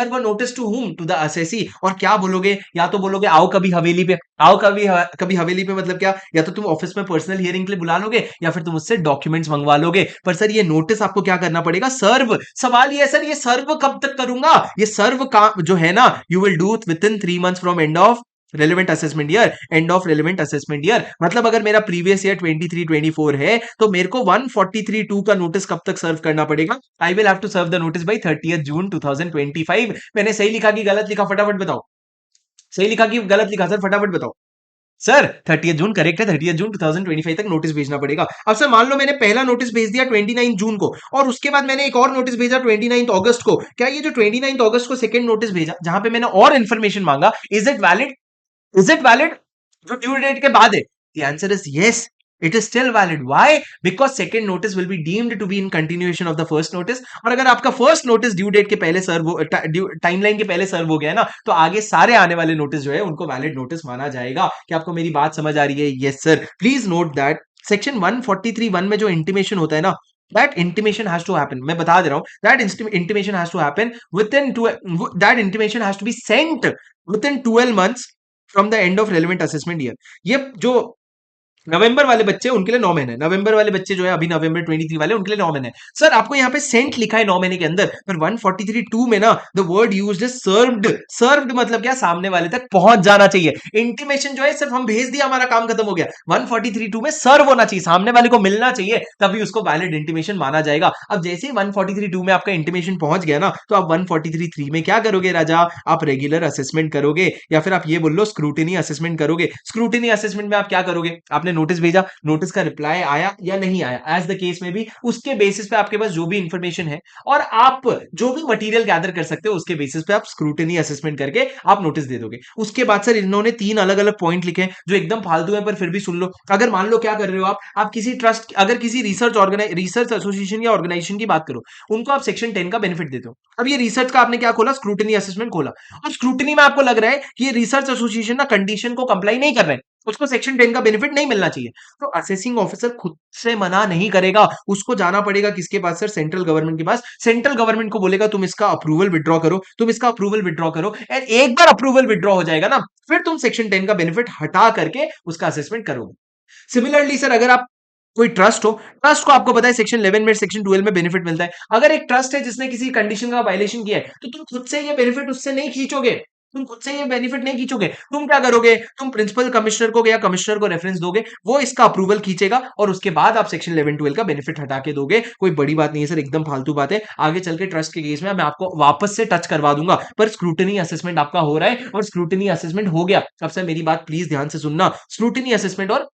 a notice to whom, to the assessee. और क्या बोलोगे, या तो बोलोगे आओ कभी हवेली पे, आओ कभी हवेली पे, मतलब क्या, या तो तुम ऑफिस में पर्सनल हियरिंग के लिए बुला लोगे, या फिर तुम उससे डॉक्यूमेंट्स मंगवा लोगे। पर सर ये नोटिस आपको क्या करना पड़ेगा, सर्व। सवाल ये है सर ये सर्व कब तक करूंगा, ये सर्व का जो है ना, you will do with in 3 months from end of relevant assessment year, end of relevant assessment year. मतलब अगर मेरा प्रीवियस ईयर 23-24 है तो मेरे को 143(2) का नोटिस कब तक सर्व करना पड़ेगा? I will have to serve the notice by 30th June 2025। मैंने सही लिखा कि गलत लिखा, फटाफट बताओ। सही लिखा कि गलत लिखा सर, फटाफट बताओ। सर 30th जून करेक्ट है, 30th जून 2025 तक नोटिस भेजना पड़ेगा। अब सर मान लो मैंने पहला नोटिस भेज दिया 29 जून को, और उसके बाद मैंने एक और नोटिस भेजा 29 अगस्त को। क्या ये जो 29 अगस्त को सेकंड नोटिस भेजा जहां पे मैंने और इन्फॉर्मेशन मांगा, is it valid? Is it valid जो ड्यू डेट के बाद है? The answer is yes, it is still valid. Why? Because second notice will be deemed to be in continuation of the first notice. और अगर आपका first notice due date के पहले सर्व हो, टाइमलाइन के पहले सर्व हो गया है ना, तो आगे सारे आने वाले नोटिस जो है उनको वैलिड नोटिस माना जाएगा। क्या आपको मेरी बात समझ आ रही है? Yes sir. Please note that section 143(1) में जो इंटीमेशन होता है ना, that intimation has to happen, मैं बता दे रहा हूं, that intimation has to happen within that intimation has to be sent within 12 months from the end of relevant assessment year। ये जो नवंबर वाले बच्चे उनके लिए 9 महीने, नवंबर वाले बच्चे जो है अभी नवंबर 23 वाले उनके लिए 9 महीने। सर आपको यहाँ पे सेंट लिखा है 9 महीने के अंदर, पर 143(2) में ना the word used is served. Served मतलब क्या? सामने वाले तक पहुंच जाना चाहिए। इंटीमेशन जो है सिर्फ हम भेज दिया, हमारा काम खत्म हो गया। 143(2) में सर्व होना चाहिए, सामने वाले को मिलना चाहिए, तभी उसको वैलिड इंटीमेशन माना जाएगा। अब जैसे ही 143(2) में आपका इंटीमेशन पहुंच गया ना, तो आप 143(3) में क्या करोगे राजा? आप रेगुलर असेसमेंट करोगे, या फिर आप ये बोल लो स्क्रूटिनी असेसमेंट करोगे। स्क्रूटिनी असेसमेंट में आप क्या करोगे? आपने नोटिस भेजा, नोटिस का रिप्लाई आया या नहीं आया, एज द केस में भी, उसके बेसिस पे आपके पास जो भी इंफॉर्मेशन है और आप जो भी मटेरियल गैदर कर सकते हो, उसके बेसिस पे आप स्क्रूटिनी असेसमेंट करके आप नोटिस दे दोगे। उसके बाद सर इन्होंने 3 अलग अलग पॉइंट लिखे हैं जो एकदम फालतू है, पर फिर भी सुन लो। अगर मान लो क्या कर रहे हो आप किसी ट्रस्ट, अगर किसी रिसर्च एसोसिएशन या ऑर्गेनाइजेशन की बात करो, उनको आप सेक्शन 10 का बेनिफिट देते हो। अब ये रिसर्च का आपने क्या खोला? स्क्रूटिनी असेसमेंट खोला, और स्क्रूटिनी में आपको लग रहा है कि ये रिसर्च एसोसिएशन ना कंडीशन को कंप्लाई नहीं कर रहे हैं, उसको सेक्शन 10 का बेनिफिट नहीं मिलना चाहिए, तो असेसिंग ऑफिसर खुद से मना नहीं करेगा। उसको जाना पड़ेगा किसके पास सर? सेंट्रल गवर्नमेंट के पास। सेंट्रल गवर्नमेंट को बोलेगा तुम इसका अप्रूवल विड्रॉ करो, तुम इसका अप्रूवल विड्रॉ करो, एंड एक बार अप्रूवल विड्रॉ हो जाएगा ना, फिर तुम सेक्शन 10 का बेनिफिट हटा करके उसका असेसमेंट करोगे। सिमिलरली सर अगर आप कोई ट्रस्ट हो, ट्रस्ट को आपको पता है सेक्शन 11 में, सेक्शन 12 में बेनिफिट मिलता है। अगर एक ट्रस्ट है जिसने किसी कंडीशन का वायलेशन किया है, तो तुम खुद से ये बेनिफिट उससे नहीं खींचोगे, तुम खुद से ये बेनिफिट नहीं खींचोगे। तुम क्या करोगे? तुम प्रिंसिपल कमिश्नर को या कमिश्नर को रेफरेंस दोगे, वो इसका अप्रूवल खींचेगा, और उसके बाद आप सेक्शन 11-12 का बेनिफिट हटा के दोगे। कोई बड़ी बात नहीं है सर, एकदम फालतू बात है। आगे चल के ट्रस्ट के केस में मैं आपको वापस से टच करवा दूंगा, पर स्क्रूटनी असेसमेंट आपका हो रहा है, और स्क्रूटनी असेसमेंट हो गया। अब सर मेरी बात प्लीज ध्यान से सुनना, स्क्रूटनी असेसमेंट और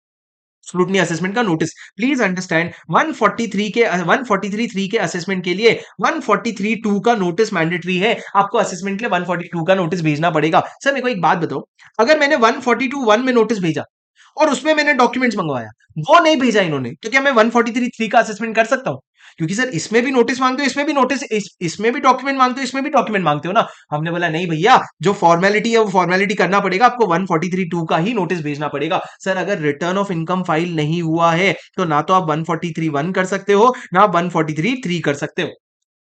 स्क्रूटनी असेसमेंट का नोटिस प्लीज अंडरस्टैंड, 143(3) के असेसमेंट के लिए 143(2) का नोटिस मैंडेटरी है। आपको असेसमेंट के लिए 142 का नोटिस भेजना पड़ेगा। सर मेरे को एक बात बताओ, अगर मैंने 142(1) में नोटिस भेजा और उसमें मैंने डॉक्यूमेंट्स मंगवाया, वो नहीं भेजा इन्होंने, तो क्या मैं 143(3) का असेसमेंट कर सकता हूं? क्योंकि सर इसमें भी नोटिस मांगते हो, इसमें भी नोटिस, इसमें भी डॉक्यूमेंट मांगते हो, इसमें भी डॉक्यूमेंट मांगते हो ना। हमने बोला नहीं भैया, जो फॉर्मेलिटी है वो फॉर्मेलिटी करना पड़ेगा, आपको 143(2) का ही नोटिस भेजना पड़ेगा। सर अगर रिटर्न ऑफ इनकम फाइल नहीं हुआ है, तो ना तो आप 143(1) कर सकते हो, ना आप 143(3) कर सकते हो।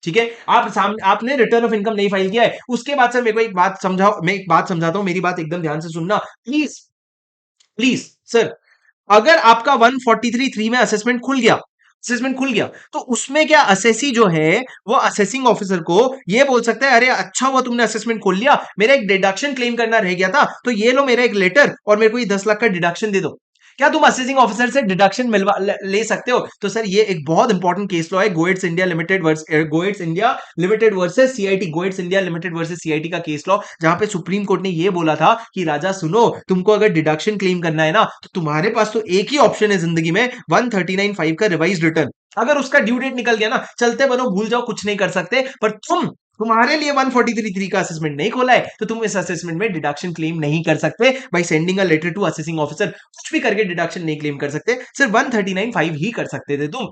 ठीक है, आपने रिटर्न ऑफ इनकम नहीं फाइल किया है। उसके बाद सर मेरे को एक बात समझाओ, मैं एक बात समझाता हूं, मेरी बात एकदम ध्यान से सुनना प्लीज। प्लीज सर, अगर आपका 143(3) में असेसमेंट खुल गया, तो उसमें क्या असेसी जो है वो असेसिंग ऑफिसर को ये बोल सकता है, अरे अच्छा हुआ तुमने असेसमेंट खोल लिया, मेरा एक डिडक्शन क्लेम करना रह गया था, तो ये लो मेरा एक लेटर, और मेरे को ये 10 लाख का डिडक्शन दे दो। क्या तुम असेसिंग ऑफिसर से डिडक्शन ले सकते हो? तो सर ये एक बहुत इंपॉर्टेंट केस लॉ है, Goetze India limited versus CIT, Goetze India limited versus CIT का केस लॉ, जहां पे सुप्रीम कोर्ट ने ये बोला था कि राजा सुनो, तुमको अगर डिडक्शन क्लेम करना है ना, तो तुम्हारे पास तो एक ही ऑप्शन है जिंदगी में, 139(5) का रिवाइज रिटर्न। अगर उसका ड्यू डेट निकल गया ना, चलते बनो भूल जाओ, कुछ नहीं कर सकते। पर तुम्हारे लिए 143(3) का असेसमेंट नहीं खोला है, तो तुम इस असेसमेंट में डिडक्शन क्लेम नहीं कर सकते by sending a letter to assessing officer. कुछ भी करके डिडक्शन नहीं क्लेम कर सकते, सिर्फ 139(5) ही कर सकते थे तुम।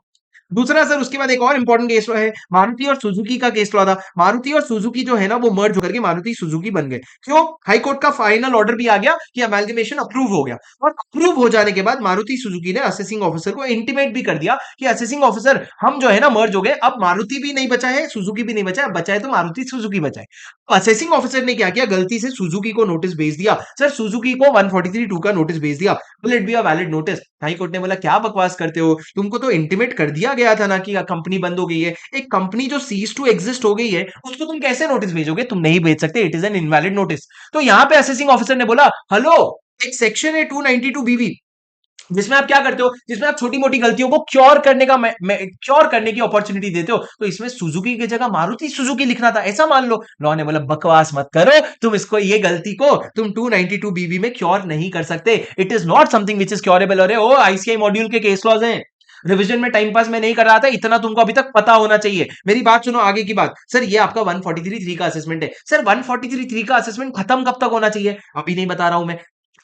दूसरा सर उसके बाद एक और इंपॉर्टेंट केस है, मारुति और सुजुकी का केस लॉ था। मारुति और सुजुकी जो है ना, वो मर्ज होकर के मारुति सुजुकी बन गए। क्यों? हाई कोर्ट का फाइनल ऑर्डर भी आ गया कि अमेल्गमेशन अप्रूव हो गया, और अप्रूव हो जाने के बाद मारुति सुजुकी ने असेसिंग ऑफिसर को इंटीमेट भी कर दिया कि असेसिंग ऑफिसर हम जो है ना मर्ज हो गए, अब मारुति भी नहीं बचा है, सुजुकी भी नहीं बचा है, बचा है तो मारुति सुजुकी बचा है। असेसिंग ऑफिसर ने क्या किया? गलती से सुजुकी को नोटिस भेज दिया, सर सुजुकी को 143(2) का नोटिस भेज दिया। Will it be a valid notice? High court ने बोला क्या बकवास करते हो, तुमको तो इंटीमेट कर दिया गया था ना कि कंपनी बंद हो गई है, एक कंपनी जो सीज टू एग्जिस्ट हो गई है उसको तुम कैसे नोटिस भेजोगे? तुम नहीं भेज सकते, it is an invalid notice. तो यहां पे असेसिंग ऑफिसर ने बोला हेलो, एक सेक्शन है 292 बीवी जिसमें आप क्या करते हो, जिसमें आप छोटी मोटी गलतियों को क्योर करने का क्योर करने की अपॉर्चुनिटी देते हो, तो इसमें सुजुकी की जगह मारुति सुजुकी लिखना था, ऐसा मान लो। लॉ ने बोला बकवास मत करो, तुम इसको ये गलती को तुम 292 बीवी में क्योर नहीं कर सकते, it is not something which is curable. अरे ओ आईसीआई मॉड्यूल के केस लॉज हैं, रिवीजन में टाइम पास में नहीं कर रहा था, इतना तुमको अभी तक पता होना चाहिए। मेरी बात सुनो, आगे की बात। सर ये आपका 143(3) का असेसमेंट है। सर 143(3) का असेसमेंट खत्म कब तक होना चाहिए? अभी नहीं बता रहा हूं मैं,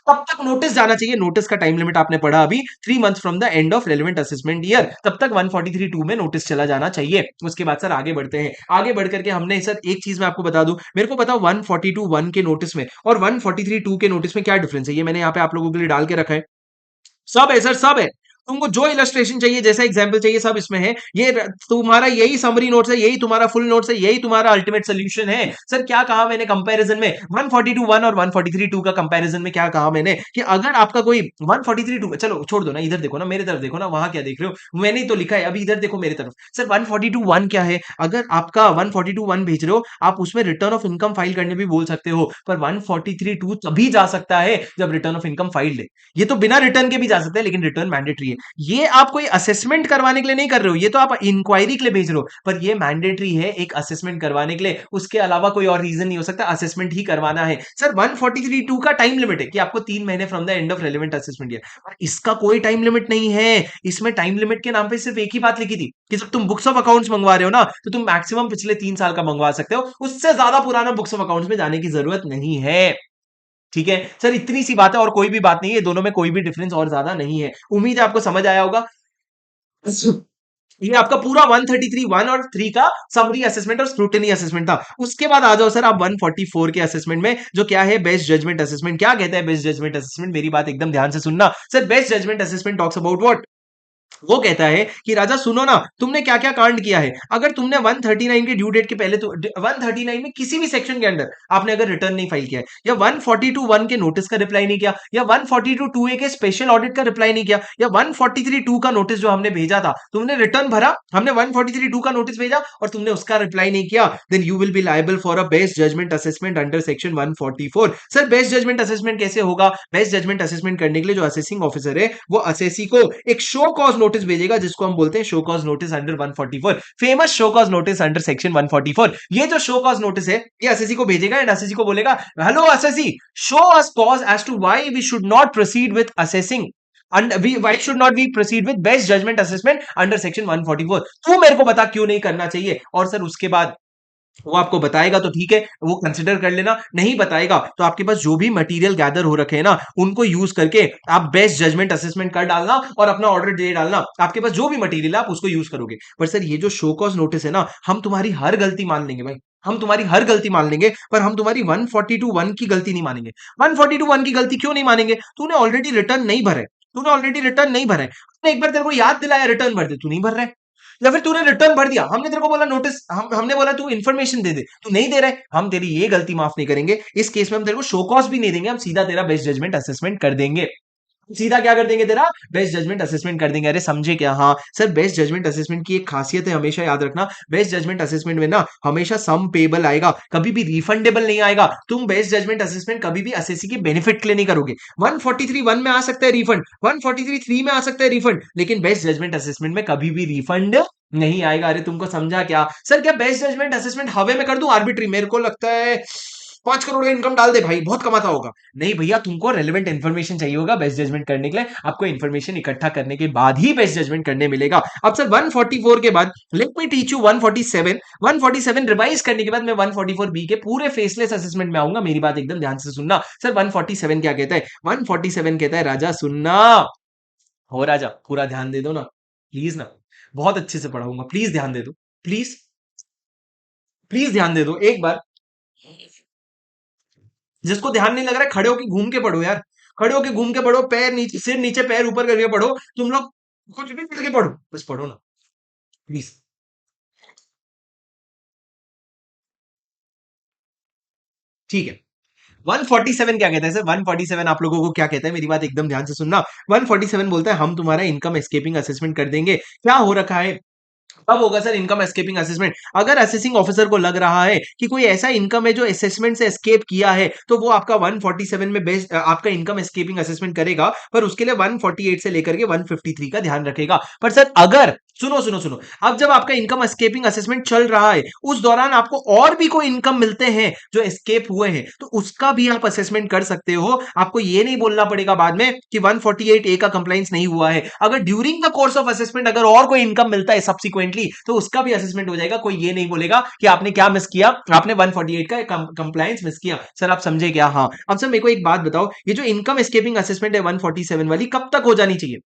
तब तक नोटिस जाना चाहिए। नोटिस का टाइम लिमिट आपने पढ़ा अभी, 3 months from the end of relevant assessment year, तब तक 143(2) में नोटिस चला जाना चाहिए। उसके बाद सर आगे बढ़ते हैं, आगे बढ़ करके हमने सर एक चीज मैं आपको बता दूं, मेरे को बताओ 142(1) के नोटिस में और 143(2) के नोटिस में क्या डिफरेंस है? ये मैंने यहाँ पे आप लोगों के लिए डाल के रखा है, सब है सर, सब है। तुमको जो इलस्ट्रेशन चाहिए, जैसा एग्जांपल चाहिए, सब इसमें है। तुम्हारा यही समरी नोट्स है, यही तुम्हारा फुल नोट्स है, यही तुम्हारा अल्टीमेट सोल्यूशन है। सर क्या कहा मैंने कंपैरिजन में 142(1) और 143(2) का कंपैरिजन में? क्या कहा मैंने कि अगर आपका कोई 143(2), चलो छोड़ दो ना, इधर देखो ना, मेरे तरफ देखो ना, वहां क्या देख रहे हो? मैंने ही तो लिखा है, अभी इधर देखो मेरे तरफ। सर 142(1) क्या है? अगर आपका 142(1) भेज रहे हो आप, उसमें रिटर्न ऑफ इनकम फाइल करने भी बोल सकते हो, पर 143(2) तभी जा सकता है जब रिटर्न ऑफ इनकम फाइल्ड है। ये तो बिना रिटर्न के भी जा सकते हैं, लेकिन रिटर्न मैंडेटरी है। ये आप कोई असेसमेंट करवाने के लिए नहीं कर रहे हो, ये तो आप इंक्वायरी के लिए भेज रहे हो, पर ये मैंडेटरी है एक असेसमेंट करवाने के लिए। उसके अलावा कोई और रीजन नहीं हो सकता, असेसमेंट ही करवाना है। सर 143(2) का टाइम लिमिट है कि आपको 3 महीने from the end of relevant assessment year, और इसका कोई टाइम लिमिट नहीं है। इसमें टाइम लिमिट के नाम पे सिर्फ एक ही बात लिखी थी कि जब तुम बुक्स ऑफ अकाउंट्स मंगवा रहे हो ना, तो तुम मैक्सिमम पिछले 3 साल का मंगवा सकते हो, उससे ज्यादा पुराना बुक्स ऑफ अकाउंट्स में जाने की जरूरत नहीं है। ठीक है सर, इतनी सी बात है और कोई भी बात नहीं है, दोनों में कोई भी डिफरेंस और ज्यादा नहीं है। उम्मीद है आपको समझ आया होगा। ये आपका पूरा 133(1) और 3 का समरी असेसमेंट और स्क्रूटनी असेसमेंट था। उसके बाद आ जाओ सर आप 144 के असेसमेंट में, जो क्या है, बेस्ट जजमेंट असेसमेंट। क्या कहता है बेस्ट जजमेंट असेसमेंट? मेरी बात एकदम ध्यान से सुनना। Sir best judgment assessment talks about what? वो कहता है कि राजा सुनो ना, तुमने क्या क्या कांड किया है। अगर तुमने 139 के ड्यू डेट के पहले, तो 139 में किसी भी सेक्शन के अंदर आपने अगर रिटर्न नहीं फाइल किया है, या 142(1) के नोटिस का रिप्लाई नहीं किया, या 142(2)(a) के स्पेशल ऑडिट का रिप्लाई नहीं किया, या 143(2) का नोटिस जो हमने भेजा था, तुमने रिटर्न भरा, हमने 143(2) का नोटिस भेजा और तुमने उसका रिप्लाई नहीं किया, then you will be liable for a best judgment assessment under section 144। Sir best judgment assessment कैसे होगा? बेस्ट जजमेंट असेसमेंट करने के लिए जो असेसिंग ऑफिसर है वो असेसी को एक शो कॉज नोटिस भेजेगा, जिसको हम बोलते हैं show cause notice under 144, famous show cause notice under section 144। ये जो शो कॉज नोटिस है ये असेसी को भेजेगा एंड असेसी को बोलेगा hello assessee, show us cause as to why we should not proceed with assessing, and why should not we proceed with best judgment assessment under section 144? तू मेरे को बता क्यों नहीं करना चाहिए। और सर उसके बाद वो आपको बताएगा तो ठीक है, वो कंसिडर कर लेना, नहीं बताएगा तो आपके पास जो भी मटेरियल गैदर हो रखे हैं ना, उनको यूज करके आप बेस्ट जजमेंट असेसमेंट कर डालना और अपना ऑर्डर दे डालना। आपके पास जो भी मटेरियल है आप उसको यूज करोगे। पर सर ये जो शो कॉज नोटिस है ना, हम तुम्हारी हर गलती मान लेंगे भाई, हम तुम्हारी हर गलती मान लेंगे, पर हम तुम्हारी 142(1) की गलती नहीं मानेंगे। 142(1) की गलती क्यों नहीं मानेंगे? तूने ऑलरेडी रिटर्न नहीं भरा है, तूने ऑलरेडी रिटर्न नहीं भरा है, हमने एक बार तेरे को याद दिलाया रिटर्न भर दे, तू नहीं भर रहा है। या फिर तूने रिटर्न भर दिया, हमने तेरे को बोला नोटिस, हमने बोला तू इन्फॉर्मेशन दे दे, तू नहीं दे रहा है, हम तेरी ये गलती माफ नहीं करेंगे। इस केस में हम तेरे को शो कॉज भी नहीं देंगे, हम सीधा तेरा बेस्ट जजमेंट असेसमेंट कर देंगे। सीधा क्या कर देंगे? तेरा बेस्ट जजमेंट असेसमेंट कर देंगे। अरे समझे क्या? हाँ सर, बेस्ट जजमेंट असेसमेंट की एक खासियत है, हमेशा याद रखना, बेस्ट जजमेंट असेसमेंट में ना हमेशा सम पेबल आएगा, कभी भी रिफंडेबल नहीं आएगा। तुम बेस्ट जजमेंट असेसमेंट कभी भी असेसी के बेनिफिट के लिए नहीं करोगे। 143(1) में आ सकता है रिफंड, 143(3) में आ सकता है रिफंड, लेकिन बेस्ट जजमेंट असेसमेंट में कभी भी रिफंड नहीं आएगा। अरे तुमको समझा क्या? सर क्या बेस्ट जजमेंट असेसमेंट हवे में कर दूं आर्बिट्री? मेरे को लगता है 5 करोड़ का इनकम डाल दे भाई, बहुत कमाता होगा। नहीं भैया, तुमको रेलेवेंट इन्फॉर्मेशन चाहिए होगा बेस्ट जजमेंट करने के लिए, आपको इन्फॉर्मेशन इकट्ठा करने के बाद ही बेस्ट जजमेंट करने मिलेगा। अब सर 144 के बाद let me teach you 147। 147 revise करने के बाद मैं 144 बी के पूरे फेसलेस असेसमेंट में आऊंगा। मेरी बात एकदम ध्यान से सुनना। सर 147 क्या कहता है? 147 कहता है राजा सुनना, हो राजा पूरा ध्यान दे दो ना प्लीज ना, बहुत अच्छे से पढ़ाऊंगा, प्लीज ध्यान दे दो, प्लीज प्लीज ध्यान दे दो एक बार। जिसको ध्यान नहीं लग रहा है खड़े होके घूम के पढ़ो यार, खड़े होके घूम के पढ़ो, पैर नीचे, सिर नीचे पैर ऊपर करके पढ़ो, तुम लोग कुछ भी करके पढ़ो, बस पढ़ो ना प्लीज। ठीक है, 147 क्या कहता है सर? 147 आप लोगों को क्या कहता है? मेरी बात एकदम ध्यान से सुनना। 147 बोलता है हम तुम्हारा इनकम एस्केपिंग असेसमेंट कर देंगे। क्या हो रखा है कब होगा सर इनकम एस्केपिंग असेसमेंट? अगर असेसिंग ऑफिसर को लग रहा है कि कोई ऐसा इनकम है जो असेसमेंट से एस्केप किया है, तो वो आपका 147 में बेस्ड आपका इनकम एस्केपिंग असेसमेंट करेगा, पर उसके लिए 148 से लेकर के 153 का ध्यान रखेगा। पर सर अगर सुनो सुनो सुनो, अब जब आपका इनकम एस्केपिंग असेसमेंट चल रहा है, उस दौरान आपको और भी कोई इनकम मिलते हैं जो एस्केप हुए हैं, तो उसका भी आप असेसमेंट कर सकते हो। आपको ये नहीं बोलना पड़ेगा बाद में कि 148 ए का कंप्लाइंस नहीं हुआ है। अगर during the course of assessment अगर और कोई इनकम मिलता है सब्सिक्वेंटली, तो उसका भी असेसमेंट हो जाएगा। कोई ये नहीं बोलेगा कि आपने क्या मिस किया, आपने 148 का कंप्लाइंस मिस किया। सर आप समझे क्या? हाँ। अब सर मेरे को एक बात बताओ, ये जो इनकम एस्केपिंग असेसमेंट है 147 वाली, कब तक हो जानी चाहिए?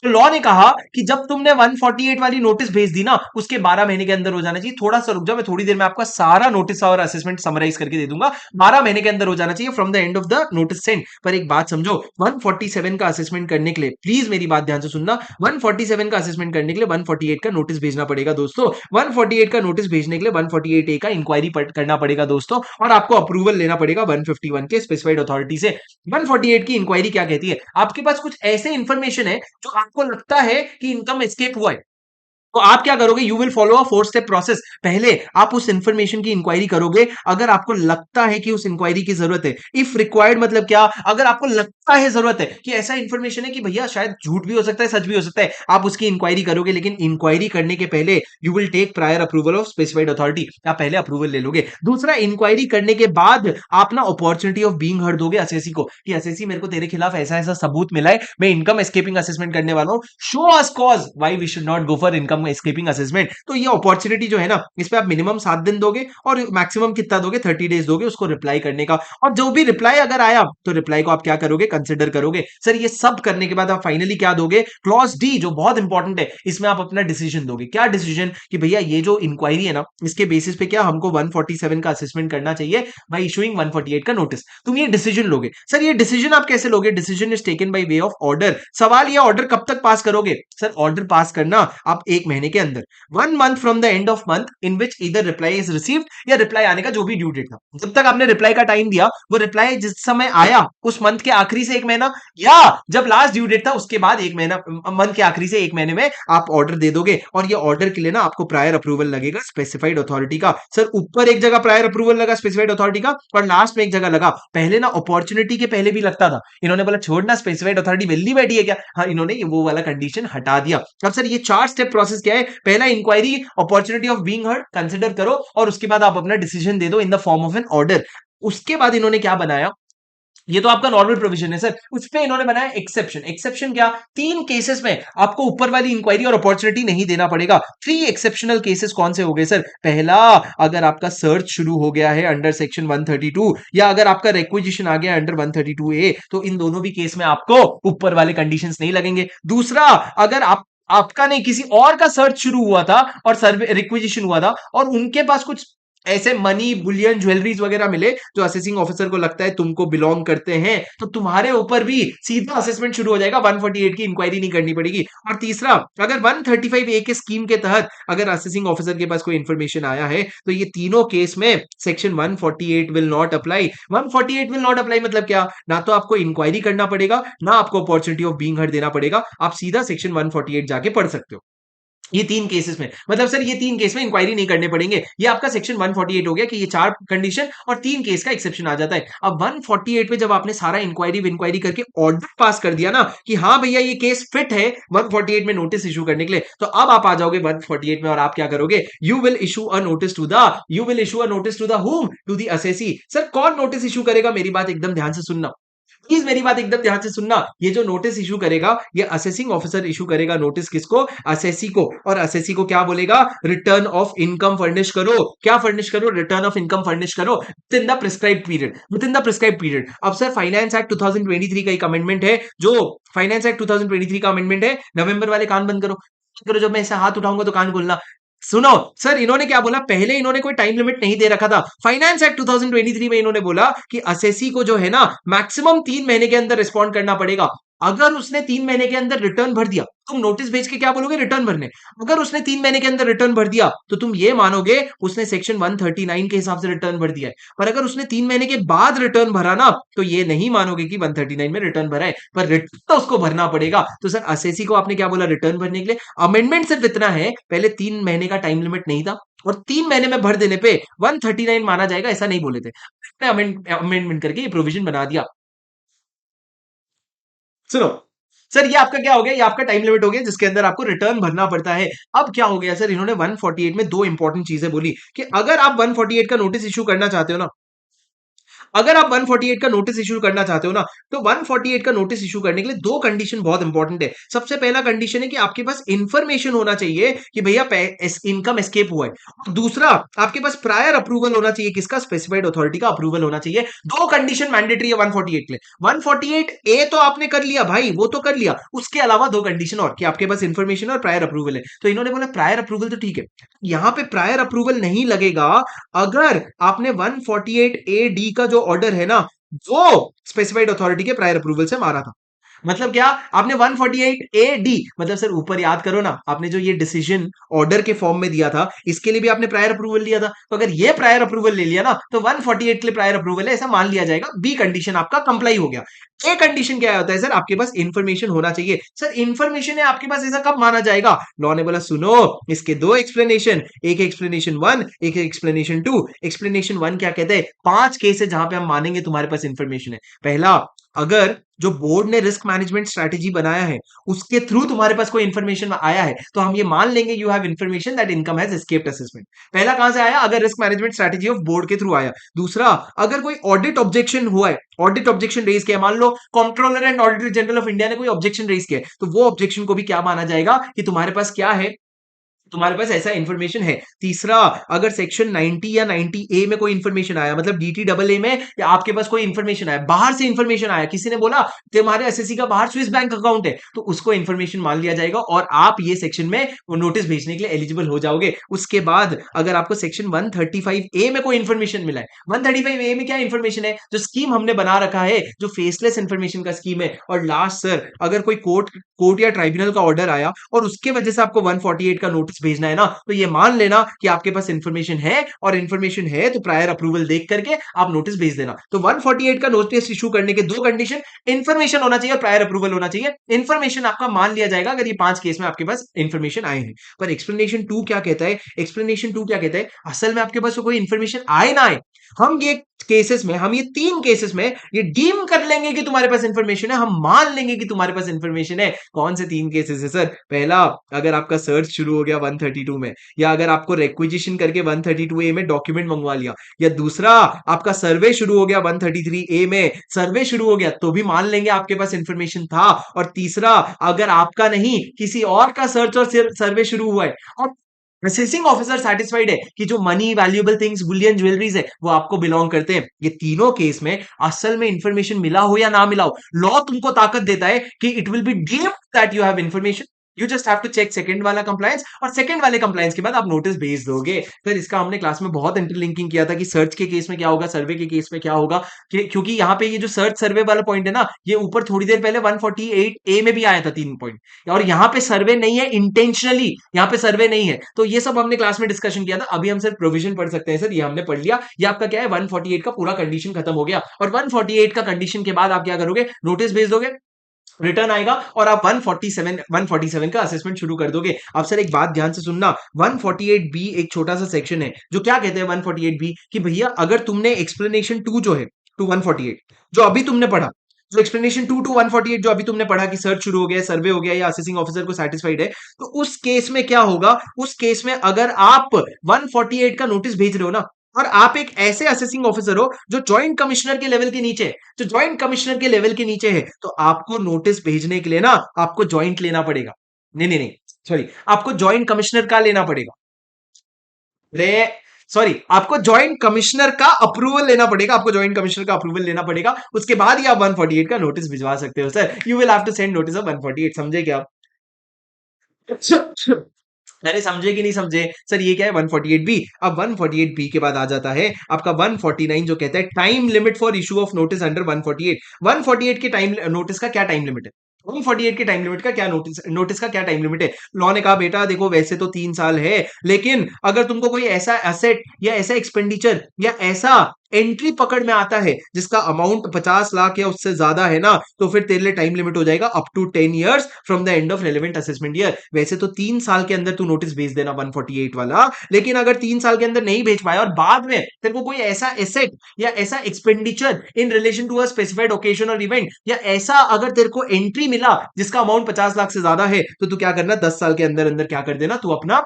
तो लॉ ने कहा कि जब तुमने 148 वाली नोटिस भेज दी ना, उसके 12 महीने के अंदर हो जाना चाहिए। थोड़ा सा रुक जाओ, मैं थोड़ी देर में आपका सारा नोटिस और असेसमेंट समराइज करके दे दूंगा। 12 महीने के अंदर हो जाना चाहिए from the end of the notice send. पर एक बात समझो, 147 का असेसमेंट करने के लिए प्लीज मेरी बात ध्यान से सुनना, 147 का असेसमेंट करने के लिए 148 का नोटिस भेजना पड़ेगा दोस्तों। 148 का नोटिस भेजने के लिए 148 ए का इंक्वायरी करना पड़ेगा दोस्तों, और आपको अप्रूवल लेना पड़ेगा 151 के स्पेसिफाइड अथॉरिटी से। 148 की इंक्वायरी क्या कहती है? आपके पास कुछ ऐसे इंफॉर्मेशन है जो आपको लगता है कि इनकम एस्केप हुआ है, तो आप क्या करोगे? You will follow a 4 step process. पहले आप उस इंफॉर्मेशन की इंक्वायरी करोगे, अगर आपको लगता है कि उस इंक्वायरी की जरूरत है, इफ रिक्वायर्ड मतलब क्या, अगर आपको लगता है जरूरत है कि ऐसा इंफॉर्मेशन है कि भैया शायद झूठ भी हो सकता है, सच भी हो सकता है, आप उसकी इंक्वायरी करोगे। लेकिन इंक्वायरी करने के पहले you will take prior approval of specified authority, आप पहले अप्रूवल ले लोगे। दूसरा, इंक्वायरी करने के बाद आप ना अपॉर्चुनिटी ऑफ बीइंग हर्ड दोगे असेसी को, कि असेसी मेरे को तेरे खिलाफ ऐसा ऐसा सबूत मिला है, मैं इनकम एस्केपिंग असेसमेंट करने वाला हूं, show us cause why we should not go for income escaping assessment. तो ये अपॉर्चुनिटी जो है ना, इस पे आप मिनिमम 7 दिन दोगे, और मैक्सिमम कितना दोगे? 30 डेज दोगे उसको रिप्लाई करने का। और जो भी रिप्लाई अगर आया, तो रिप्लाई को आप क्या करोगे? कंसिडर करोगे। सर ये सब करने के बाद आप फाइनली क्या दोगे? क्लॉज डी, जो बहुत इंपॉर्टेंट है, इसमें आप अपना डिसीजन दोगे। क्या डिसीजन? कि भैया ये जो इंक्वायरी है ना, इसके बेसिस पे क्या हमको 147 का असेसमेंट करना चाहिए बाय इशूइंग 148 का नोटिस। तुम ये डिसीजन लोगे। सर ये डिसीजन आप कैसे लोगे? Decision is taken by way of order. सवाल ये, ऑर्डर कब तक पास करोगे? सर ऑर्डर पास करना आप 1 महीने के अंदर, 1 month from the end of month in which either reply is received, या रिप्लाई आने का जो भी ड्यू डेट था, जब तक आपने रिप्लाई का टाइम दिया, वो रिप्लाई जिस समय आया उस मंथ के आखिरी से 1 महीना, या जब लास्ट ड्यू डेट था उसके बाद 1 महीना, मंथ के आखिरी से 1 महीने में आप ऑर्डर दे दोगे। और ये ऑर्डर के लिए ना आपको प्रायर अप्रूवल लगेगा स्पेसिफाइड अथॉरिटी का। सर ऊपर एक जगह प्रायर अप्रूवल लगा स्पेसिफाइड अथॉरिटी का, और लास्ट में एक जगह लगा। पहले ना अपॉर्चुनिटी के पहले भी लगता था, इन्होंने बोला छोड़ना, स्पेसिफाइड अथॉरिटी वेल्ली बैठी है क्या? हाँ, इन्होंने ये वो वाला कंडीशन हटा दिया। अब सर ये 4 स्टेप प्रोसेस क्या है? पहला, inquiry, opportunity of being heard consider करो, और उसके बाद आप अपना डिसीजन दे दो in the form of an order. उसके बाद इन्होंने क्या बनाया? ये तो आपका नॉर्मल प्रोविजन है सर, उस पे इन्होंने बनाया एक्सेप्शन। एक्सेप्शन क्या? 3 केसेस में आपको ऊपर वाली इंक्वायरी और अपॉर्चुनिटी नहीं देना पड़ेगा। 3 एक्सेप्शनल केसेस कौन से हो गए सर? पहला, अगर आपका सर्च शुरू हो गया है अंडर सेक्शन 132, या अगर आपका रिक्विजिशन आ गया अंडर 132 ए, तो इन दोनों भी केस में आपको ऊपर वाले कंडीशंस नहीं लगेंगे। दूसरा, अगर आपका नहीं किसी और का सर्च शुरू हुआ था और सर्वे रिक्विजिशन हुआ था, और उनके पास कुछ ऐसे मनी, बुलियन, ज्वेलरीज वगैरह मिले जो असेसिंग ऑफिसर को लगता है तुमको बिलोंग करते हैं, तो तुम्हारे ऊपर भी सीधा असेसमेंट शुरू हो जाएगा, 148 की इंक्वायरी नहीं करनी पड़ेगी। और तीसरा, अगर 135 ए के स्कीम के तहत अगर असेसिंग ऑफिसर के पास कोई इंफॉर्मेशन आया है, तो ये तीनों केस में section 148 will not apply. 148 will not apply मतलब क्या? ना तो आपको इंक्वायरी करना पड़ेगा, ना आपको अपॉर्चुनिटी ऑफ बीइंग हर्ड देना पड़ेगा, आप सीधा सेक्शन 148 जाके पढ़ सकते हो। ये 3 केसेस में, मतलब सर ये 3 केस में इंक्वायरी नहीं करने पड़ेंगे। ये आपका सेक्शन 148 हो गया कि ये 4 कंडीशन और 3 केस का एक्सेप्शन आ जाता है। अब 148 पे जब आपने सारा इंक्वायरी करके ऑर्डर पास कर दिया ना कि हाँ भैया ये केस फिट है 148 में नोटिस इशू करने के लिए, तो अब आप आ जाओगे 148 में और आप क्या करोगे? You will issue a notice to the whom? To the assessee. Sir कौन नोटिस इशू करेगा? मेरी बात एकदम ध्यान से सुनना, प्लीज मेरी बात एकदम ध्यान से सुनना। ये जो नोटिस इशू करेगा, ये असेसिंग ऑफिसर इशू करेगा नोटिस किसको? असेसी को। और असेसी को क्या बोलेगा? रिटर्न ऑफ इनकम फर्निश करो। क्या फर्निश करो? रिटर्न ऑफ इनकम फर्निश करो with in the prescribe period, with in the prescribe period. अब सर फाइनेंस एक्ट 2023 का एक अमेंडमेंट है, जो फाइनेंस एक्ट 2023 का अमेंडमेंट है, नवंबर वाले कान बंद करो, जब मैं ऐसे हाथ उठाऊंगा तो कान खोलना। सुनो सर, इन्होंने क्या बोला? पहले इन्होंने कोई टाइम लिमिट नहीं दे रखा था। फाइनेंस एक्ट 2023 में इन्होंने बोला कि असेसी को जो है ना मैक्सिमम 3 महीने के अंदर रिस्पॉन्ड करना पड़ेगा। अगर उसने 3 महीने के अंदर रिटर्न भर दिया, तुम नोटिस भेज के क्या बोलोगे? रिटर्न भरने। अगर उसने 3 महीने के अंदर रिटर्न भर दिया तो तुम ये मानोगे उसने सेक्शन 139 के हिसाब से रिटर्न भर दिया है। पर अगर उसने 3 महीने के बाद रिटर्न भरा ना, तो ये नहीं मानोगे कि 139 में रिटर्न भरा है, पर रिटर्न तो उसको भरना पड़ेगा। तो सर असेसी को आपने क्या बोला रिटर्न भरने के लिए? अमेंडमेंट सिर्फ इतना है, पहले 3 महीने का टाइम लिमिट नहीं था और 3 महीने में भर देने पे 139 माना जाएगा, ऐसा नहीं बोले थे। अमेंडमेंट करके ये प्रोविजन बना दिया। सुनो सर, ये आपका क्या हो गया? ये आपका टाइम लिमिट हो गया जिसके अंदर आपको रिटर्न भरना पड़ता है। अब क्या हो गया सर, इन्होंने 148 में दो इंपॉर्टेंट चीजें बोली कि अगर आप 148 का नोटिस इश्यू करना चाहते हो ना, अगर आप 148 का नोटिस इश्यू करना चाहते हो ना, तो 148 का नोटिस इश्यू करने के लिए दो कंडीशन बहुत इंपॉर्टेंट है। सबसे पहला कंडीशन है कि आपके पास इंफॉर्मेशन होना चाहिए कि भैया इनकम एस्केप हुआ है। और दूसरा, आपके पास प्रायर अप्रूवल होना चाहिए, किसका? स्पेसिफाइड अथॉरिटी का अप्रूवल होना चाहिए। दो कंडीशन मैंडेटरी है 148 के लिए। 148 ए तो आपने कर लिया भाई, वो तो कर लिया, उसके अलावा दो कंडीशन और कि आपके पास इंफॉर्मेशन और प्रायर अप्रूवल है। तो इन्होंने बोला प्रायर अप्रूवल तो ठीक है, यहां पे प्रायर अप्रूवल नहीं लगेगा अगर आपने 148 ए डी का जो ऑर्डर है ना, वो स्पेसिफाइड अथॉरिटी के प्रायर अप्रूवल से मारा था। मतलब क्या? आपने 148 ए डी, मतलब सर ऊपर याद करो ना, आपने जो ये डिसीजन ऑर्डर के फॉर्म में दिया था, इसके लिए भी आपने प्रायर अप्रूवल लिया था। तो अगर ये प्रायर अप्रूवल ले लिया ना, तो 148 के लिए प्रायर अप्रूवल है ऐसा मान लिया जाएगा। बी कंडीशन आपका कंप्लाई हो गया। ए कंडीशन क्या होता है सर? आपके पास इंफॉर्मेशन होना चाहिए। सर इंफॉर्मेशन है आपके पास, ऐसा कब माना जाएगा? लॉ ने बोला सुनो, इसके दो एक्सप्लेनेशन, एक एक्सप्लेनेशन 1, एक एक्सप्लेनेशन 2। एक्सप्लेनेशन 1 क्या कहते हैं? 5 केस है जहां पे हम मानेंगे तुम्हारे पास इंफॉर्मेशन है। पहला, अगर जो बोर्ड ने रिस्क मैनेजमेंट स्ट्रेटेजी बनाया है उसके थ्रू तुम्हारे पास कोई इंफॉर्मेशन आया है, तो हम ये मान लेंगे you have information that income has escaped assessment. पहला कहां से आया? अगर risk management strategy of board के थ्रू आया। दूसरा, अगर कोई ऑडिट ऑब्जेक्शन हुआ है, ऑडिट ऑब्जेक्शन रेज किया, मान लो controller and auditor general of India ने कोई ऑब्जेक्शन रेज किया है, तो वो ऑब्जेक्शन को भी क्या माना जाएगा कि तुम्हारे पास क्या है, तुम्हारे पास ऐसा इंफॉर्मेशन है। तीसरा, अगर सेक्शन 90 या 90 ए में कोई इंफॉर्मेशन आया, मतलब डीटी डबल ए में, या आपके पास कोई इंफॉर्मेशन आया, बाहर से इंफॉर्मेशन आया, किसी ने बोला तुम्हारे एसएससी का बाहर स्विस बैंक अकाउंट है, तो उसको इंफॉर्मेशन मान लिया जाएगा और आप ये सेक्शन में नोटिस भेजने के लिए एलिजिबल हो जाओगे। उसके बाद अगर आपको सेक्शन 135 ए में कोई इंफॉर्मेशन मिला है, 135 ए में क्या इंफॉर्मेशन है? जो स्कीम हमने बना रखा है, जो फेसलेस इंफॉर्मेशन का स्कीम है। और लास्ट सर, अगर कोई कोर्ट या ट्राइब्यूनल का ऑर्डर आया और उसके वजह से आपको 148 का नोटिस भेजना है ना, तो ये मान लेना कि आपके पास इंफॉर्मेशन है, और इंफॉर्मेशन है तो प्रायर अप्रूवल देख करके आप नोटिस भेज देना। तो 148 का नोटिस इशू करने के दो कंडीशन, इंफॉर्मेशन होना चाहिए और प्रायर अप्रूवल होना चाहिए। इंफॉर्मेशन आपका मान लिया जाएगा अगर ये 5 केस में आपके पास इंफॉर्मेशन आए हैं। पर एक्सप्लेनेशन 2 क्या कहता है? एक्सप्लेनेशन 2 क्या कहता है? असल में आपके पास कोई इंफॉर्मेशन आए ना आए, हम ये केसेस में, हम ये 3 केसेस में ये डीम कर लेंगे कि तुम्हारे पास इंफॉर्मेशन है, हम मान लेंगे कि तुम्हारे पास इंफॉर्मेशन है। कौन से 3 केसेस है सर? पहला, अगर आपका सर्च शुरू हो गया 132 में, या अगर आपको रिक्विजिशन करके 132 ए में डॉक्यूमेंट मंगवा लिया, या दूसरा आपका सर्वे शुरू हो गया 133 ए में, सर्वे शुरू हो गया तो भी मान लेंगे आपके पास इंफॉर्मेशन था। और तीसरा, अगर आपका नहीं किसी और का सर्च और सर्वे शुरू हुआ है और असेसिंग ऑफिसर सेटिस्फाइड है कि जो money, valuable things, Boolean, jewelleries है वो आपको बिलोंग करते हैं, ये तीनों केस में असल में इंफॉर्मेशन मिला हो या ना मिला हो, लॉ तुमको ताकत देता है कि it will be deemed that you have information. You just have to check second वाला कंप्लायंस, और सेकंड वाले कंप्लायंस के बाद आप नोटिस भेज दोगे। फिर इसका हमने क्लास में बहुत इंटरलिंकिंग किया था कि सर्च के केस में क्या होगा, सर्वे के केस में क्या होगा, क्योंकि यहाँ पे ये जो सर्च सर्वे वाला पॉइंट है ना, ये ऊपर थोड़ी देर पहले 148 ए में भी आया था 3 पॉइंट, और यहाँ पे सर्वे नहीं है इंटेंशनली, यहाँ पे सर्वे नहीं है। तो ये सब हमने क्लास में डिस्कशन किया था। अभी हम सिर्फ प्रोविजन पढ़ सकते हैं सर, ये हमने पढ़ लिया। ये आपका क्या है, 148 का पूरा कंडीशन खत्म हो गया। और 148 का कंडीशन के बाद आप क्या करोगे? नोटिस भेज दोगे, रिटर्न आएगा और आप 147 का असेसमेंट शुरू कर दोगे। अब सर एक बात ध्यान से सुनना, 148 बी एक छोटा सा सेक्शन है जो क्या कहते हैं 148 बी कि भैया अगर तुमने एक्सप्लेनेशन 2 जो है टू 148 जो अभी तुमने पढ़ा, जो एक्सप्लेनेशन 2 टू 148 जो अभी तुमने पढ़ा कि सर्च शुरू हो गया, सर्वे हो गया, या असेसिंग ऑफिसर को सेटिस्फाइड है, तो उस केस में क्या होगा? उस केस में अगर आप 148 का नोटिस भेज रहे हो ना, और आप एक ऐसे असेसिंग ऑफिसर हो जो जॉइंट कमिश्नर के लेवल के नीचे है, जो जॉइंट कमिश्नर के लेवल के नीचे है, तो आपको नोटिस भेजने के लिए ना आपको जॉइंट लेना पड़ेगा। नहीं नहीं नहीं, सॉरी, आपको जॉइंट कमिश्नर का लेना पड़ेगा। रे सॉरी, आपको जॉइंट कमिश्नर का अप्रूवल लेना पड़ेगा, आपको जॉइंट कमिश्नर का अप्रूवल लेना पड़ेगा, उसके बाद ही आप 148 का नोटिस भिजवा सकते हो sir. You will have to send notice of 148, समझे क्या आप? अरे समझे कि नहीं समझे सर? ये क्या है 148 बी। अब 148 बी के बाद आ जाता है आपका 149 जो कहता है time limit for issue of notice under 148। 148 के टाइम नोटिस का क्या टाइम लिमिट है? 148 के टाइम लिमिट का क्या नोटिस का क्या टाइम लिमिट है? लॉ ने कहा बेटा देखो वैसे तो 3 साल है, लेकिन अगर तुमको कोई ऐसा एसेट या ऐसा एक्सपेंडिचर या ऐसा एंट्री पकड़ में आता है जिसका अमाउंट 50 लाख या उससे ज्यादा है ना, तो फिर तेरे लिए टाइम लिमिट हो जाएगा up to 10 years from the end of relevant assessment year. वैसे तो 3 साल के अंदर तू नोटिस भेज देना 148 वाला, लेकिन अगर 3 साल के अंदर नहीं भेज पाया और बाद में तेरे को कोई ऐसा एसेट या ऐसा expenditure in relation to a specified occasion और इवेंट या ऐसा अगर तेरे को एंट्री मिला जिसका अमाउंट 50 लाख से ज्यादा है, तो तू क्या करना, 10 साल के अंदर अंदर क्या कर देना, तू अपना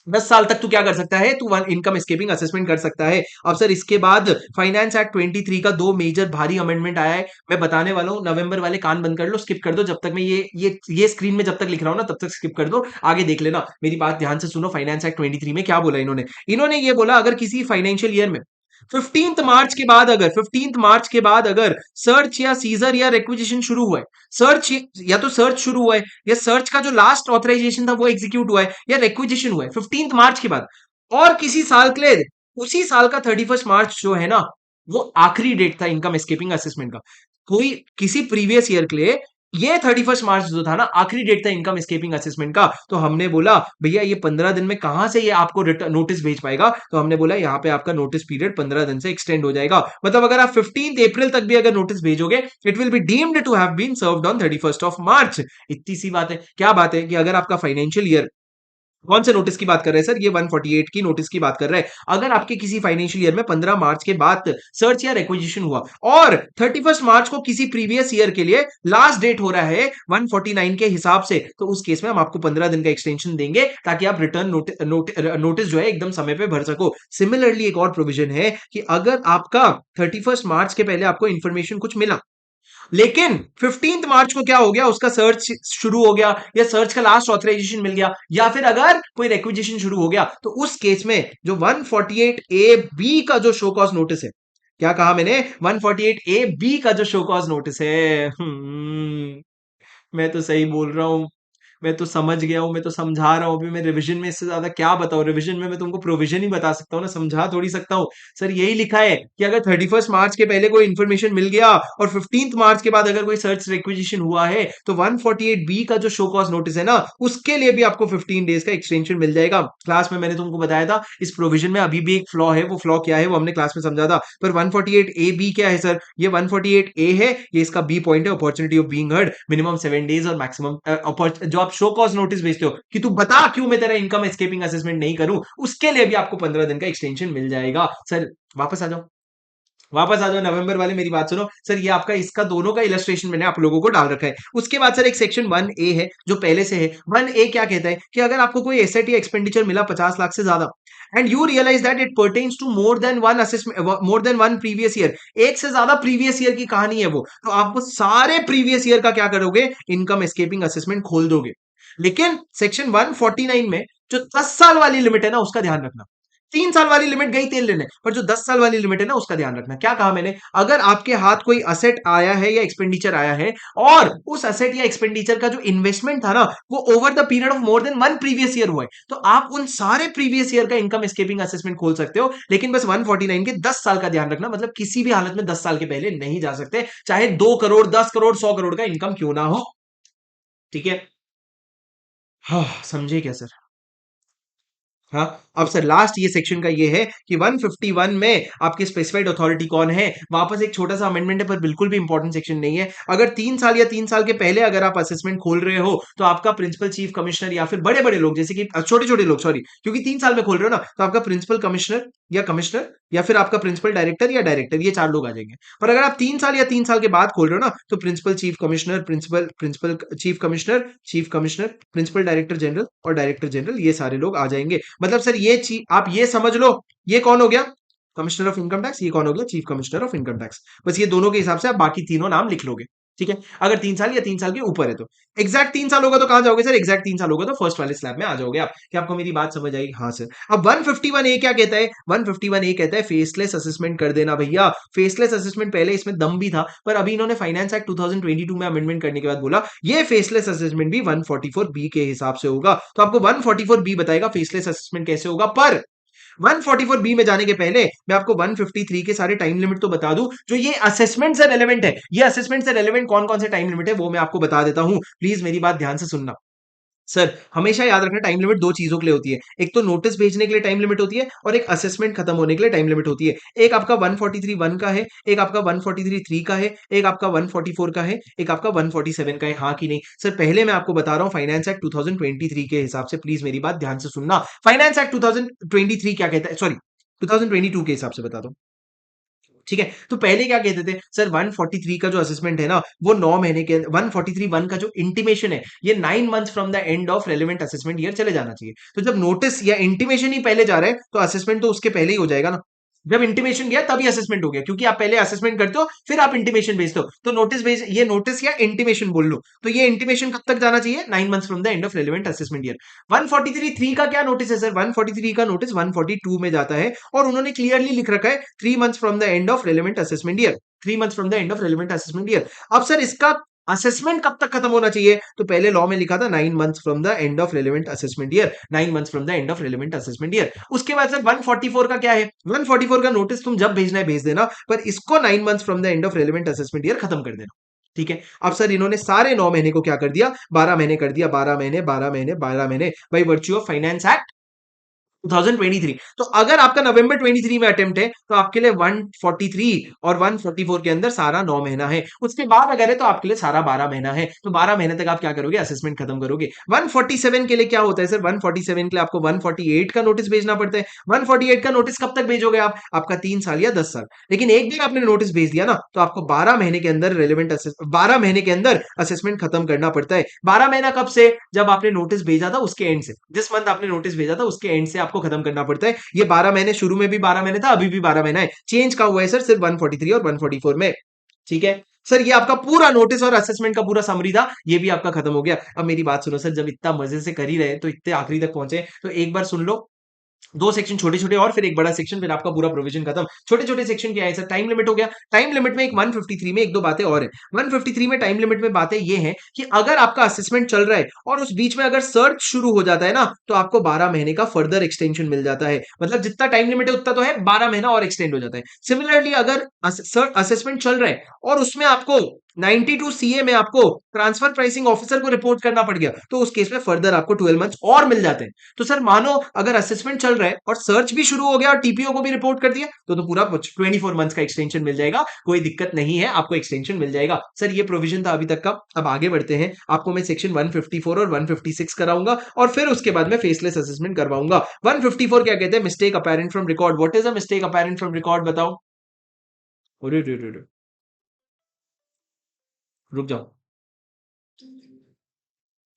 10 साल तक तू क्या कर सकता है, तू वन इनकम एस्केपिंग असेसमेंट कर सकता है। अब सर इसके बाद फाइनेंस एक्ट 23 का दो मेजर भारी अमेंडमेंट आया है, मैं बताने वाला हूं। नवंबर वाले कान बंद कर लो, स्किप कर दो जब तक मैं ये स्क्रीन में जब तक लिख रहा हूं ना तब तक स्किप कर दो, आगे देख लेना। मेरी बात ध्यान से सुनो, फाइनेंस एक्ट 23 में क्या बोला इन्होंने। इन्होंने ये बोला अगर किसी फाइनेंशियल ईयर में 15th मार्च के बाद अगर सर्च या सीजर या रिक्विजिशन शुरू हुआ है, सर्च या तो सर्च शुरू हुआ है या सर्च का जो लास्ट ऑथराइजेशन था वो एग्जीक्यूट हुआ है या रिक्विजिशन हुआ है 15th मार्च के बाद, और किसी साल के लिए उसी साल का 31 मार्च जो है ना वो आखिरी डेट था इनकम एस्केपिंग असेसमेंट का। कोई किसी प्रीवियस ईयर के लिए ये 31 मार्च जो था ना आखिरी डेट था इनकम एस्केपिंग असेसमेंट का। तो हमने बोला भैया ये 15 दिन में कहां से ये आपको नोटिस भेज पाएगा, तो हमने बोला यहाँ पे आपका नोटिस पीरियड 15 दिन से एक्सटेंड हो जाएगा। मतलब अगर आप 15 अप्रैल तक भी अगर नोटिस भेजोगे, it will be deemed to have been served on 31 March. इतनी सी बात है। क्या बात है कि अगर आपका फाइनेंशियल ईयर, कौन से नोटिस की बात कर रहे हैं सर, ये 148 की नोटिस की बात कर रहे हैं। अगर आपके किसी फाइनेंशियल ईयर में 15 मार्च के बाद सर्च या रिक्विजिशन हुआ और 31 मार्च को किसी प्रीवियस ईयर के लिए लास्ट डेट हो रहा है 149 के हिसाब से, तो उस केस में हम आपको 15 दिन का एक्सटेंशन देंगे ताकि आप रिटर्न नोटिस जो है एकदम समय पे भर सको। सिमिलरली एक और प्रोविजन है कि अगर आपका 31 मार्च के पहले आपको इंफॉर्मेशन कुछ मिला, लेकिन 15 मार्च को क्या हो गया, उसका सर्च शुरू हो गया या सर्च का लास्ट ऑथराइजेशन मिल गया या फिर अगर कोई रिक्विजिशन शुरू हो गया, तो उस केस में जो 148 ए बी का जो शो कॉज नोटिस है, क्या कहा मैंने, 148 ए बी का जो शो कॉज नोटिस है, मैं तो सही बोल रहा हूं, मैं तो समझ गया हूं, मैं तो समझा रहा हूं। अभी मैं रिवीजन में इससे ज्यादा क्या बताऊं, रिवीजन में मैं तुमको प्रोविजन ही बता सकता हूं ना, समझा थोड़ी सकता हूं। सर यही लिखा है कि अगर 31 मार्च के पहले कोई इन्फॉर्मेशन मिल गया और 15 मार्च के बाद अगर कोई सर्च रिक्विजिशन हुआ है, तो 148 बी का जो शो कॉज नोटिस है ना उसके लिए भी आपको 15 डेज का एक्सटेंशन मिल जाएगा। क्लास में मैंने तुमको बताया था इस प्रोविजन में अभी भी एक फ्लॉ है, वो फ्लॉ क्या है वो हमने क्लास में समझा था। पर 148 ए बी क्या है सर, ये 148 ए है, ये इसका बी पॉइंट है, opportunity of being heard minimum 7 days और मैक्सिमम जो आप शो कॉज नोटिस भेजते हो कि तू बता क्यों मैं तेरा इनकम एस्केपिंग असेसमेंट नहीं करूं, उसके लिए भी आपको 15 दिन का एक्सटेंशन मिल जाएगा। सर वापस आ जाओ, वापस आ जाओ, नवंबर वाले मेरी बात सुनो। सर ये आपका इसका दोनों का इलस्ट्रेशन मैंने आप लोगों को डाल रखा है। उसके बाद सर एक सेक्शन 1 ए है जो पहले से है। 1 ए क्या कहता है कि अगर आपको कोई एसेट या एक्सपेंडिचर मिला 50 लाख से ज्यादा and you realise that it pertains to more than one assessment, more than one previous year, एक से ज्यादा प्रीवियस ईयर की कहानी है वो, तो आप वो सारे प्रीवियस ईयर का क्या करोगे, इनकम एस्केपिंग असेसमेंट खोल दोगे। लेकिन सेक्शन 149 में जो 10 साल वाली लिमिट है ना उसका ध्यान रखना। 3 साल वाली लिमिट गई तेल लेने, पर जो 10 साल वाली लिमिट है ना उसका ध्यान रखना। क्या कहा मैंने, अगर आपके हाथ कोई असेट आया है या एक्सपेंडिचर आया है और उस असेट या एक्सपेंडिचर का जो इन्वेस्टमेंट था ना वो over the period of more than one previous year हुआ है, तो आप उन सारे प्रीवियस ईयर का इनकम एस्केपिंग असेसमेंट खोल सकते हो। लेकिन बस 149 के 10 साल का ध्यान रखना, मतलब किसी भी हालत में 10 साल के पहले नहीं जा सकते, चाहे 2 करोड़ 10 करोड़ 100 करोड़ का इनकम क्यों ना हो। ठीक है, हाँ समझे क्या सर। हाँ, अब सर लास्ट ये सेक्शन का ये है कि 151 में आपकी स्पेसिफाइड अथॉरिटी कौन है। वापस एक छोटा सा अमेंडमेंट है पर बिल्कुल भी इंपॉर्टेंट सेक्शन नहीं है। अगर 3 साल या 3 साल के पहले अगर आप असेसमेंट खोल रहे हो तो आपका प्रिंसिपल चीफ कमिश्नर या फिर बड़े बड़े लोग, जैसे कि छोटे छोटे लोग, सॉरी, क्योंकि 3 साल में खोल रहे हो ना, तो आपका प्रिंसिपल कमिश्नर या फिर आपका प्रिंसिपल डायरेक्टर या डायरेक्टर, ये 4 लोग आ जाएंगे। पर अगर आप 3 साल या 3 साल के बाद खोल रहे हो ना, तो principal chief commissioner, principal chief commissioner, principal director general और डायरेक्टर जनरल, ये सारे लोग आ जाएंगे। मतलब सर ये चीज आप ये समझ लो, ये कौन हो गया, कमिश्नर ऑफ इनकम टैक्स, ये कौन हो गया, chief commissioner of income tax. बस ये दोनों के हिसाब से आप बाकी तीनों नाम लिख लोगे। ठीक है, अगर 3 साल या 3 साल के ऊपर है तो एग्जैक्ट 3 साल होगा तो कहां जाओगे सर, एग्जैक्ट 3 साल होगा तो फर्स्ट वाले स्लैब में आ जाओगे आप। क्या आपको मेरी बात समझ आई, हाँ सर। अब 151 ए क्या कहता है, 151 ए कहता है फेसलेस असेसमेंट कर देना भैया। फेसलेस असेसमेंट पहले इसमें दम भी था, पर अभी इन्होंने फाइनेंस एक्ट 2022 में अमेंडमेंट करने के बाद बोला ये फेसलेस असेसमेंट भी 144 बी के हिसाब से होगा। तो आपको 144 बी बताएगा फेसलेस असेसमेंट कैसे होगा। पर 144 बी में जाने के पहले मैं आपको 153 के सारे टाइम लिमिट तो बता दूं, जो ये असेसमेंट से रेलेवेंट है। ये असेसमेंट से रेलेवेंट कौन कौन से टाइम लिमिट है वो मैं आपको बता देता हूं, प्लीज मेरी बात ध्यान से सुनना। सर हमेशा याद रखना, टाइम लिमिट दो चीजों के लिए होती है, एक तो नोटिस भेजने के लिए टाइम लिमिट होती है और एक असेसमेंट खत्म होने के लिए टाइम लिमिट होती है। एक आपका 143(1) का है, एक आपका 143(3) का है, एक आपका 144 का है, एक आपका 147 का है। हाँ कि नहीं सर? पहले मैं आपको बता रहा हूं फाइनेंस एक्ट 2023 के हिसाब से, प्लीज मेरी बात ध्यान से सुनना। फाइनेंस एक्ट 2023 क्या कहता है, सॉरी 2022 के हिसाब से बता दो, ठीक है? तो पहले क्या कहते थे सर, 143 का जो असेसमेंट है ना, वो 9 महीने के 143(1) का जो इंटीमेशन है, ये 9 months from the end of relevant assessment year चले जाना चाहिए। तो जब नोटिस या इंटीमेशन ही पहले जा रहा है तो असेसमेंट तो उसके पहले ही हो जाएगा ना। जब इंटीमेशन गया तभी असेसमेंट हो गया, क्योंकि आप पहले असेसमेंट करते हो फिर आप इंटीमेशन भेजते हो। तो नोटिस भेज, ये नोटिस या इंटीमेशन बोल लो, तो ये इंटीमेशन कब तक जाना चाहिए? 9 months from the end of relevant assessment year. 143(3) का क्या नोटिस है सर? 143 का नोटिस 142 में जाता है और उन्होंने क्लियरली लिख रखा है 3 months from the end of relevant assessment year. 3 months from the end of relevant assessment year. अब सर इसका असेसमेंट कब तक खत्म होना चाहिए? तो पहले लॉ में लिखा था 9 months from the end of relevant assessment year, 9 months from the end of relevant assessment year. उसके बाद सर 144 का क्या है? 144 का नोटिस तुम जब भेजना है भेज देना, पर इसको 9 months from the end of relevant assessment year खत्म कर देना, ठीक है? अब सर इन्होंने सारे 9 महीने को क्या कर दिया? 12 महीने कर दिया, 12 महीने 12 महीने 12 महीने, by virtue of finance act 2023। तो अगर आपका नवंबर 23 में अटेम्प्ट है तो आपके लिए 143 और 144 के अंदर सारा 9 महीना है। उसके बाद अगर है तो आपके लिए सारा 12 महीना है। तो 12 महीने तक आप क्या करोगे? असेसमेंट खत्म करोगे। 147 के लिए क्या होता है सर? 147 के लिए आपको 148 का नोटिस भेजना पड़ता है। 148 का नोटिस कब तक भेजोगे आप? आपका 3 साल या 10 साल। लेकिन एक बार आपने नोटिस भेज दिया ना, तो आपको 12 महीने के अंदर 12 महीने के अंदर असेसमेंट खत्म करना पड़ता है। 12 महीना कब से? जब आपने नोटिस भेजा था उसके एंड से, जिस मंथ आपने नोटिस भेजा था उसके एंड से आपको खत्म करना पड़ता है। ये 12 महीने, शुरू में भी 12 महीने था, अभी भी 12 महीना है। चेंज का हुआ है सर सिर्फ 143 और 144 में, ठीक है? सर ये आपका पूरा नोटिस और असेसमेंट का पूरा समरी था, ये भी आपका खत्म हो गया। अब मेरी बात सुनो सर, जब इतना मजे से कर ही रहे तो इतने आखिरी तक पहुंचे तो एक बार सुन लो। दो सेक्शन छोटे छोटे और फिर एक बड़ा सेक्शन, फिर आपका पूरा प्रोविजन खत्म। छोटे छोटे सेक्शन क्या है सर? टाइम लिमिट हो गया। टाइम लिमिट में एक 153 में एक दो बातें और है। 153 में टाइम लिमिट में बातें ये हैं कि अगर आपका असेसमेंट चल रहा है और उस बीच में अगर सर्च शुरू हो जाता है ना, तो आपको 12 महीने का फर्दर एक्सटेंशन मिल जाता है। मतलब जितना टाइम लिमिट है उतना तो है, 12 महीना और एक्सटेंड हो जाता है। सिमिलरली अगर असेसमेंट चल रहा है और उसमें आपको 92 सीए में आपको ट्रांसफर प्राइसिंग ऑफिसर को रिपोर्ट करना पड़ गया, तो उस केस में फर्दर आपको 12 मंथ्स और मिल जाते हैं। तो सर मानो अगर असेसमेंट चल रहा है और सर्च भी शुरू हो गया और टीपीओ को भी रिपोर्ट कर दिया, तो पूरा 24 मंथ्स का एक्सटेंशन मिल जाएगा। कोई दिक्कत नहीं है, आपको एक्सटेंशन मिल जाएगा। सर ये प्रोविजन था अभी तक का। अब आगे बढ़ते हैं, आपको मैं सेक्शन 154 और 156 कराऊंगा और फिर उसके बाद में फेसलेस असेसमेंट करवाऊंगा। 154 क्या कहते हैं? Mistake apparent from record. What is a mistake apparent from record? बताओ। अरे रे रे रे, रुक जाओ।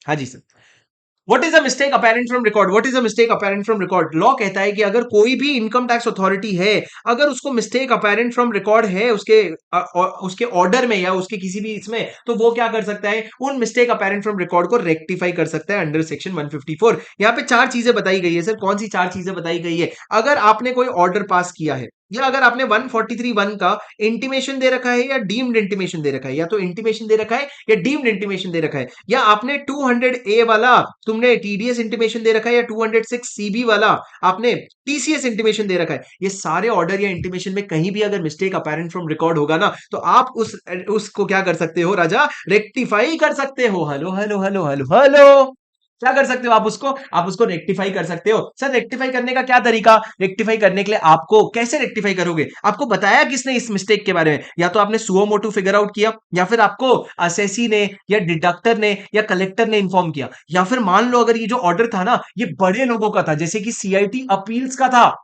हाँ जी sir. What is a mistake apparent from record? What is a mistake apparent from record? Law कहता है कि अगर कोई भी इनकम टैक्स अथॉरिटी है, अगर उसको मिस्टेक अपैरेंट फ्रॉम रिकॉर्ड है उसके ऑर्डर में या उसके किसी भी इसमें, तो वो क्या कर सकता है? उन मिस्टेक अपैरेंट फ्रॉम रिकॉर्ड को रेक्टिफाई कर सकता है अंडर सेक्शन 154। यहाँ पे चार चीजें बताई गई है सर। कौन सी चार चीजें बताई गई है? अगर आपने कोई ऑर्डर पास किया है या अगर आपने 143(1) का इंटीमेशन दे रखा है या डीम्ड इंटीमेशन दे रखा है, या तो इंटीमेशन दे रखा है या डीम्ड इंटीमेशन दे रखा है, या आपने 200A वाला तुमने टीडीएस इंटीमेशन दे रखा है, या 206 सीबी वाला आपने टीसीएस इंटीमेशन दे रखा है, ये सारे ऑर्डर या इंटीमेशन में कहीं भी अगर मिस्टेक अपैरेंट फ्रॉम रिकॉर्ड होगा ना, तो आप उसको क्या कर सकते हो राजा? रेक्टिफाई कर सकते हो। Hello hello hello hello hello, क्या कर सकते हो आप उसको रेक्टिफाई कर सकते हो। सर रेक्टिफाई करने का क्या तरीका? रेक्टिफाई करने के लिए आपको कैसे रेक्टिफाई करोगे? आपको बताया किसने इस मिस्टेक के बारे में? या तो आपने सुओ मोटो फिगर आउट किया, या फिर आपको असेसी ने या डिडक्टर ने या कलेक्टर ने इन्फॉर्म किया, या फिर मान लो अगर ये जो ऑर्डर था ना, ये बड़े लोगों का था, जैसे कि सीआईटी अपील्स का था,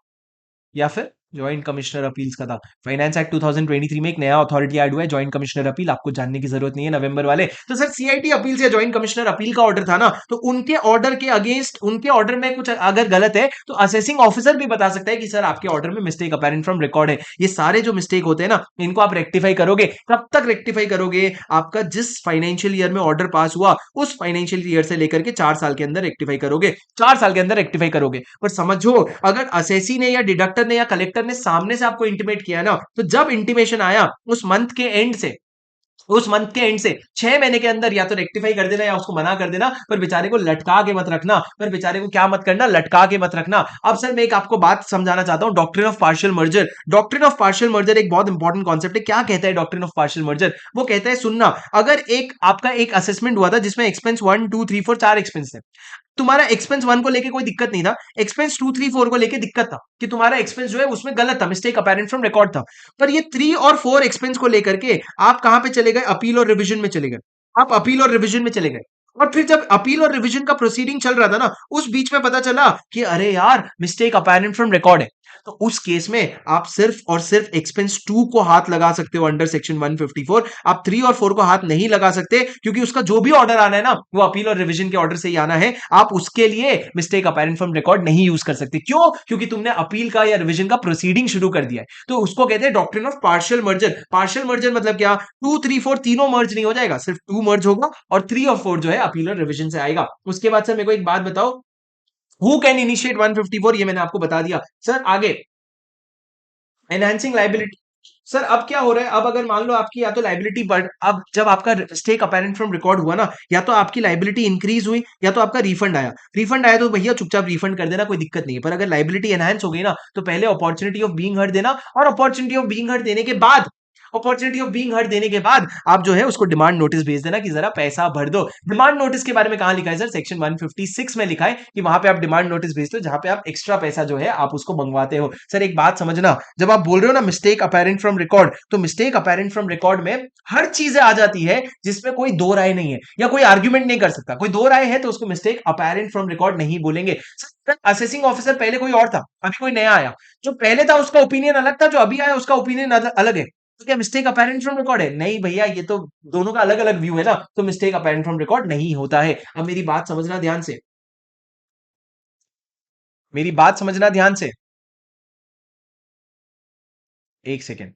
या फिर जॉइंट कमिश्नर अपील्स का था। फाइनेंस एक्ट 2023 में एक नया अथॉरिटी ऐड हुआ है, जॉइंट कमिश्नर अपील। आपको जानने की जरूरत नहीं है नवंबर वाले। तो सर सीआईटी अपील या जॉइंट कमिश्नर अपील का ऑर्डर था ना, तो उनके ऑर्डर के अगेंस्ट, उनके ऑर्डर में कुछ अगर गलत है तो असेसिंग ऑफिसर भी बता सकता है कि सर आपके ऑर्डर में मिस्टेक अपैरेंट फ्रॉम रिकॉर्ड है। ये सारे जो मिस्टेक होते हैं ना, इनको आप रेक्टिफाई करोगे। कब तक रेक्टिफाई करोगे? आपका जिस फाइनेंशियल ईयर में ऑर्डर पास हुआ उस फाइनेंशियल ईयर से लेकर के 4 साल के अंदर रेक्टिफाई करोगे। 4 साल के अंदर रेक्टिफाई करोगे। पर समझो, अगर असेसी ने या डिडक्टर ने या कलेक्टर ने सामने से आपको इंटीमेट किया ना, तो जब इंटीमेशन आया उस मंथ के एंड से, उस मंथ के एंड से 6 महीने के अंदर या तो रेक्टिफाई कर देना या उसको मना कर देना, पर बेचारे को लटका के मत रखना, पर बेचारे को क्या मत करना, लटका के मत रखना। अब सर मैं एक आपको बात समझाना चाहता हूं, doctrine of partial merger. Doctrine of partial merger एक बहुत इंपॉर्टेंट कॉन्सेप्ट है। क्या कहता है डॉक्ट्रिन ऑफ पार्शियल मर्जर? वो कहता है, सुनना, अगर एक आपका एक असेसमेंट हुआ था जिसमें एक्सपेंस 1 2 3 4 4 एक्सपेंस थे, तुम्हारा एक्सपेंस 1 को लेके कोई दिक्कत नहीं था, एक्सपेंस 2 3 4 को लेके दिक्कत था कि तुम्हारा एक्सपेंस जो है उसमें गलत था, मिस्टेक अपेरेंट फ्रॉम रिकॉर्ड था। पर ये 3 और 4 एक्सपेंस को लेकर के आप कहां पे चले गए? अपील और रिवीजन में चले गए। आप अपील और रिवीजन में चले गए, और फिर जब अपील और रिवीजन का प्रोसीडिंग चल रहा था ना, उस बीच में पता चला कि अरे यार, मिस्टेक अपेरेंट फ्रॉम रिकॉर्ड है। तो उस केस में आप सिर्फ और सिर्फ एक्सपेंस 2 को हाथ लगा सकते हो अंडर सेक्शन 154। आप 3 और 4 को हाथ नहीं लगा सकते, क्योंकि उसका जो भी ऑर्डर आना है ना, वो अपील और रिवीजन के ऑर्डर से ही आना है। आप उसके लिए मिस्टेक अपेरेंट फ्रॉम रिकॉर्ड नहीं यूज कर सकते। क्यों? क्योंकि तुमने अपील का या रिवीजन का प्रोसीडिंग शुरू कर दिया है। तो उसको कहते हैं doctrine of partial merger. Partial merger मतलब क्या? 2 3 4 तीनों मर्ज नहीं हो जाएगा, सिर्फ 2 मर्ज होगा, और 3 और 4 जो है अपील और रिवीजन से आएगा। उसके बाद सर मेरे को एक बात बताओ, हु कैन इनिशिएट 154? ये मैंने आपको बता दिया। सर आगे, एनहांसिंग लाइबिलिटी। सर अब क्या हो रहा है? अब अगर मान लो आपकी या तो लाइबिलिटी बढ़, अब जब आपका स्टेक अपेरेंट फ्रॉम रिकॉर्ड हुआ ना, या तो आपकी लाइबिलिटी इंक्रीज हुई या तो आपका रिफंड आया। रिफंड आया तो भैया चुपचाप रिफंड कर देना, कोई दिक्कत नहीं है। पर अगर लाइबिलिटी एनहांस हो गई ना, तो पहले अपॉर्चुनिटी ऑफ बीइंग हर्ट देना, और अपॉर्चुनिटी ऑफ बीइंग हर्ट देने के बाद, अपॉर्चुनिटी ऑफ बीइंग हर्ट देने के बाद आप जो है उसको डिमांड नोटिस भेज देना कि जरा पैसा भर दो। डिमांड नोटिस के बारे में कहां लिखा है सर? सेक्शन 156 में लिखा है कि वहां पे आप डिमांड नोटिस भेजते हो, जहां पे आप एक्स्ट्रा पैसा जो है आप उसको मंगवाते हो। सर एक बात समझना, जब आप बोल रहे हो ना मिस्टेक अपेरेंट फ्रॉम रिकॉर्ड, तो मिस्टेक अपेरेंट फ्रॉम रिकॉर्ड में हर चीजें आ जाती है जिसमें कोई दो राय नहीं है या कोई आर्ग्यूमेंट नहीं कर सकता। कोई दो राय है तो उसको मिस्टेक अपेरेंट फ्रॉम रिकॉर्ड नहीं बोलेंगे। असेसिंग ऑफिसर पहले कोई और था, अभी कोई नया आया, जो पहले था उसका ओपिनियन अलग था, जो अभी आया उसका ओपिनियन अलग है। तो क्या मिस्टेक अपेरेंट फ्रॉम रिकॉर्ड है? नहीं भैया, ये तो दोनों का अलग अलग व्यू है ना, तो मिस्टेक अपेरेंट फ्रॉम रिकॉर्ड नहीं होता है। अब मेरी बात समझना ध्यान से, मेरी बात समझना ध्यान से, एक सेकेंड।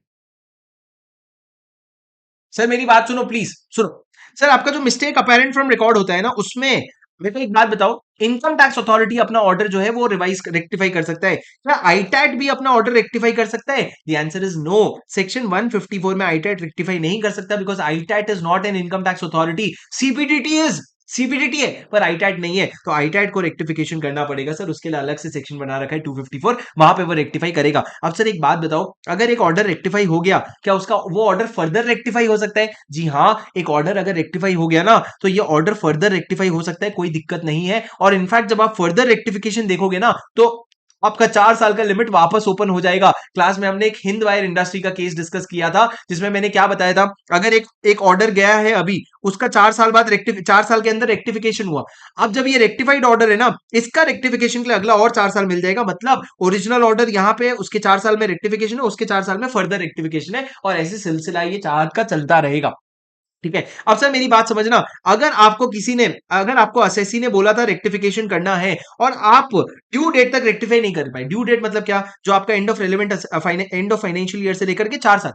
सर मेरी बात सुनो, प्लीज सुनो। सर आपका जो मिस्टेक अपेरेंट फ्रॉम रिकॉर्ड होता है ना, उसमें मेरे को एक बात बताओ, इनकम टैक्स अथॉरिटी अपना ऑर्डर जो है वो रिवाइज रेक्टिफाई कर सकता है? क्या आईटैट भी अपना ऑर्डर रेक्टिफाई कर सकता है? The answer is no. Section 154 में आईटैट रेक्टिफाई नहीं कर सकता, because ITAT is not an income tax authority. CBDT is, CBDT है पर आईटैट नहीं है, तो आईटैट को रेक्टिफिकेशन करना पड़ेगा सर। उसके लिए अलग से सेक्शन बना रखा है 254, वहां पे वो रेक्टिफाई करेगा। अब सर एक बात बताओ, अगर एक ऑर्डर रेक्टिफाई हो गया, क्या उसका वो ऑर्डर फर्दर रेक्टिफाई हो सकता है? जी हाँ, एक ऑर्डर अगर रेक्टिफाई हो गया ना, तो ये ऑर्डर फर्दर रेक्टिफाई हो सकता है, कोई दिक्कत नहीं है। और इनफैक्ट जब आप फर्दर रेक्टिफिकेशन देखोगे ना, तो आपका 4 साल का लिमिट वापस ओपन हो जाएगा। क्लास में हमने एक हिंद वायर इंडस्ट्री का केस डिस्कस किया था, जिसमें मैंने क्या बताया था, अगर एक एक ऑर्डर गया है अभी, उसका 4 साल बाद 4 साल के अंदर रेक्टिफिकेशन हुआ। अब जब ये रेक्टिफाइड ऑर्डर है ना, इसका रेक्टिफिकेशन के लिए अगला और 4 साल मिल जाएगा। मतलब ओरिजिनल ऑर्डर यहाँ पे उसके 4 साल में रेक्टिफिकेशन है, उसके 4 साल में फर्दर रेक्टिफिकेशन है, और ऐसे सिलसिला ये चार्ट का चलता रहेगा। ठीक है। अब सर मेरी बात समझना, अगर आपको किसी ने, अगर आपको असेसी ने बोला था रेक्टिफिकेशन करना है, और आप ड्यू डेट तक रेक्टिफाई नहीं कर पाए, ड्यू डेट मतलब क्या? जो आपका and of relevant, end of financial year से लेकर के 4 साल,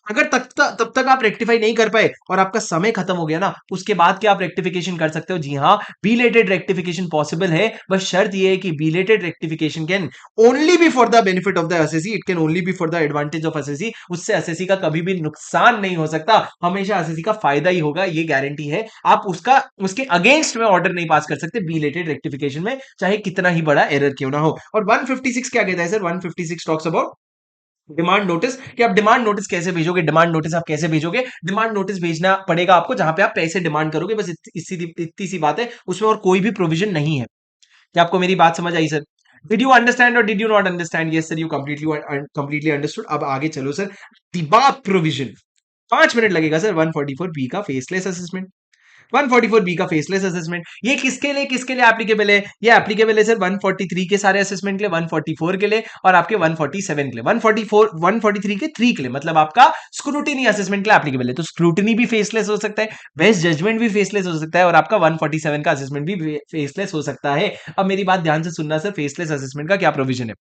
अगर तब तक आप रेक्टिफाई नहीं कर पाए और आपका समय खत्म हो गया ना, उसके बाद क्या आप रेक्टिफिकेशन कर सकते हो? जी हाँ, बिलेटेड रेक्टिफिकेशन पॉसिबल है। बस शर्त यह है कि belated rectification can only be for the benefit of the assessee, it can only be for the advantage of assessee. उससे असेसी का कभी भी नुकसान नहीं हो सकता, हमेशा असेसी का फायदा ही होगा, ये गारंटी है। आप उसका, उसके अगेंस्ट में ऑर्डर नहीं पास कर सकते बिलेटेड रेक्टिफिकेशन में, चाहे कितना ही बड़ा एरर क्यों ना हो। और 156 क्या कहता है sir? 156 talks about demand notice, कि आप डिमांड नोटिस कैसे भेजोगे? डिमांड नोटिस आप कैसे भेजोगे? डिमांड नोटिस भेजना पड़ेगा आपको जहां पे आप पैसे डिमांड करोगे, बस इतनी सी बात है, उसमें और कोई भी प्रोविजन नहीं है। क्या आपको मेरी बात समझ आई सर? डिड यू अंडरस्टैंड और did you not understand? Yes sir, you completely understood. अब आगे चलो सर, दिबाग प्रोविजन। 5 मिनट लगेगा सर। 144 बी का फेसलेस असेसमेंट, 144 बी का फेसलेस असेसमेंट, ये किसके लिए एप्लीकेबल है? ये एप्लीकेबल है सर 143 के सारे असेसमेंट के लिए, 144 के लिए, और आपके 147 के लिए। 144 143 के 3 के लिए, मतलब आपका स्क्रूटिनी असेसमेंट के लिए एप्लीकेबल है। तो स्क्रूटिनी भी फेसलेस हो सकता है, बेस्ट जजमेंट भी फेसलेस हो सकता है, और आपका 147 का असेसमेंट भी फेसलेस हो सकता है। अब मेरी बात ध्यान से सुनना सर, फेसलेस असेसमेंट का क्या प्रोविजन है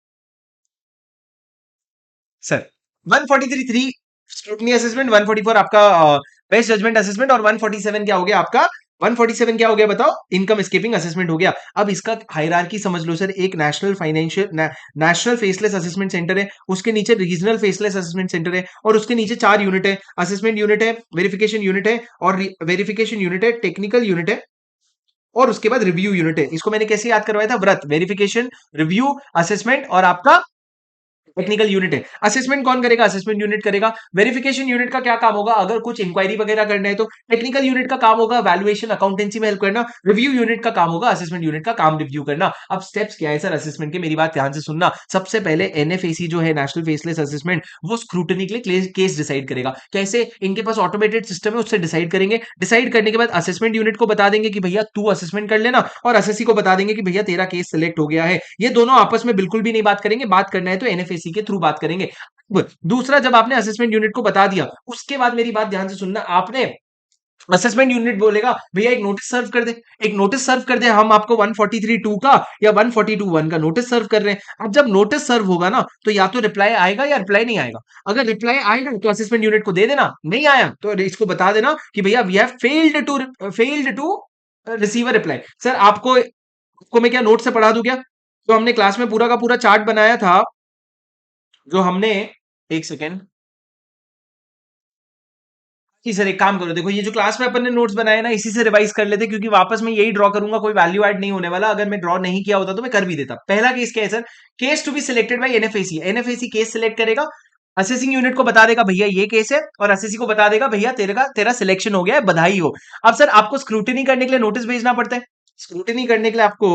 सर? 143 3 स्क्रूटनी असेसमेंट, 144 आपका बेस्ट जजमेंट असेसमेंट, और 147 क्या हो गया आपका 147 क्या हो गया बताओ? इनकम एस्केपिंग असेसमेंट हो गया। अब इसका हायरार्की समझ लो सर, एक नेशनल फेसलेस असेसमेंट सेंटर है, उसके नीचे रीजनल फेसलेस असेसमेंट सेंटर है, और उसके नीचे 4 यूनिट है, असेसमेंट यूनिट है, वेरिफिकेशन यूनिट है, और वेरिफिकेशन यूनिट है, टेक्निकल यूनिट है, और उसके बाद रिव्यू यूनिट है। इसको मैंने कैसे याद करवाया था? व्रत, वेरिफिकेशन, रिव्यू, असेसमेंट और आपका टेक्निकल यूनिट है। असेसमेंट कौन करेगा? असेसमेंट यूनिट करेगा। वेरिफिकेशन यूनिट का क्या काम होगा? अगर कुछ इंक्वायरी वगैरह करना है तो टेक्निकल यूनिट का काम होगा वैल्यूएशन अकाउंटेंसी में हेल्प करना। रिव्यू यूनिट का काम होगा असेसमेंट यूनिट का काम रिव्यू करना। अब स्टेप्स क्या है सर असेसमेंट के? मेरी बात ध्यान से सुनना। सबसे पहले एनएफएसी जो है, नेशनल फेसलेस असेसमेंट, वो स्क्रूटनी के लिए केस डिसाइड करेगा। कैसे? इनके पास ऑटोमेटेड सिस्टम है, उससे डिसाइड करेंगे। डिसाइड करने के बाद असेसमेंट यूनिट को बता देंगे कि भैया तू असेसमेंट कर लेना, और एसएससी को बता देंगे कि भैया तेरा केस सिलेक्ट हो गया है। ये दोनों आपस में बिल्कुल भी नहीं बात करेंगे, बात करना है तो एनएफएसी के थ्रू बात करेंगे। दूसरा, जब आपने असेसमेंट यूनिट को बता दिया, उसके बाद मेरी बात ध्यान से सुनना, आपने असेसमेंट यूनिट बोलेगा भैया एक नोटिस सर्व कर दे, एक नोटिस सर्व कर दे, हम आपको 143(2) का या 142(1) का नोटिस सर्व कर रहे हैं। अब जब नोटिस सर्व होगा ना, तो या तो रिप्लाई आएगा या रिप्लाई नहीं आएगा। अगर रिप्लाई आएगा तो असेसमेंट यूनिट को दे देना, नहीं आया तो इसको बता देना कि भैया we have failed to receive a reply. Sir आपको मैं क्या नोट से पढ़ा दूं क्या? तो हमने क्लास में पूरा का पूरा चार्ट बनाया था, जो हमने, एक सेकेंड जी सर, एक काम करो, देखो ये जो क्लास में अपन ने नोट्स बनाए ना, इसी से रिवाइज कर लेते, क्योंकि वापस मैं यही ड्रॉ करूंगा, कोई वैल्यू ऐड नहीं होने वाला। अगर मैं ड्रॉ नहीं किया होता तो मैं कर भी देता। पहला केस क्या है sir? Case to be selected by NFAC. NFAC case select करेगा, असेसिंग यूनिट को बता देगा भैया ये केस है, और एसएससी को बता देगा भैया तेरा सिलेक्शन हो गया है, बधाई हो। अब सर आपको स्क्रूटिनी करने के लिए नोटिस भेजना पड़ता है। स्क्रूटिनी करने के लिए आपको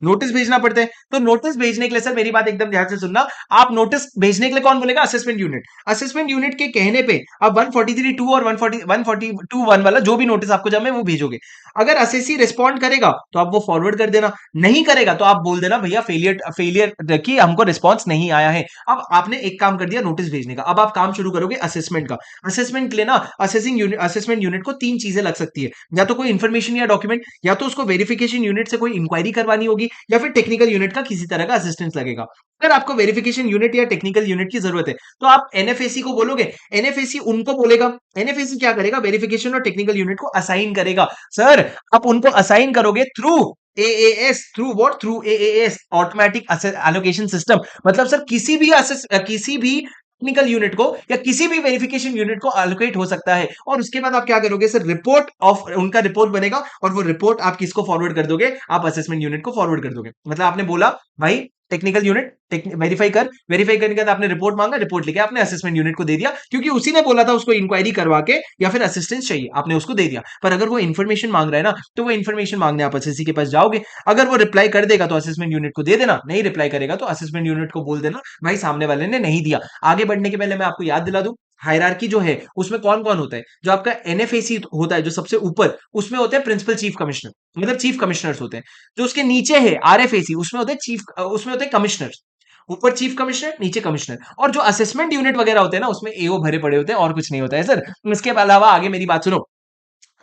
नोटिस भेजना पड़ता है। तो नोटिस भेजने के लिए सर मेरी बात एकदम ध्यान से सुनना, आप नोटिस भेजने के लिए कौन बोलेगा? Assessment unit. असेसमेंट यूनिट के कहने पे आप 143(2) और 142(1) वाला जो भी नोटिस आपको जब मैं वो भेजोगे। अगर असेसी रिस्पॉन्ड करेगा तो आप वो फॉरवर्ड कर देना, नहीं करेगा तो आप बोल देना भैया फेलियर फेलियर की हमको रिस्पॉन्स नहीं आया है। अब आपने एक काम कर दिया नोटिस भेजने का, अब आप काम शुरू करोगे असेसमेंट का। असेसमेंट के लिए ना असेसमेंट यूनिट को 3 चीजें लग सकती है, या तो कोई इंफॉर्मेशन या डॉक्यूमेंट, या तो उसको वेरिफिकेशन यूनिट से कोई इंक्वायरी करवानी होगी, या फिर टेक्निकल यूनिट का किसी तरह का असिस्टेंस लगेगा। अगर आपको वेरिफिकेशन यूनिट या टेक्निकल यूनिट की जरूरत है तो आप एनएफएसी को बोलोगे, एनएफएसी उनको बोलेगा। एनएफएसी क्या करेगा? वेरिफिकेशन और टेक्निकल यूनिट को असाइन करेगा। सर आप उनको असाइन करोगे through AAS, through what? Through AAS, automatic allocation system. मतलब सर किसी भी टेक्निकल यूनिट को या किसी भी वेरिफिकेशन यूनिट को एलोकेट हो सकता है। और उसके बाद आप क्या करोगे सर? रिपोर्ट ऑफ उनका रिपोर्ट बनेगा, और वो रिपोर्ट आप किसको फॉरवर्ड कर दोगे? आप असेसमेंट यूनिट को फॉरवर्ड कर दोगे। मतलब आपने बोला भाई टेक्निकल यूनिट वेरीफाई करने के बाद आपने रिपोर्ट मांगा, रिपोर्ट लेके आपने असेसमेंट यूनिट को दे दिया, क्योंकि उसी ने बोला था उसको इंक्वायरी करवा के या फिर असिस्टेंस चाहिए, आपने उसको दे दिया। पर अगर वो इन्फॉर्मेशन मांग रहा है ना, तो वो इन्फॉर्मेशन मांगने आप एसएससी के पास जाओगे। अगर वो रिप्लाई कर देगा तो असेसमेंट यूनिट को दे देना, नहीं रिप्लाई करेगा तो असेसमेंट यूनिट को बोल देना भाई सामने वाले ने नहीं दिया। आगे बढ़ने के पहले मैं आपको याद दिला दूं, हायरार्की जो है उसमें कौन कौन होता है? जो आपका एनएफएसी होता है, जो सबसे ऊपर, उसमें होते हैं प्रिंसिपल चीफ कमिश्नर, मतलब चीफ कमिश्नर्स होते हैं। जो उसके नीचे है आरएफएसी, उसमें होते हैं उसमें होते हैं कमिश्नर्स। ऊपर चीफ कमिश्नर, नीचे कमिश्नर। और जो असेसमेंट यूनिट वगैरह होते हैं ना, उसमें एओ भरे पड़े होते हैं, और कुछ नहीं होता है सर। इसके अलावा आगे मेरी बात सुनो।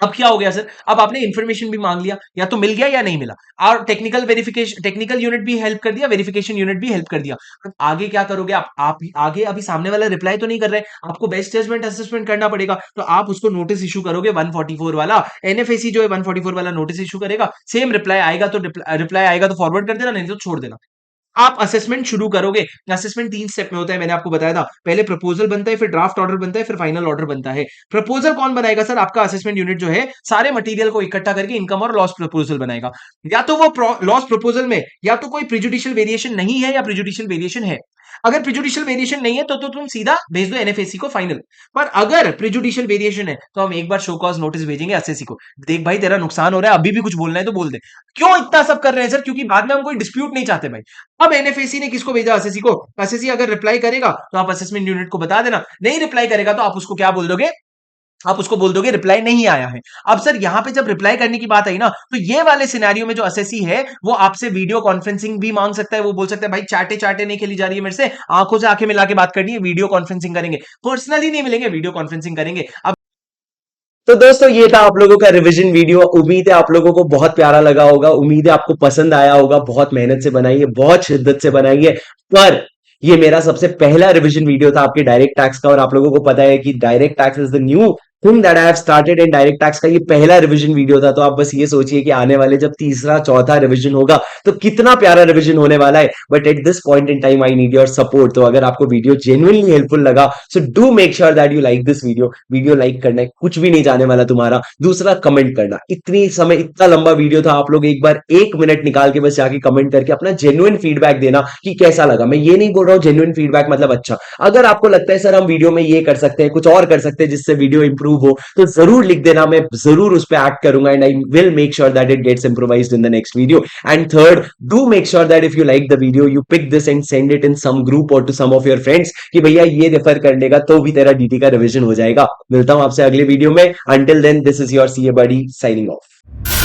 अब क्या हो गया सर? अब आपने इंफॉर्मेशन भी मांग लिया, या तो मिल गया या नहीं मिला, और टेक्निकल यूनिट भी हेल्प कर दिया, वेरिफिकेशन यूनिट भी हेल्प कर दिया। अब आगे क्या करोगे आप आगे अभी सामने वाला रिप्लाई तो नहीं कर रहे, आपको बेस्ट जजमेंट असेसमेंट करना पड़ेगा, तो आप उसको नोटिस इशू करोगे 144 वाला। एनएफएसी जो है 144 वाला नोटिस इशू करेगा। सेम रिप्लाई आएगा तो फॉरवर्ड कर देना, नहीं तो छोड़ देना। आप असेसमेंट शुरू करोगे। असेसमेंट 3 स्टेप में होता है, मैंने आपको बताया था। पहले प्रपोजल बनता है, फिर ड्राफ्ट ऑर्डर बनता है, फिर फाइनल ऑर्डर बनता है। प्रपोजल कौन बनाएगा सर? आपका असेसमेंट यूनिट जो है सारे मटेरियल को इकट्ठा करके इनकम और लॉस प्रपोजल बनाएगा। या तो वो लॉस प्रपोजल में या तो कोई प्रिजुडिशियल वेरिएशन नहीं है, या प्रिजुडिशियल वेरिएशन है। अगर प्रिजुडिशियल वेरिएशन नहीं है तो तुम सीधा भेज दो एनएफएसी को फाइनल। पर अगर प्रिजुडिशियल वेरिएशन है तो हम एक बार शो कॉज नोटिस भेजेंगे एसएससी को, देख भाई तेरा नुकसान हो रहा है, अभी भी कुछ बोलना है तो बोल दे। क्यों इतना सब कर रहे हैं सर? क्योंकि बाद में हम कोई डिस्प्यूट नहीं चाहते भाई। अब एनएफएसी ने किसको भेजा? एसएससी को। एसएससी अगर रिप्लाई करेगा तो आप असेसमेंट यूनिट को बता देना, नहीं रिप्लाई करेगा तो आप उसको क्या बोल दोगे? आप उसको बोल दोगे रिप्लाई नहीं आया है। अब सर यहां पे जब रिप्लाई करने की बात आई ना, तो ये वाले सिनेरियो में जो एसएससी है वो आपसे वीडियो कॉन्फ्रेंसिंग भी मांग सकता है। वो बोल सकता है भाई चाटे चाटे नहीं खेली जा रही है मेरे से, आंखों से आंखें मिला के बात करनी है, वीडियो कॉन्फ्रेंसिंग करेंगे, पर्सनली नहीं मिलेंगे, वीडियो कॉन्फ्रेंसिंग करेंगे। अब तो दोस्तों ये था आप लोगों का रिवीजन वीडियो। उम्मीद है आप लोगों को बहुत प्यारा लगा होगा, उम्मीद है आपको पसंद आया होगा। बहुत मेहनत से बनाई है, बहुत शिद्दत से बनाई है, पर ये मेरा सबसे पहला रिवीजन वीडियो था आपके डायरेक्ट टैक्स का। और आप लोगों को पता है कि direct tax is the new thing that I have started in direct tax का ये पहला रिवीजन वीडियो था, तो आप बस ये सोचिए कि आने वाले जब तीसरा चौथा रिवीजन होगा तो कितना प्यारा रिवीजन होने वाला है। But at this point in time I need your support. तो अगर आपको वीडियो जेन्युइनली हेल्पफुल लगा, so do make sure that you like this video. Video like करना है, कुछ भी नहीं जाने वाला तुम्हारा। दूसरा, कमेंट करना। इतनी समय, इतना लंबा वीडियो था, आप लोग एक बार 1 मिनट निकाल के बस जाके कमेंट करके अपना जेन्युइन फीडबैक देना कि कैसा लगा। मैं ये नहीं बोल रहा हूँ जेन्युइन फीडबैक मतलब अच्छा, अगर आपको लगता है सर हम वीडियो में ये कर सकते हैं, कुछ और कर सकते हैं जिससे वीडियो इंप्रूव हो, तो जरूर लिख देना, मैं जरूर उस पर एक्ट करूंगा and I will make sure that it gets improvised in the next video. And third, do make sure that if you like the video you pick this and send it in some group or to some of your friends कि भैया ये refer कर लेगा तो भी तेरा DT का revision हो जाएगा। मिलता हूं आपसे अगले वीडियो में। Until then, this is your CA buddy signing of.